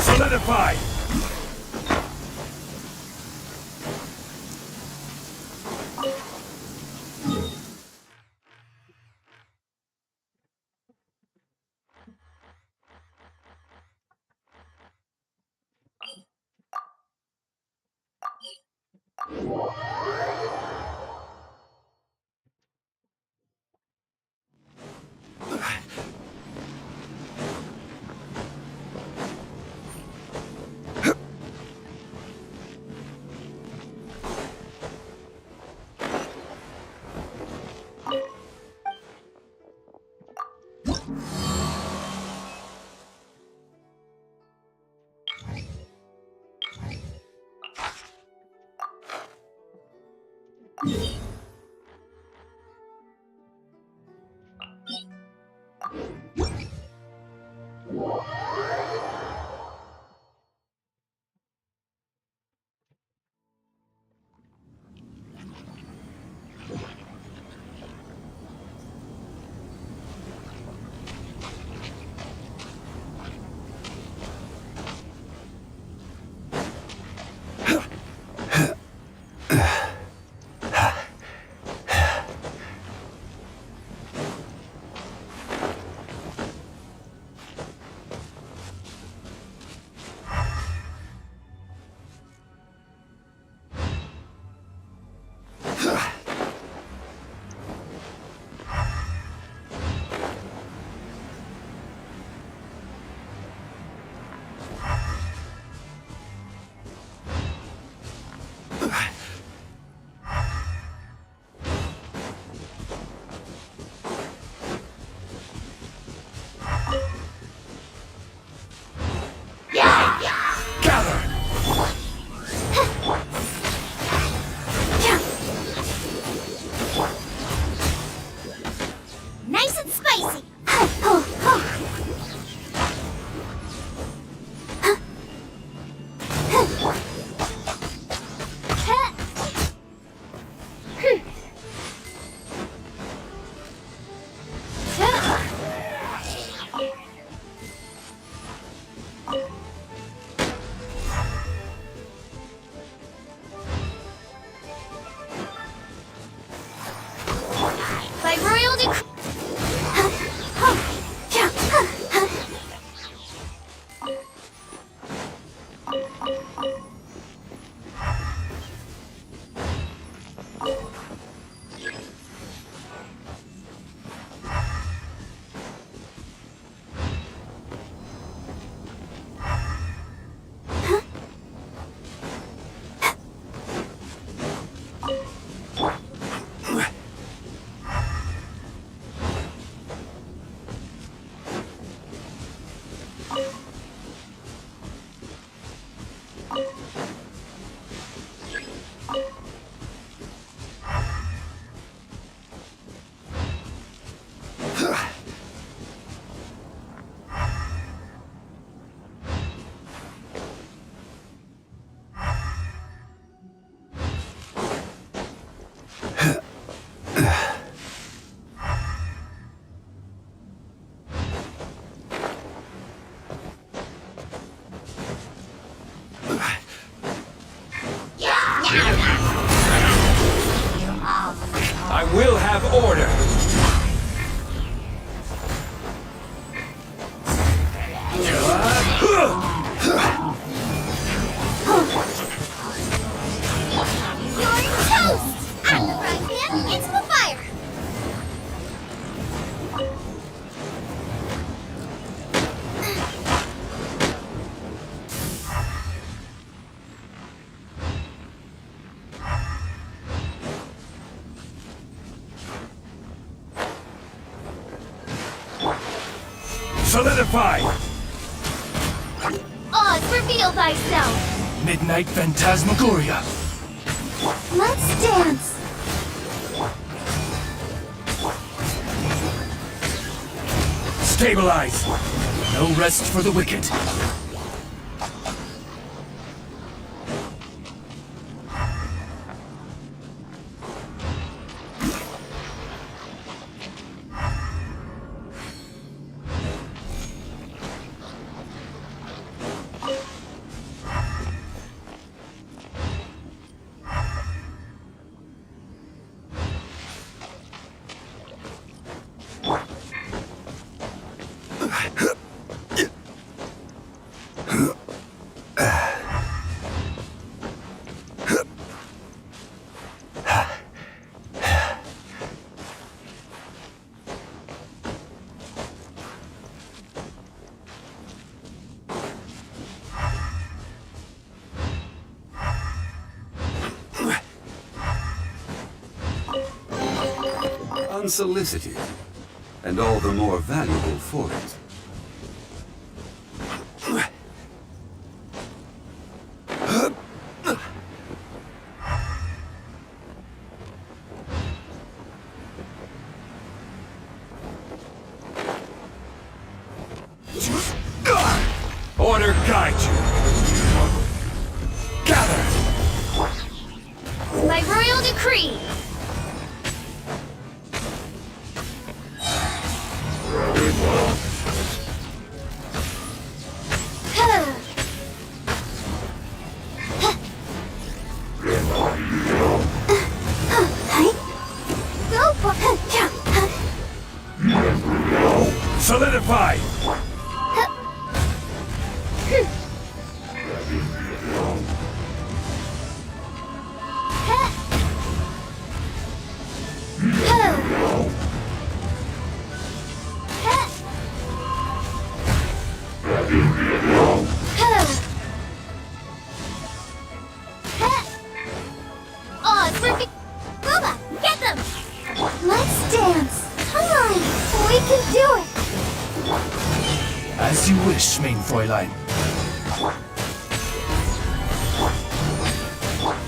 Solidify! Nice and spicy! By royal decree. I will have order! You're Solidify! Oz, reveal thyself! Midnight Phantasmagoria. Let's dance. Stabilize! No rest for the wicked. Unsolicited, and all the more valuable for it. Order guide you! Gather! By royal decree! Solidify! Oz, reveal... Booba, get them! Let's dance. Come on. We can do it. As you wish, main Fräulein.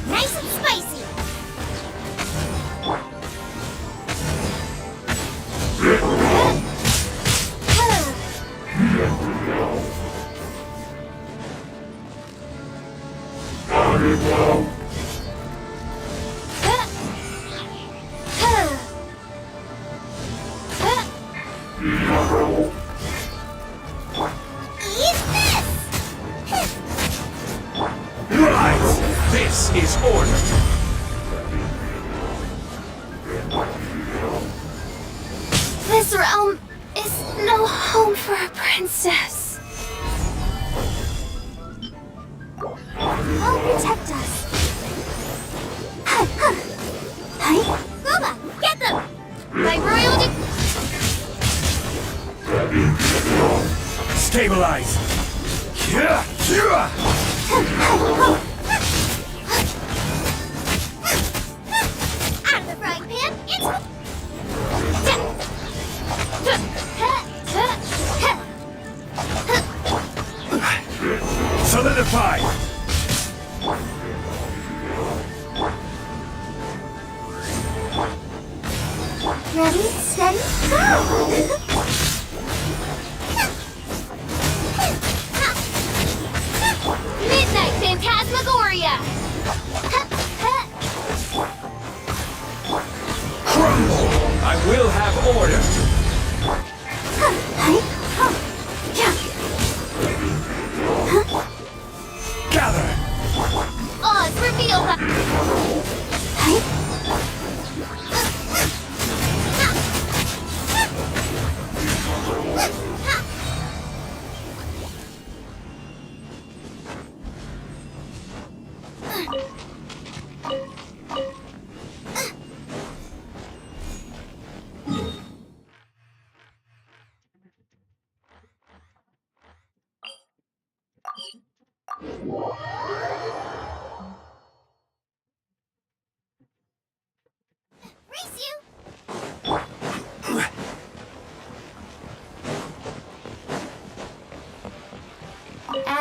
Nice and spicy! Rise! This is order! This realm is no home for a princess. I'll protect us. Booba, get them! By royal Stabilize! Yeah, yeah. Out of the frying pan, it's... Solidify! Ready, steady, go! Midnight Phantasmagoria! Crumble! I will have order! Gather! Oz, reveal the... Race you!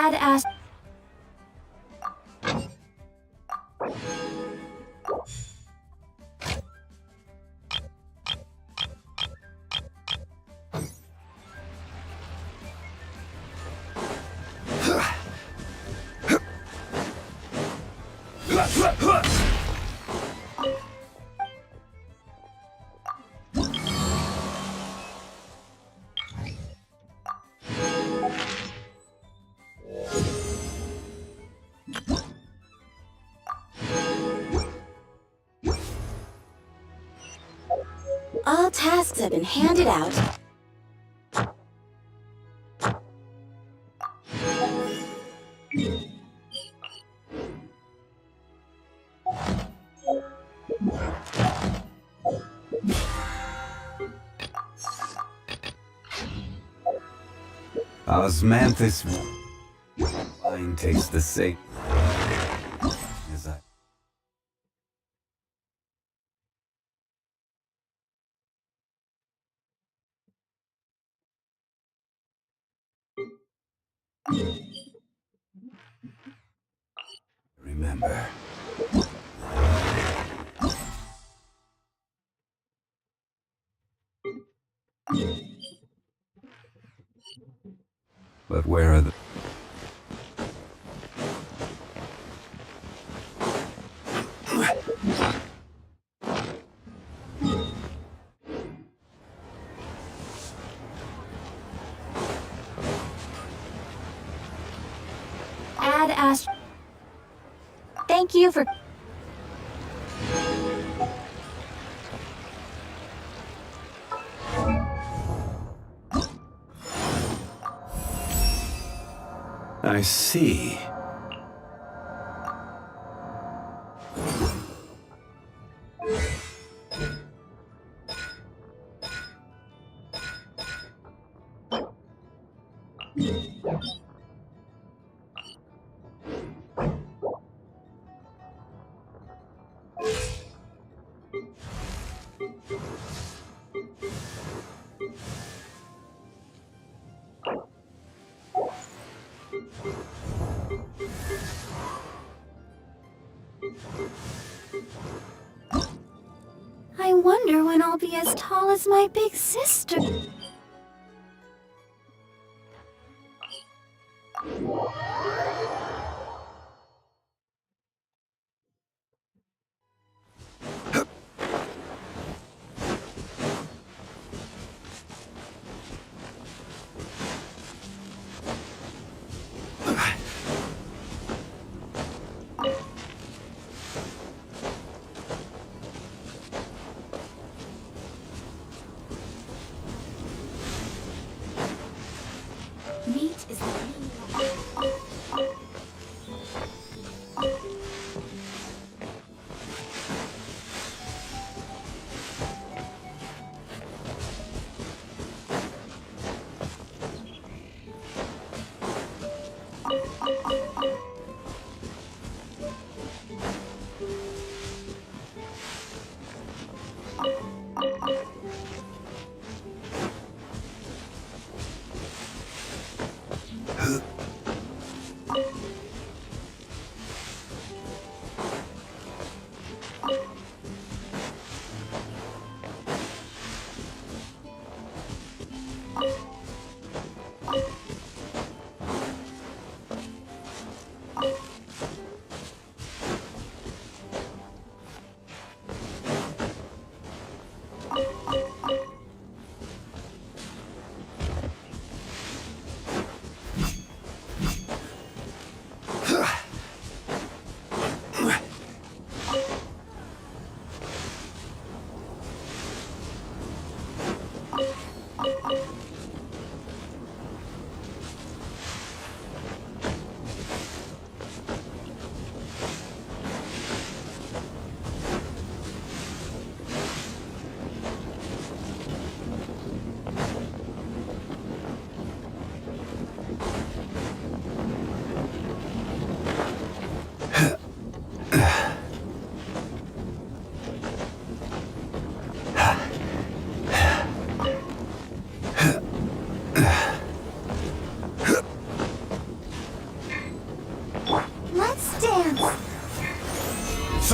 Add as... All tasks have been handed out. Osmanthus wine tastes the same as I. Remember. But where are the... Add as... Thank you for... I see. I wonder when I'll be as tall as my big sister. Meat is the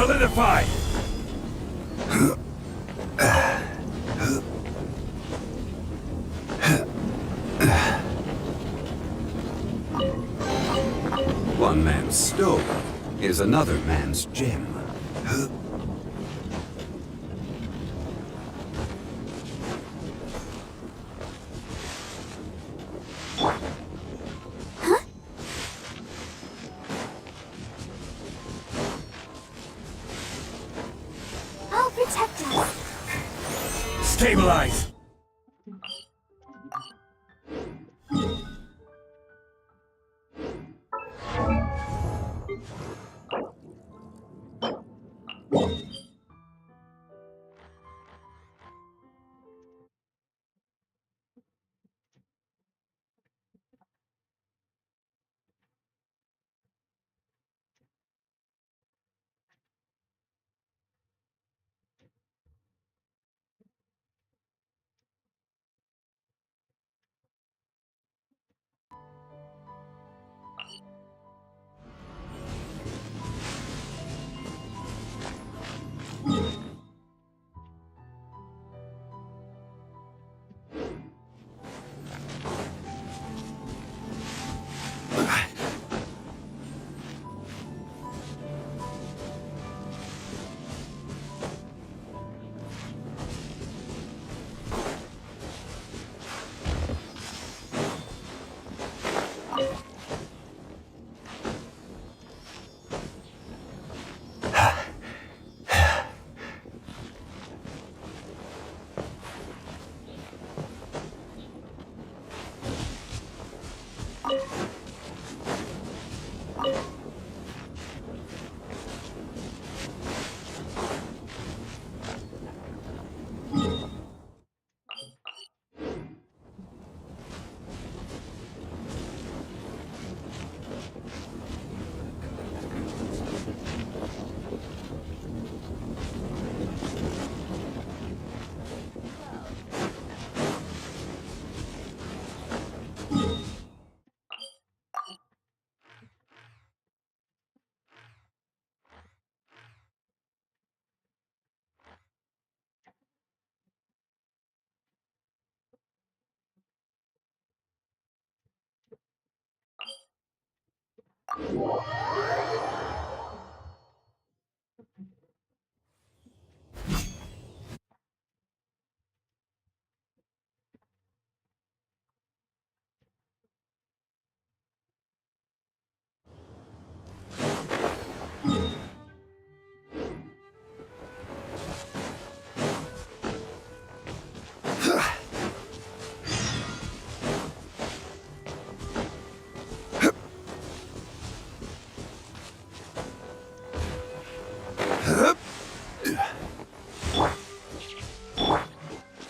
Solidify! One man's stone is another man's gem. I'll protect us. Stabilize!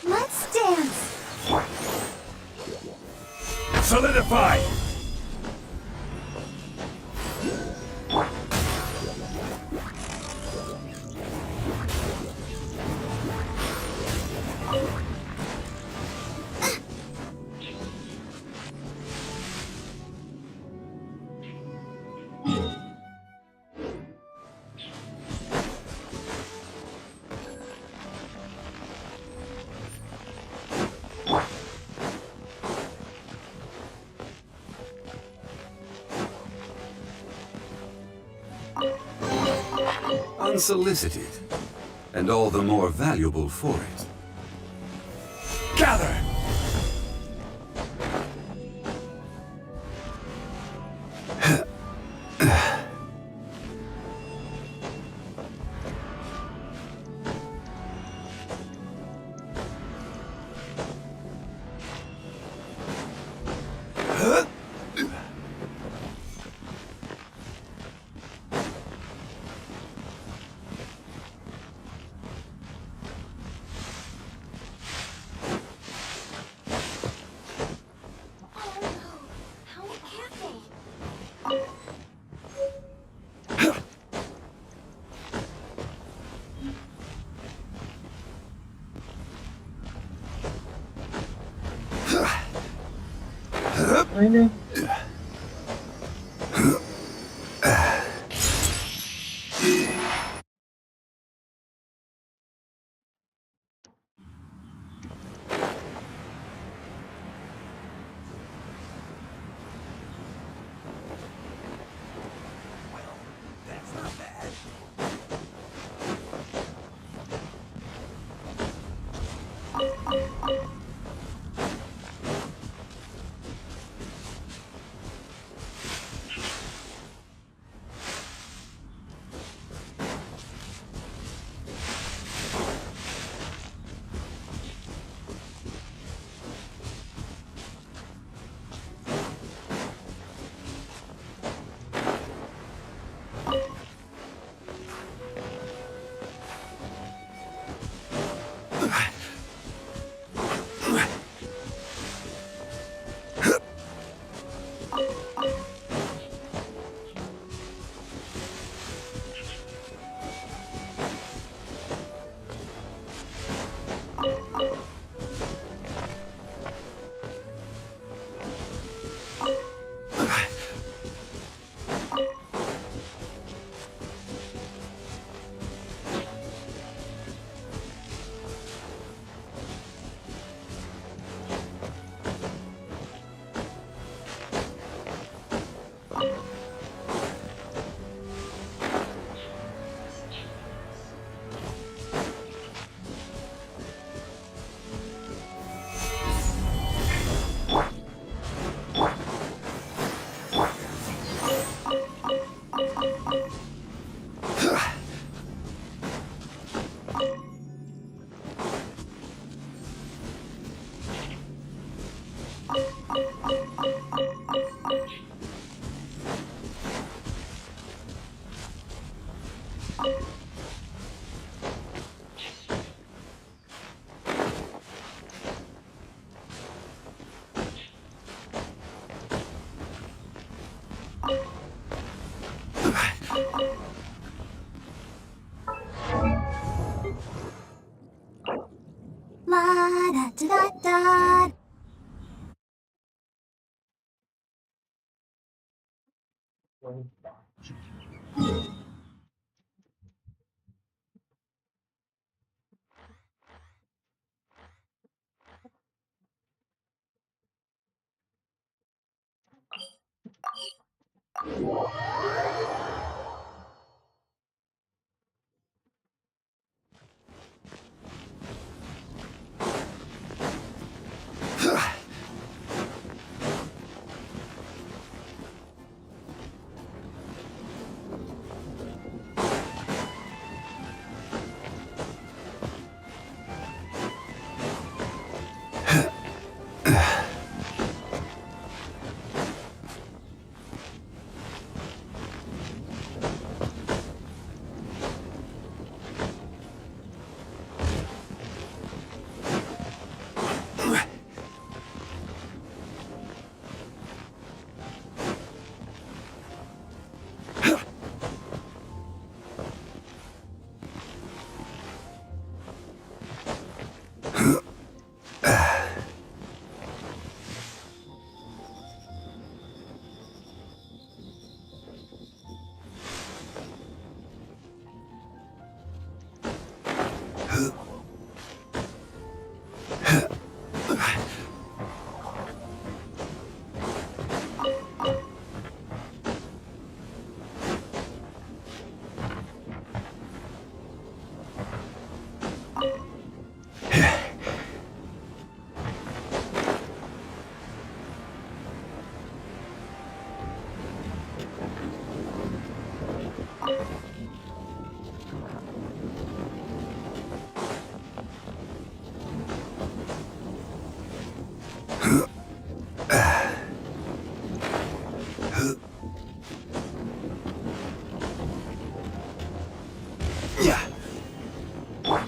Let's dance. Solidify! Unsolicited, and all the more valuable for it. Gather! Aynen.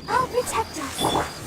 I'll protect us.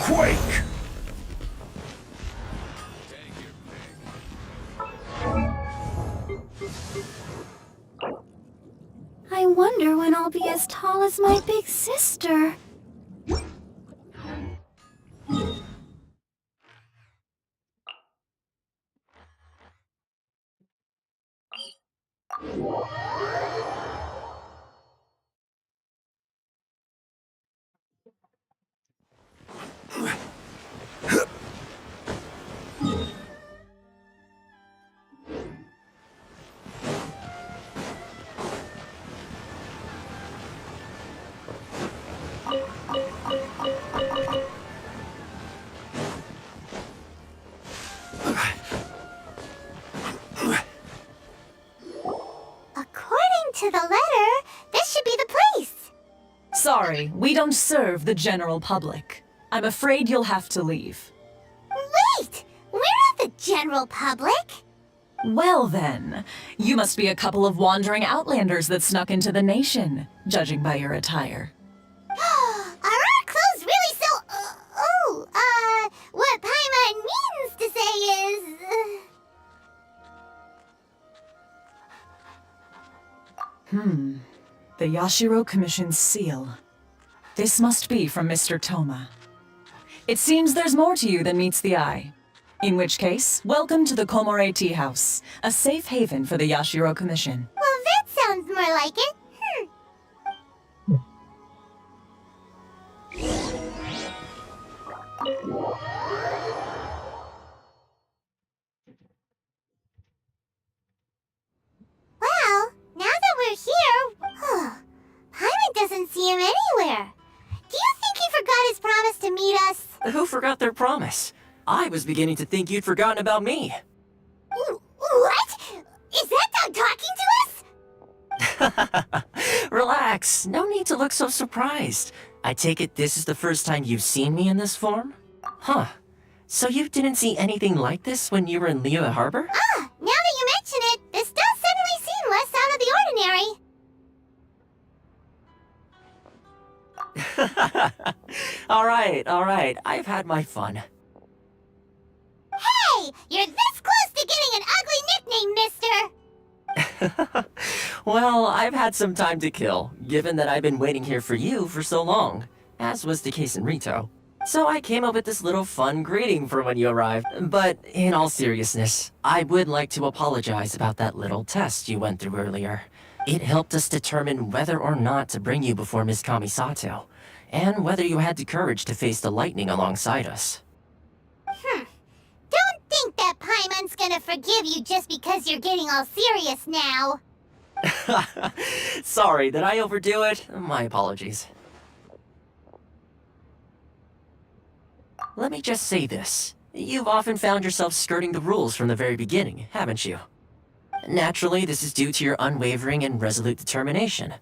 Quake! I wonder when I'll be as tall as my big sister. According to the letter, this should be the place. Sorry, we don't serve the general public. I'm afraid you'll have to leave. Wait! We're not the general public. Well then, you must be a couple of wandering outlanders that snuck into the nation, judging by your attire. Are our clothes really so... what Paimon means to say is... The Yashiro Commission's seal. This must be from Mr. Toma. It seems there's more to you than meets the eye. In which case, welcome to the Komore Tea House, a safe haven for the Yashiro Commission. Well, that sounds more like it. Well, now that we're here, Paimon doesn't see him anywhere. Do you think he forgot his promise to meet us? Who forgot their promise? I was beginning to think you'd forgotten about me. What? Is that dog talking to us? Relax, no need to look so surprised. I take it this is the first time you've seen me in this form? Huh. So you didn't see anything like this when you were in Liyue Harbor? Now that you mention it, this does suddenly seem less out of the ordinary. Alright, I've had my fun. Hey! You're this close to getting an ugly nickname, mister! Well, I've had some time to kill, given that I've been waiting here for you for so long, as was the case in Rito. So I came up with this little fun greeting for when you arrived. But in all seriousness, I would like to apologize about that little test you went through earlier. It helped us determine whether or not to bring you before Miss Kamisato, and whether you had the courage to face the lightning alongside us. Don't think that Paimon's gonna forgive you just because you're getting all serious now. Sorry, did I overdo it? My apologies. Let me just say this. You've often found yourself skirting the rules from the very beginning, haven't you? Naturally, this is due to your unwavering and resolute determination.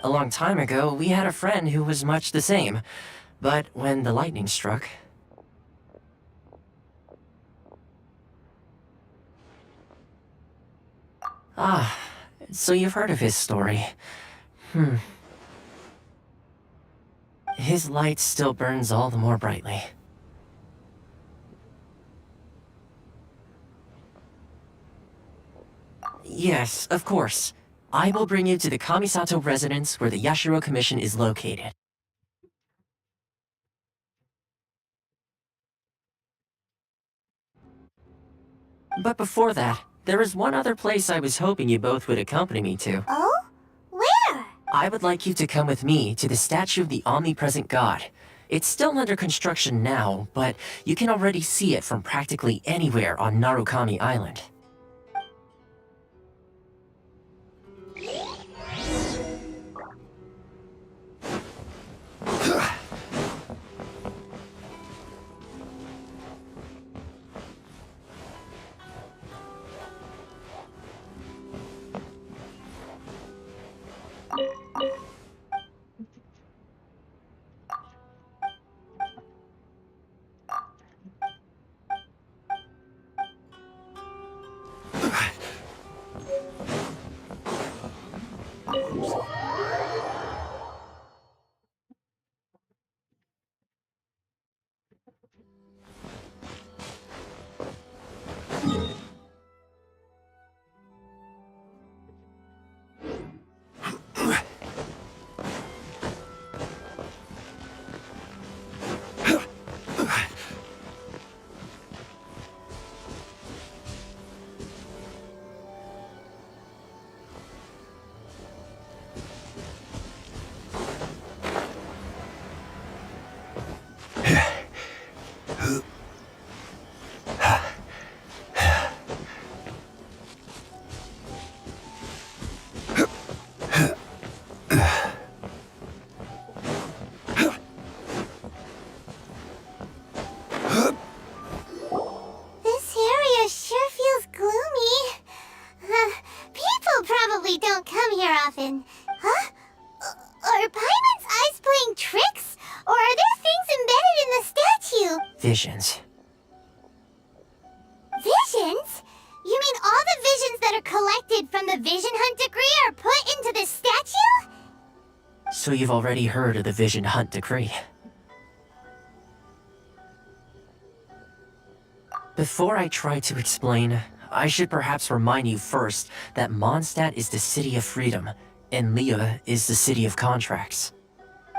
A long time ago, we had a friend who was much the same, but when the lightning struck... Ah, so you've heard of his story. His light still burns all the more brightly. Yes, of course. I will bring you to the Kamisato residence where the Yashiro Commission is located. But before that, there is one other place I was hoping you both would accompany me to. Oh? Where? I would like you to come with me to the statue of the omnipresent god. It's still under construction now, but you can already see it from practically anywhere on Narukami Island. This area sure feels gloomy. People probably don't come here often. Huh? Are Paimon's eyes playing tricks? Or are there things embedded in the statue? Visions. Visions? You mean all that are collected from the Vision Hunt decree are put into the statue? So you've already heard of the Vision Hunt decree. Before I try to explain, I should perhaps remind you first that Mondstadt is the city of freedom, and Liyue is the city of contracts.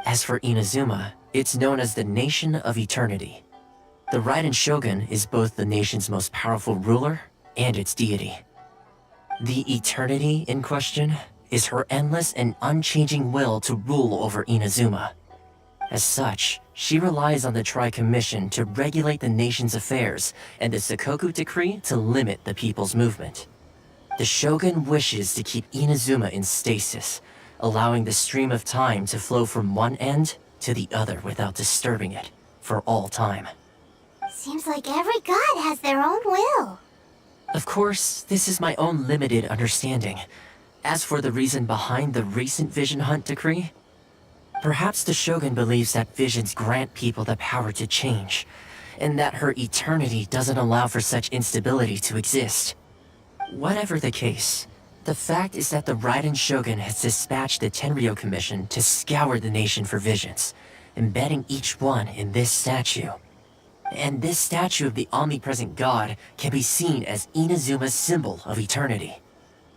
As for Inazuma, it's known as the Nation of Eternity. The Raiden Shogun is both the nation's most powerful ruler and its deity. The Eternity in question is her endless and unchanging will to rule over Inazuma. As such, she relies on the Tri-Commission to regulate the nation's affairs and the Sakoku Decree to limit the people's movement. The Shogun wishes to keep Inazuma in stasis, allowing the stream of time to flow from one end to the other without disturbing it, for all time. Seems like every god has their own will. Of course, this is my own limited understanding. As for the reason behind the recent Vision Hunt decree, perhaps the Shogun believes that visions grant people the power to change, and that her eternity doesn't allow for such instability to exist. Whatever the case, the fact is that the Raiden Shogun has dispatched the Tenryou Commission to scour the nation for visions, embedding each one in this statue. And this statue of the omnipresent god can be seen as Inazuma's symbol of eternity.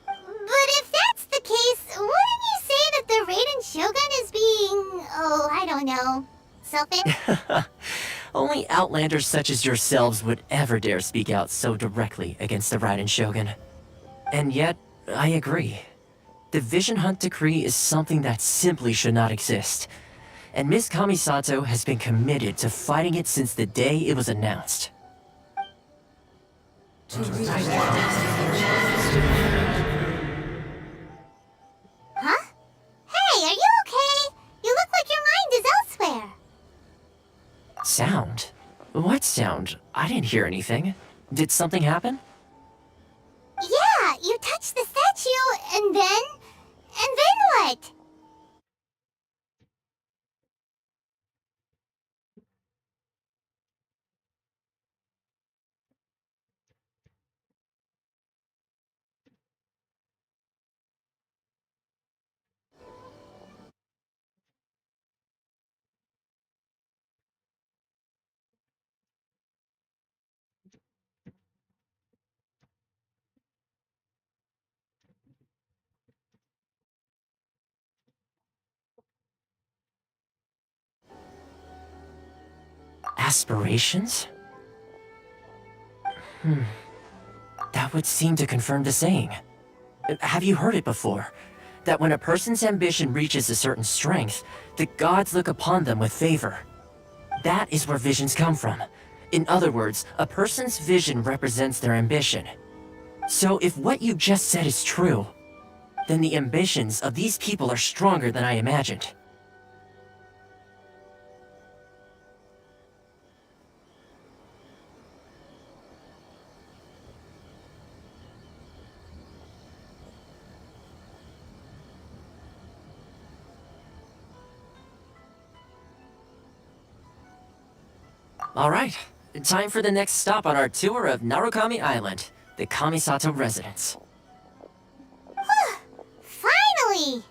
But if that's the case, wouldn't you say that the Raiden Shogun is being, I don't know, selfish? Only outlanders such as yourselves would ever dare speak out so directly against the Raiden Shogun. And yet, I agree. The Vision Hunt decree is something that simply should not exist. And Miss Kamisato has been committed to fighting it since the day it was announced. Huh? Hey, are you okay? You look like your mind is elsewhere. Sound? What sound? I didn't hear anything. Did something happen? Yeah, you touched the statue, and then what? Aspirations? That would seem to confirm the saying. Have you heard it before? That when a person's ambition reaches a certain strength, the gods look upon them with favor. That is where visions come from. In other words, a person's vision represents their ambition. So if what you just said is true, then the ambitions of these people are stronger than I imagined. All right, time for the next stop on our tour of Narukami Island, the Kamisato residence. Finally!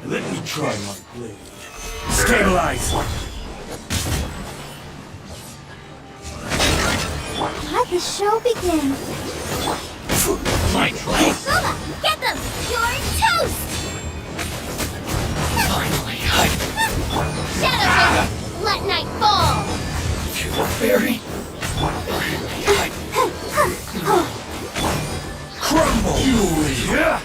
Let me try my blade. Stabilize! Let the show begin. My blade! Booba, get them! You're toast! Finally, Shadow Vision, let night fall! to the fairy! Crumble! Yeah!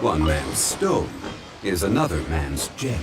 One man's stone is another man's gem.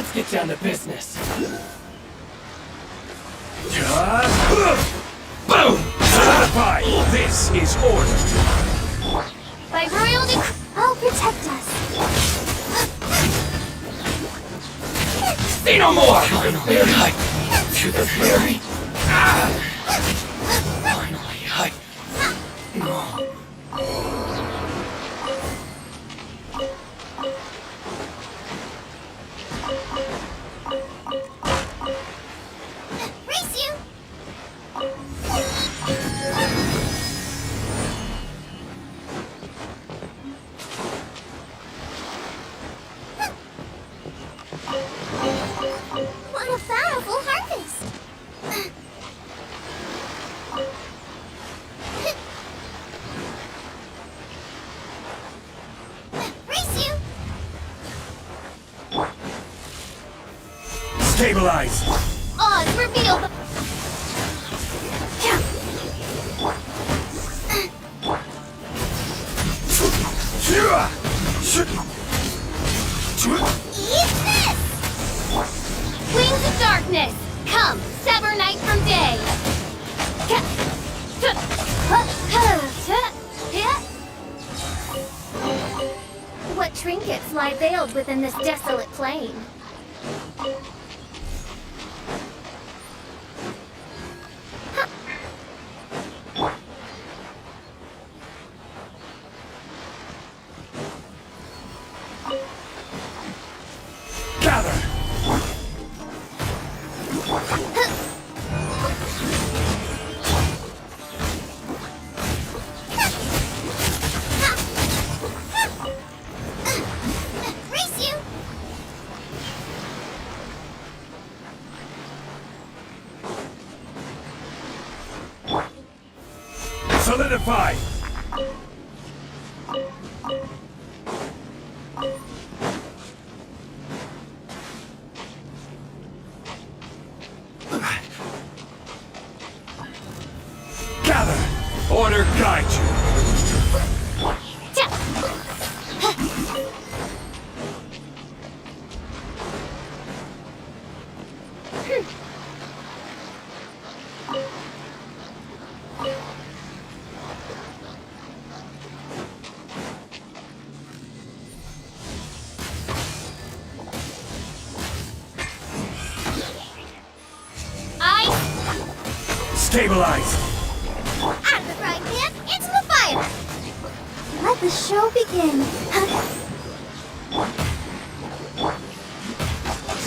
Let's get down to business. Boom! Solidify! This is order. By royal decree, I'll protect us. Say no more! Finally, I to the very. Finally, I. Race you! What a powerful harvest! Race you! Stabilize! Oz, reveal the... Eat this! Wings of darkness! Come, sever night from day! What trinkets lie veiled within this desolate plain? Gather! Race you! Solidify! Gather! Order guide you! Stabilize! Out of the frying pan, into the fire! Let the show begin.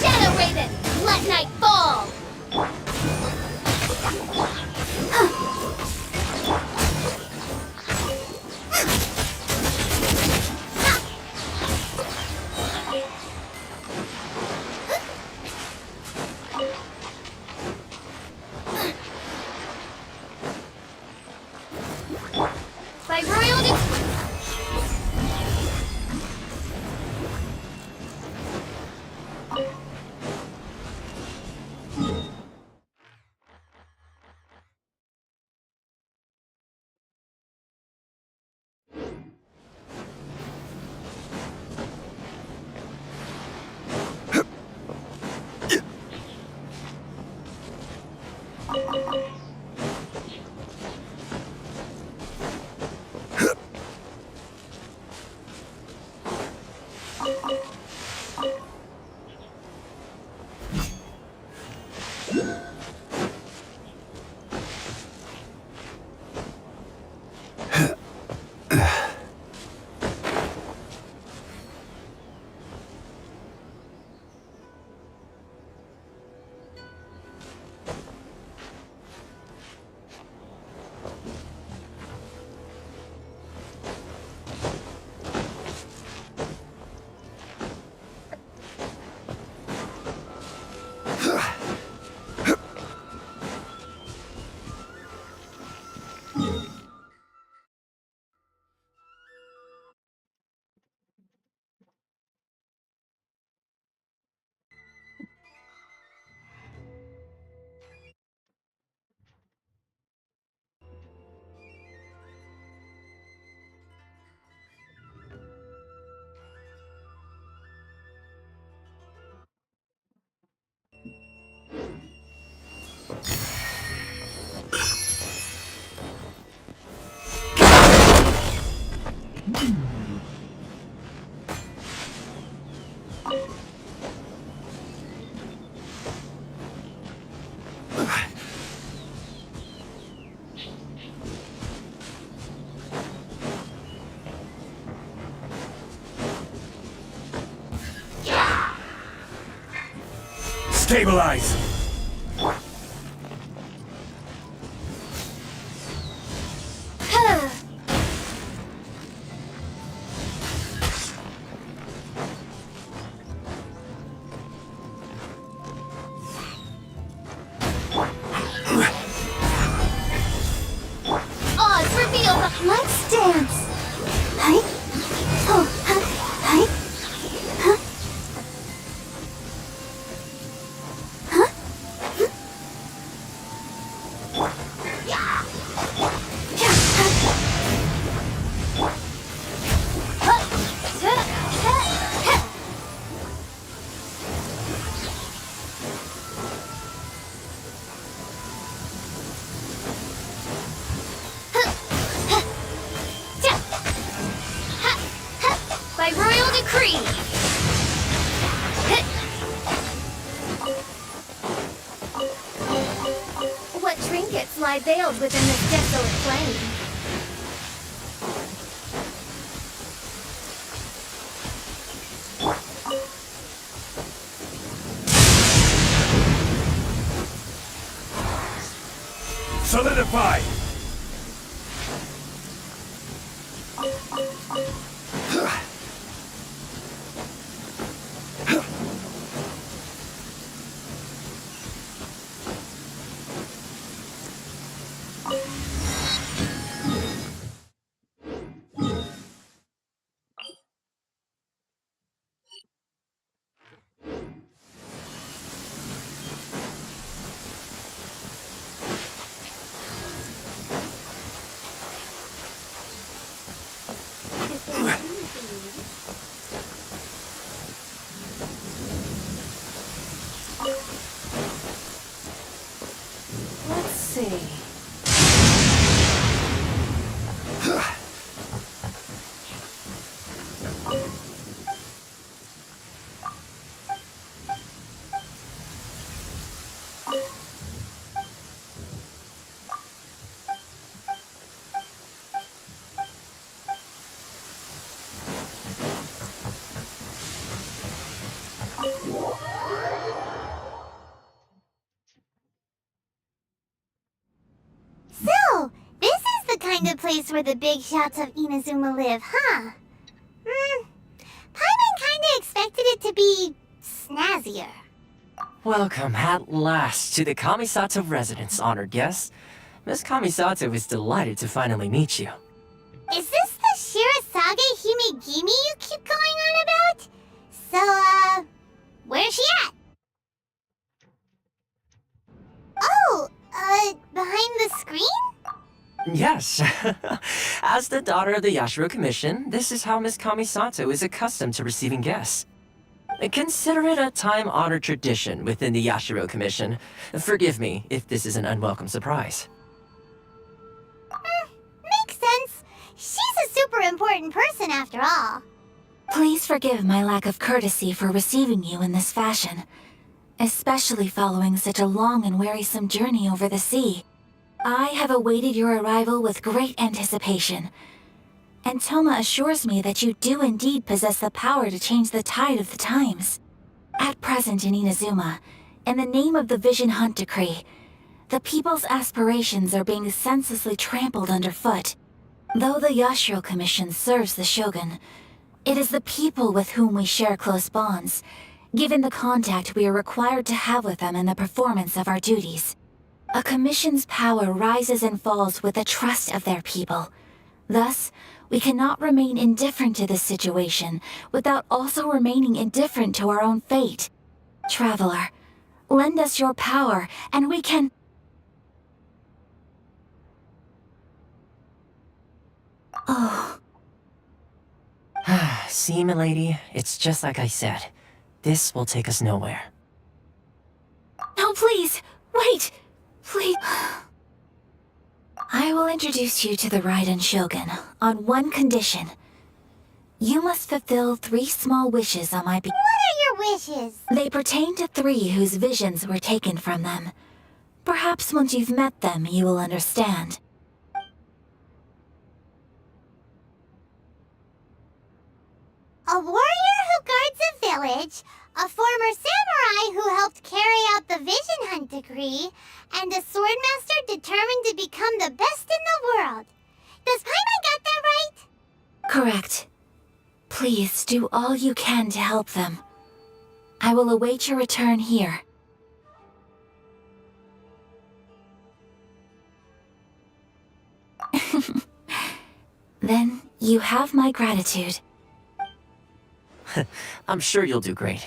Shadow Raven, let night fall! By royal Stabilize! Odds reveal. Let's dance. Hi. Oh, hi. Huh? Huh? By royal decree. What trinkets lie veiled within this desolate plain? Solidify! Let's see. So, this is the kind of place where the big shots of Inazuma live, huh? Paimon kinda expected it to be snazzier. Welcome at last to the Kamisato residence, honored guests. Miss Kamisato is delighted to finally meet you. Is this the Shirasage Himegimi you keep going on about? So, where's she at? Oh, behind the screen? Yes. As the daughter of the Yashiro Commission, this is how Miss Kamisato is accustomed to receiving guests. Consider it a time-honored tradition within the Yashiro Commission. Forgive me if this is an unwelcome surprise. Makes sense. She's a super important person after all. Please forgive my lack of courtesy for receiving you in this fashion, especially following such a long and wearisome journey over the sea. I have awaited your arrival with great anticipation, and Toma assures me that you do indeed possess the power to change the tide of the times. At present in Inazuma, in the name of the Vision Hunt Decree, the people's aspirations are being senselessly trampled underfoot. Though the Yashiro Commission serves the Shogun, it is the people with whom we share close bonds, given the contact we are required to have with them in the performance of our duties. A commission's power rises and falls with the trust of their people. Thus, we cannot remain indifferent to this situation without also remaining indifferent to our own fate. Traveler, lend us your power, and we can... Oh. See, milady, it's just like I said. This will take us nowhere. No, please! Wait! Please... I will introduce you to the Raiden Shogun on one condition. You must fulfill 3 small wishes on my behalf. What are your wishes? They pertain to 3 whose visions were taken from them. Perhaps once you've met them, you will understand. A warrior who guards a village, a former samurai who helped carry out the Vision Hunt decree, and a swordmaster determined to become the best in the world. Does Paimon got that right? Correct. Please do all you can to help them. I will await your return here. Then you have my gratitude. I'm sure you'll do great.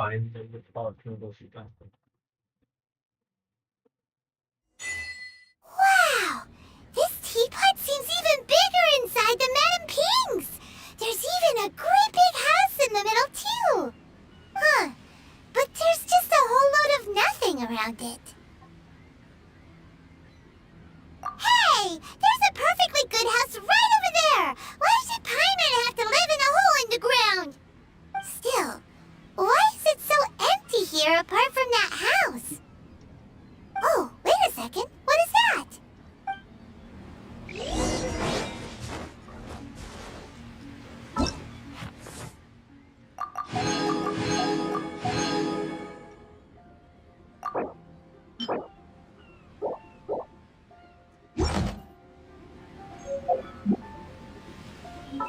finally talking to Sita. Wow! This teapot seems even bigger inside than Madame Ping's! There's even a great big house in the middle, too! Huh. But there's just a whole load of nothing around it. Hey! There's a perfectly good house right over there! Why does Paimon have to live in a hole in the ground? Still, why is it so empty here apart from that house? Oh, wait a second. What is that?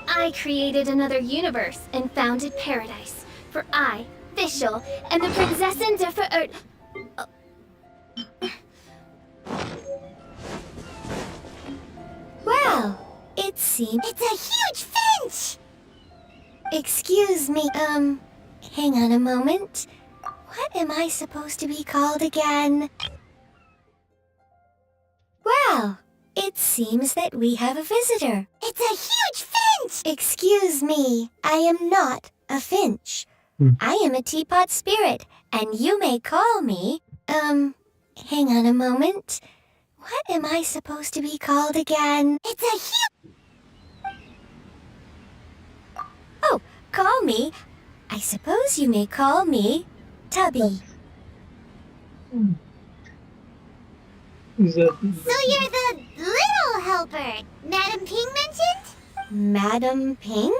I created another universe and founded paradise. For I, Fischl, and the Prinzessin der Well, it seems... It's a huge finch! Excuse me, hang on a moment. What am I supposed to be called again? Well, it seems that we have a visitor. It's a huge finch! Excuse me, I am not a finch. I am a teapot spirit, and you may call me, hang on a moment. What am I supposed to be called again? It's a huge... Oh, call me. I suppose you may call me Tubby. So you're the little helper Madame Ping mentioned? Madam Ping?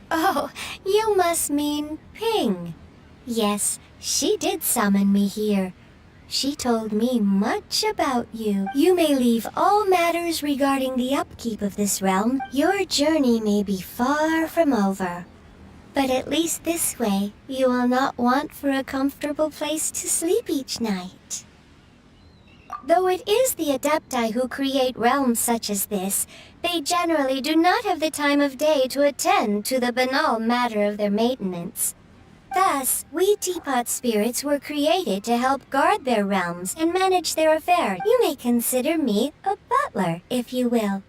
Oh, you must mean Ping. Yes, she did summon me here. She told me much about you. You may leave all matters regarding the upkeep of this realm. Your journey may be far from over. But at least this way, you will not want for a comfortable place to sleep each night. Though it is the Adepti who create realms such as this, they generally do not have the time of day to attend to the banal matter of their maintenance. Thus, we teapot spirits were created to help guard their realms and manage their affairs. You may consider me a butler, if you will.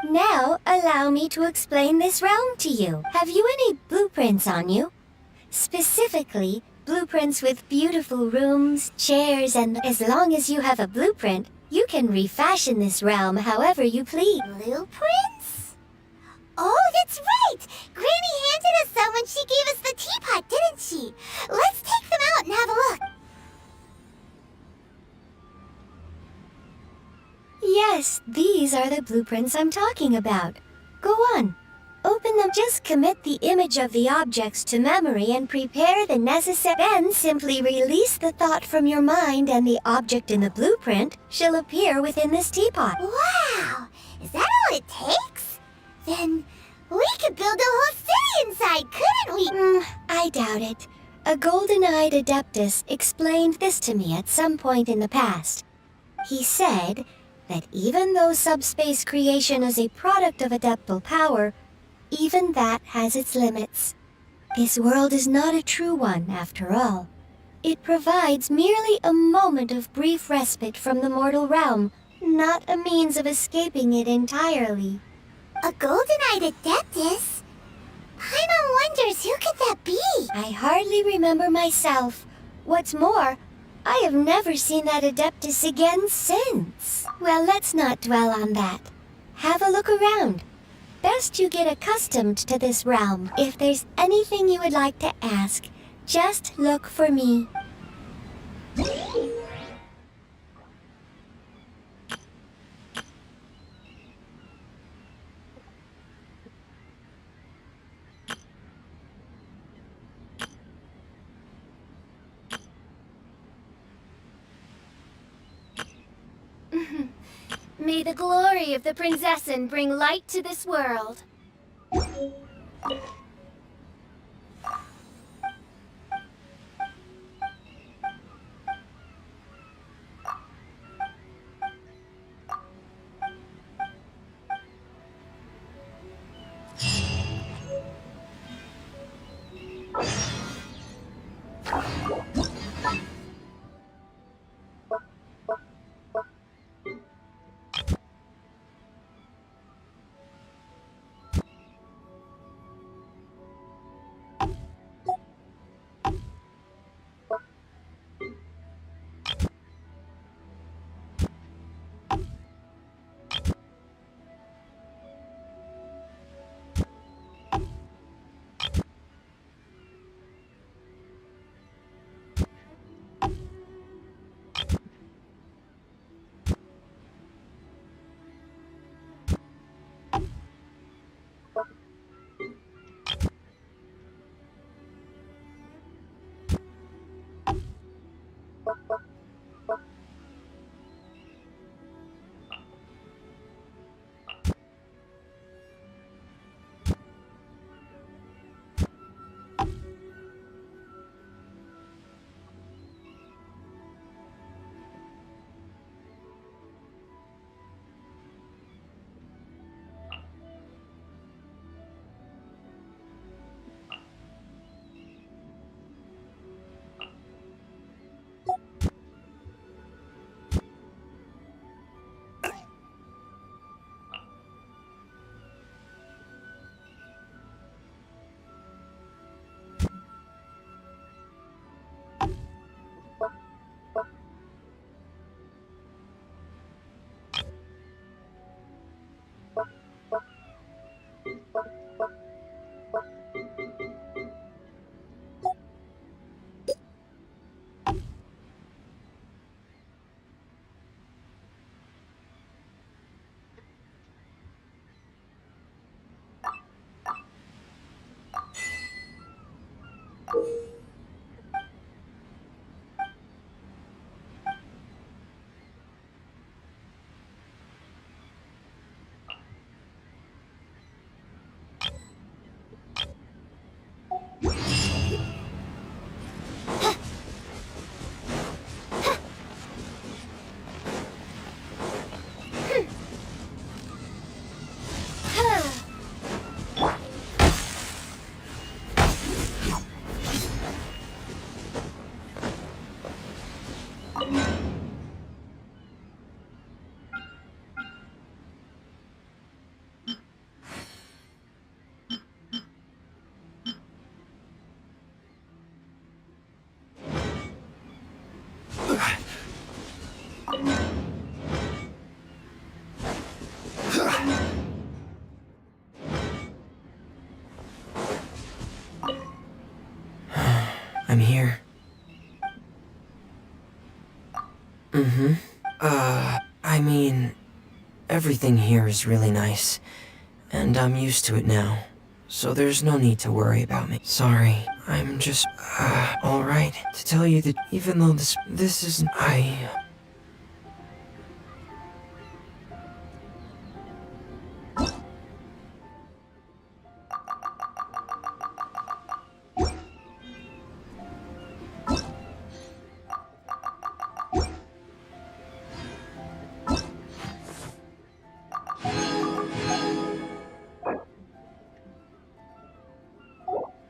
Now, allow me to explain this realm to you. Have you any blueprints on you? Specifically, blueprints with beautiful rooms, chairs, and as long as you have a blueprint, you can refashion this realm however you please. Blueprints? Oh, that's right! Granny handed us some when she gave us the teapot, didn't she? Let's take them out and have a look. Yes, these are the blueprints I'm talking about. Go on. Open them. Just commit the image of the objects to memory and prepare the necessary... Then simply release the thought from your mind and the object in the blueprint shall appear within this teapot. Wow! Is that all it takes? Then we could build a whole city inside, couldn't we? I doubt it. A golden-eyed adeptus explained this to me at some point in the past. He said that even though subspace creation is a product of adeptal power, even that has its limits. This world is not a true one, after all. It provides merely a moment of brief respite from the mortal realm, not a means of escaping it entirely. A golden-eyed adeptus? Paimon wonders who could that be? I hardly remember myself. What's more, I have never seen that adeptus again since. Well, let's not dwell on that. Have a look around. Best you get accustomed to this realm. If there's anything you would like to ask, just look for me. May the glory of the Prinzessin bring light to this world. I'm here. I mean, everything here is really nice, and I'm used to it now, so there's no need to worry about me. Sorry, I'm just, alright. To tell you that even though this isn't,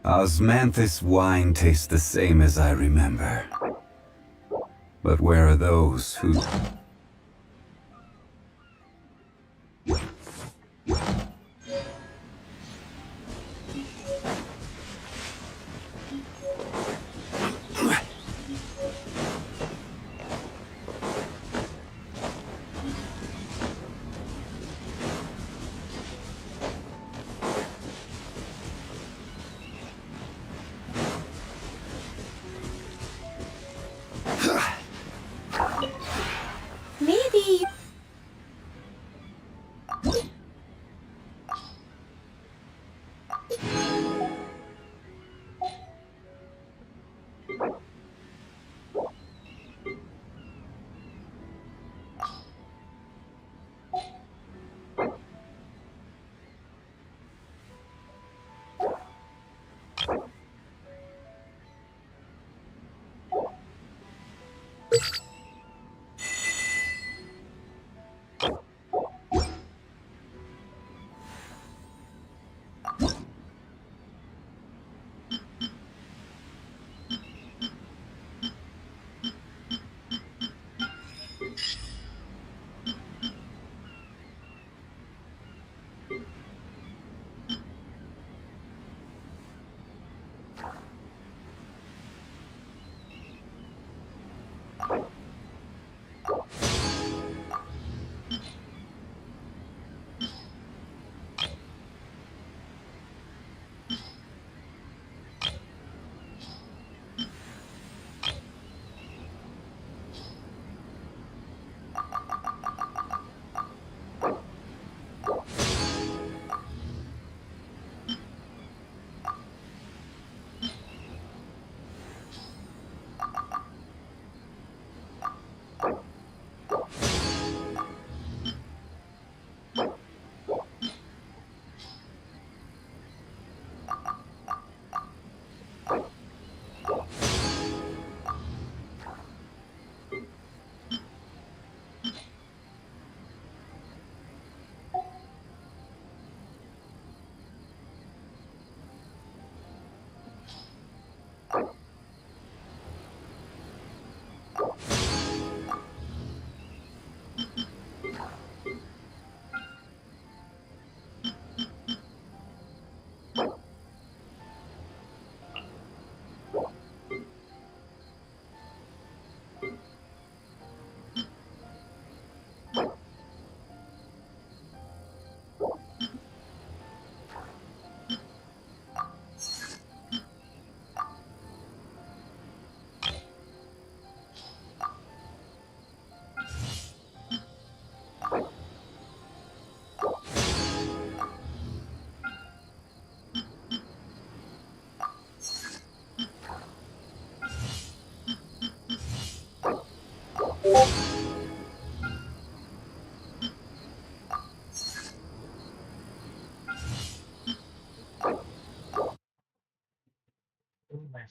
Osmanthus wine tastes the same as I remember. But where are those who...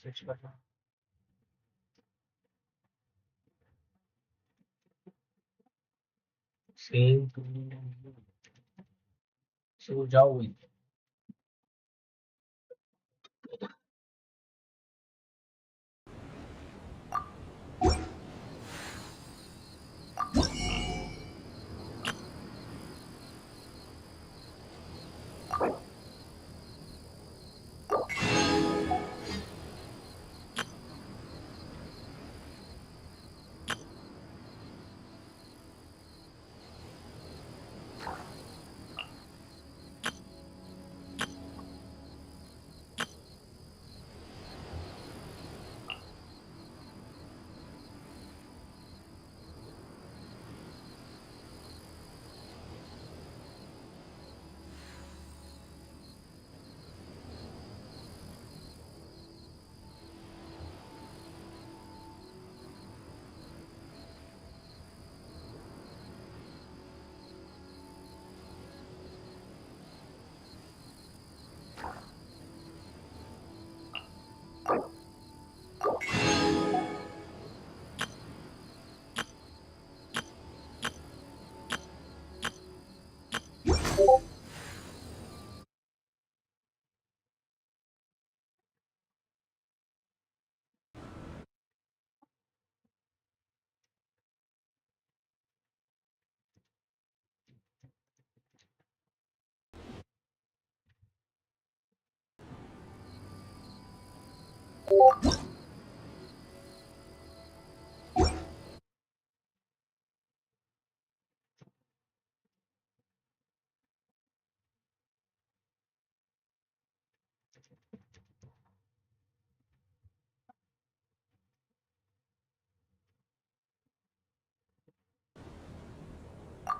message करना। Same so जाओ।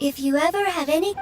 If you ever have any...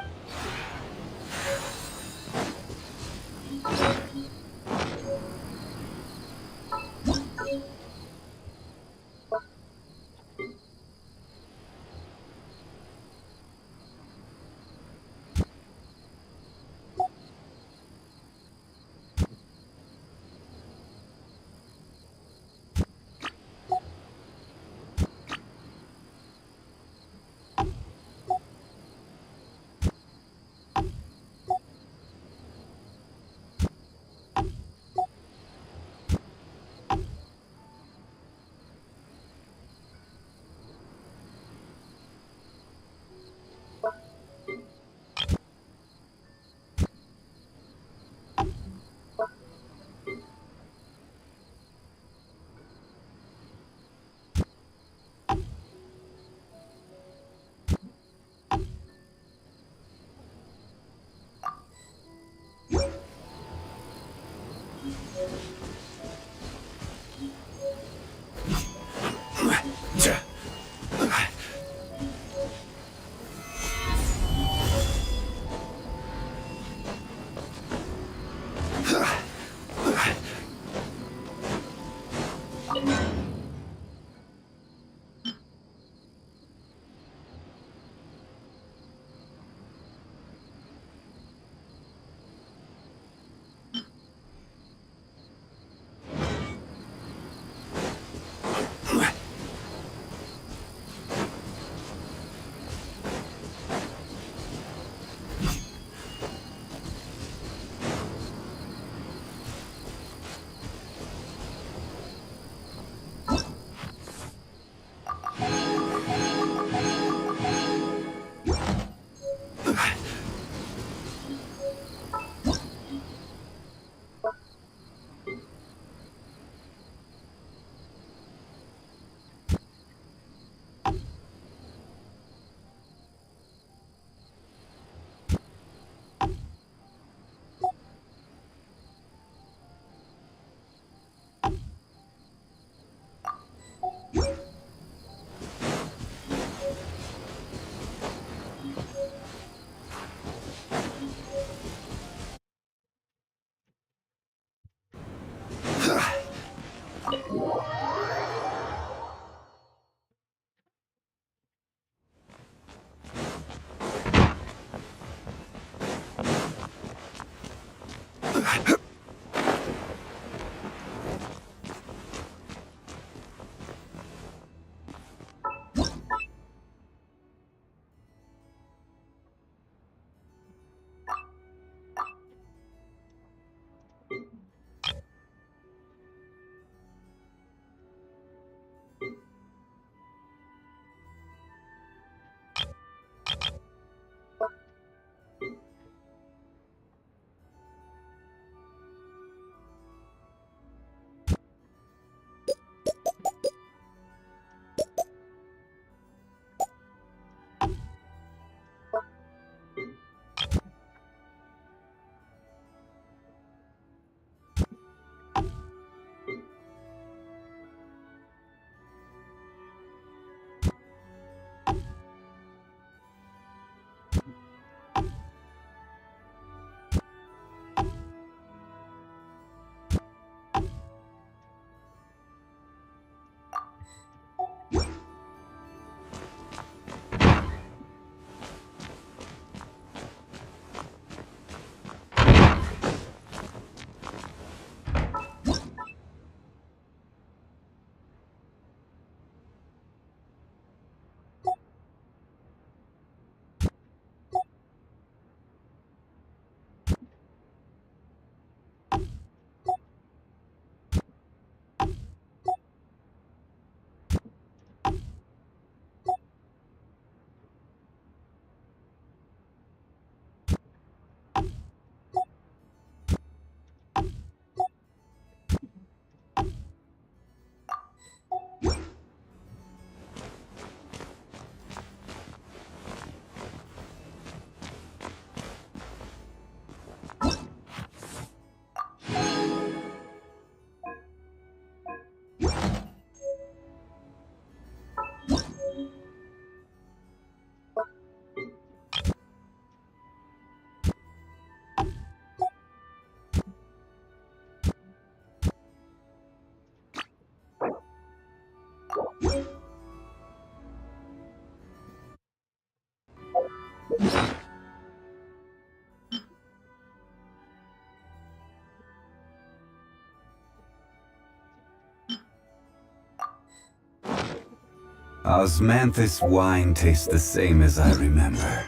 Osmanthus wine tastes the same as I remember.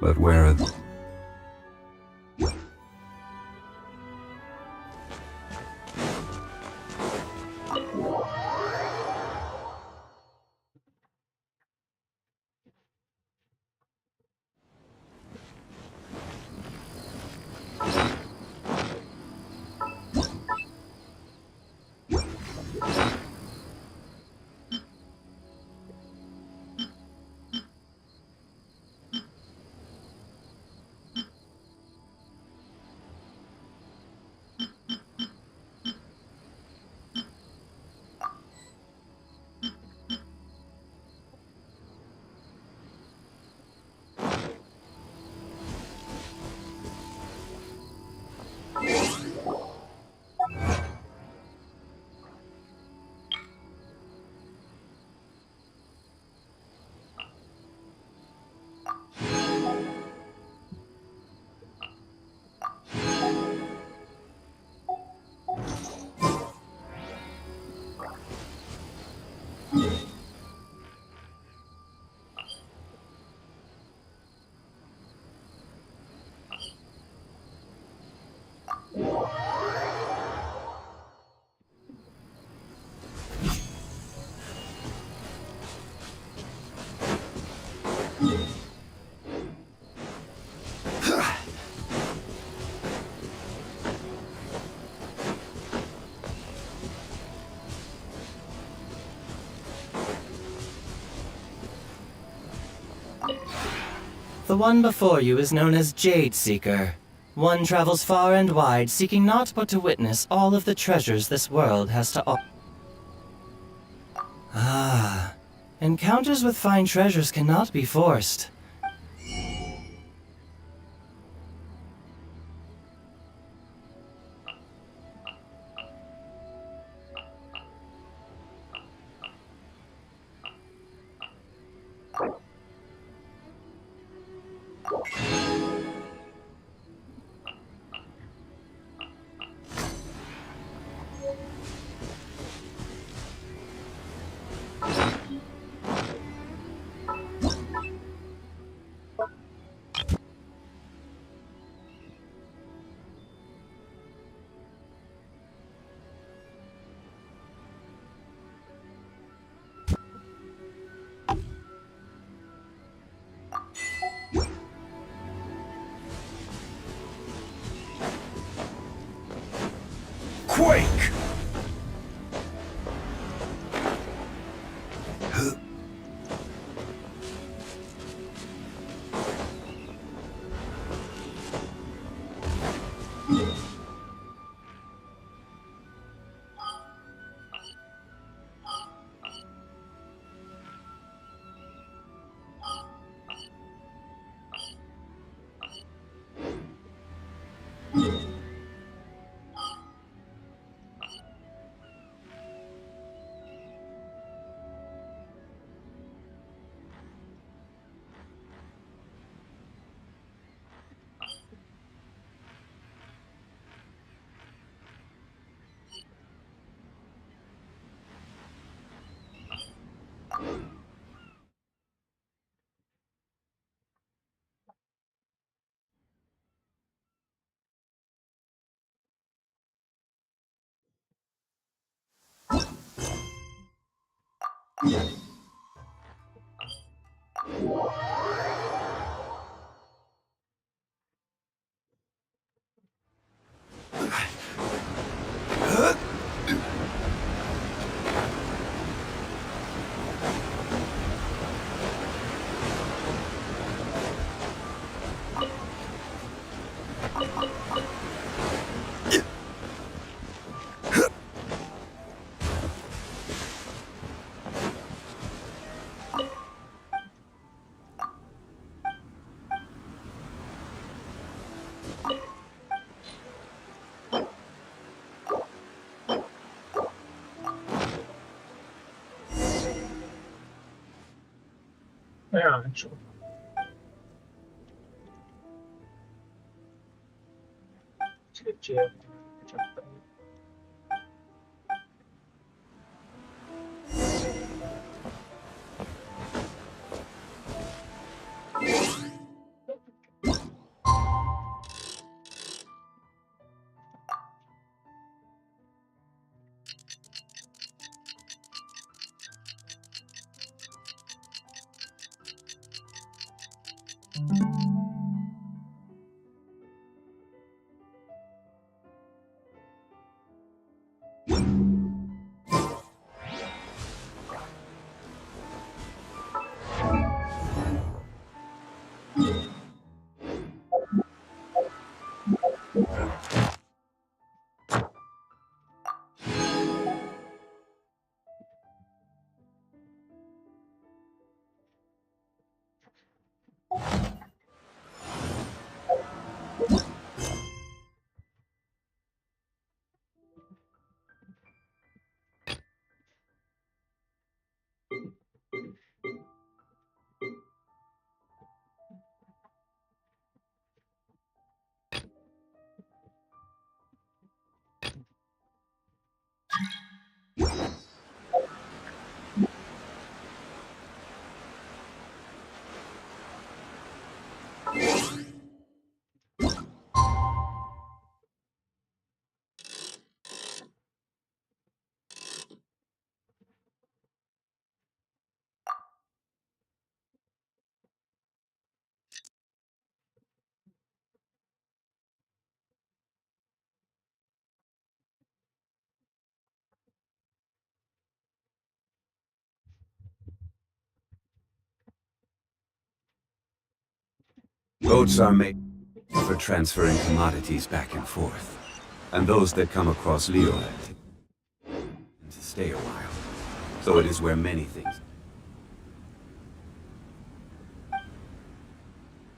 But where are the... The one before you is known as Jade Seeker. One travels far and wide, seeking naught but to witness all of the treasures this world has to offer. Ah, encounters with fine treasures cannot be forced. Quake! archon. Boats are made for transferring commodities back and forth, and those that come across Leo to stay a while. So it is where many things.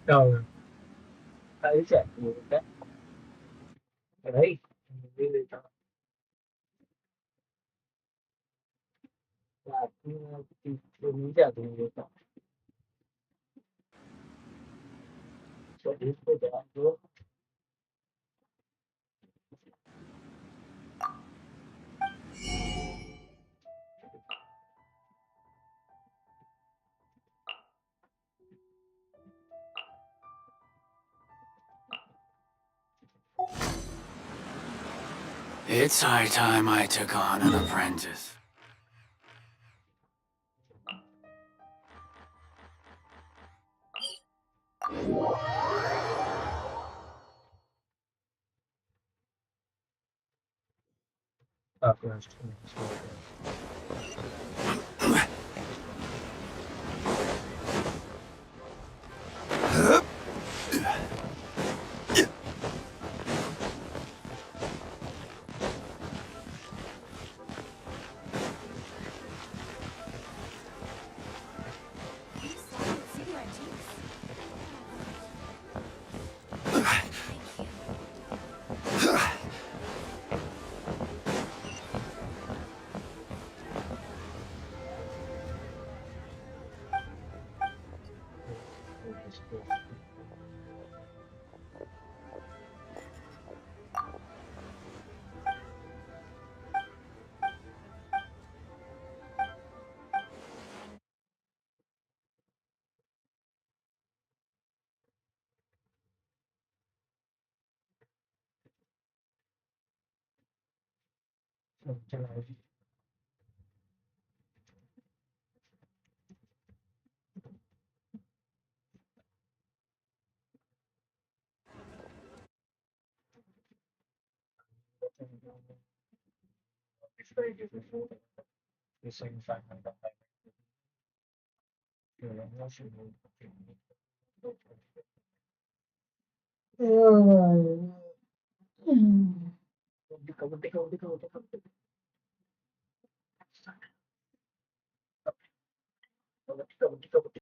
Rồi, thấy chạy nhiều đấy. Ở đây, đi đi cho là tôi nghĩ là tôi nhiều chọn. Sẽ đi với bạn trước. It's high time I took on an apprentice. Cái này cái xanh xanh này đằng này kiểu nó sẽ đi câu đi câu đi câu đi câu đi câu đi câu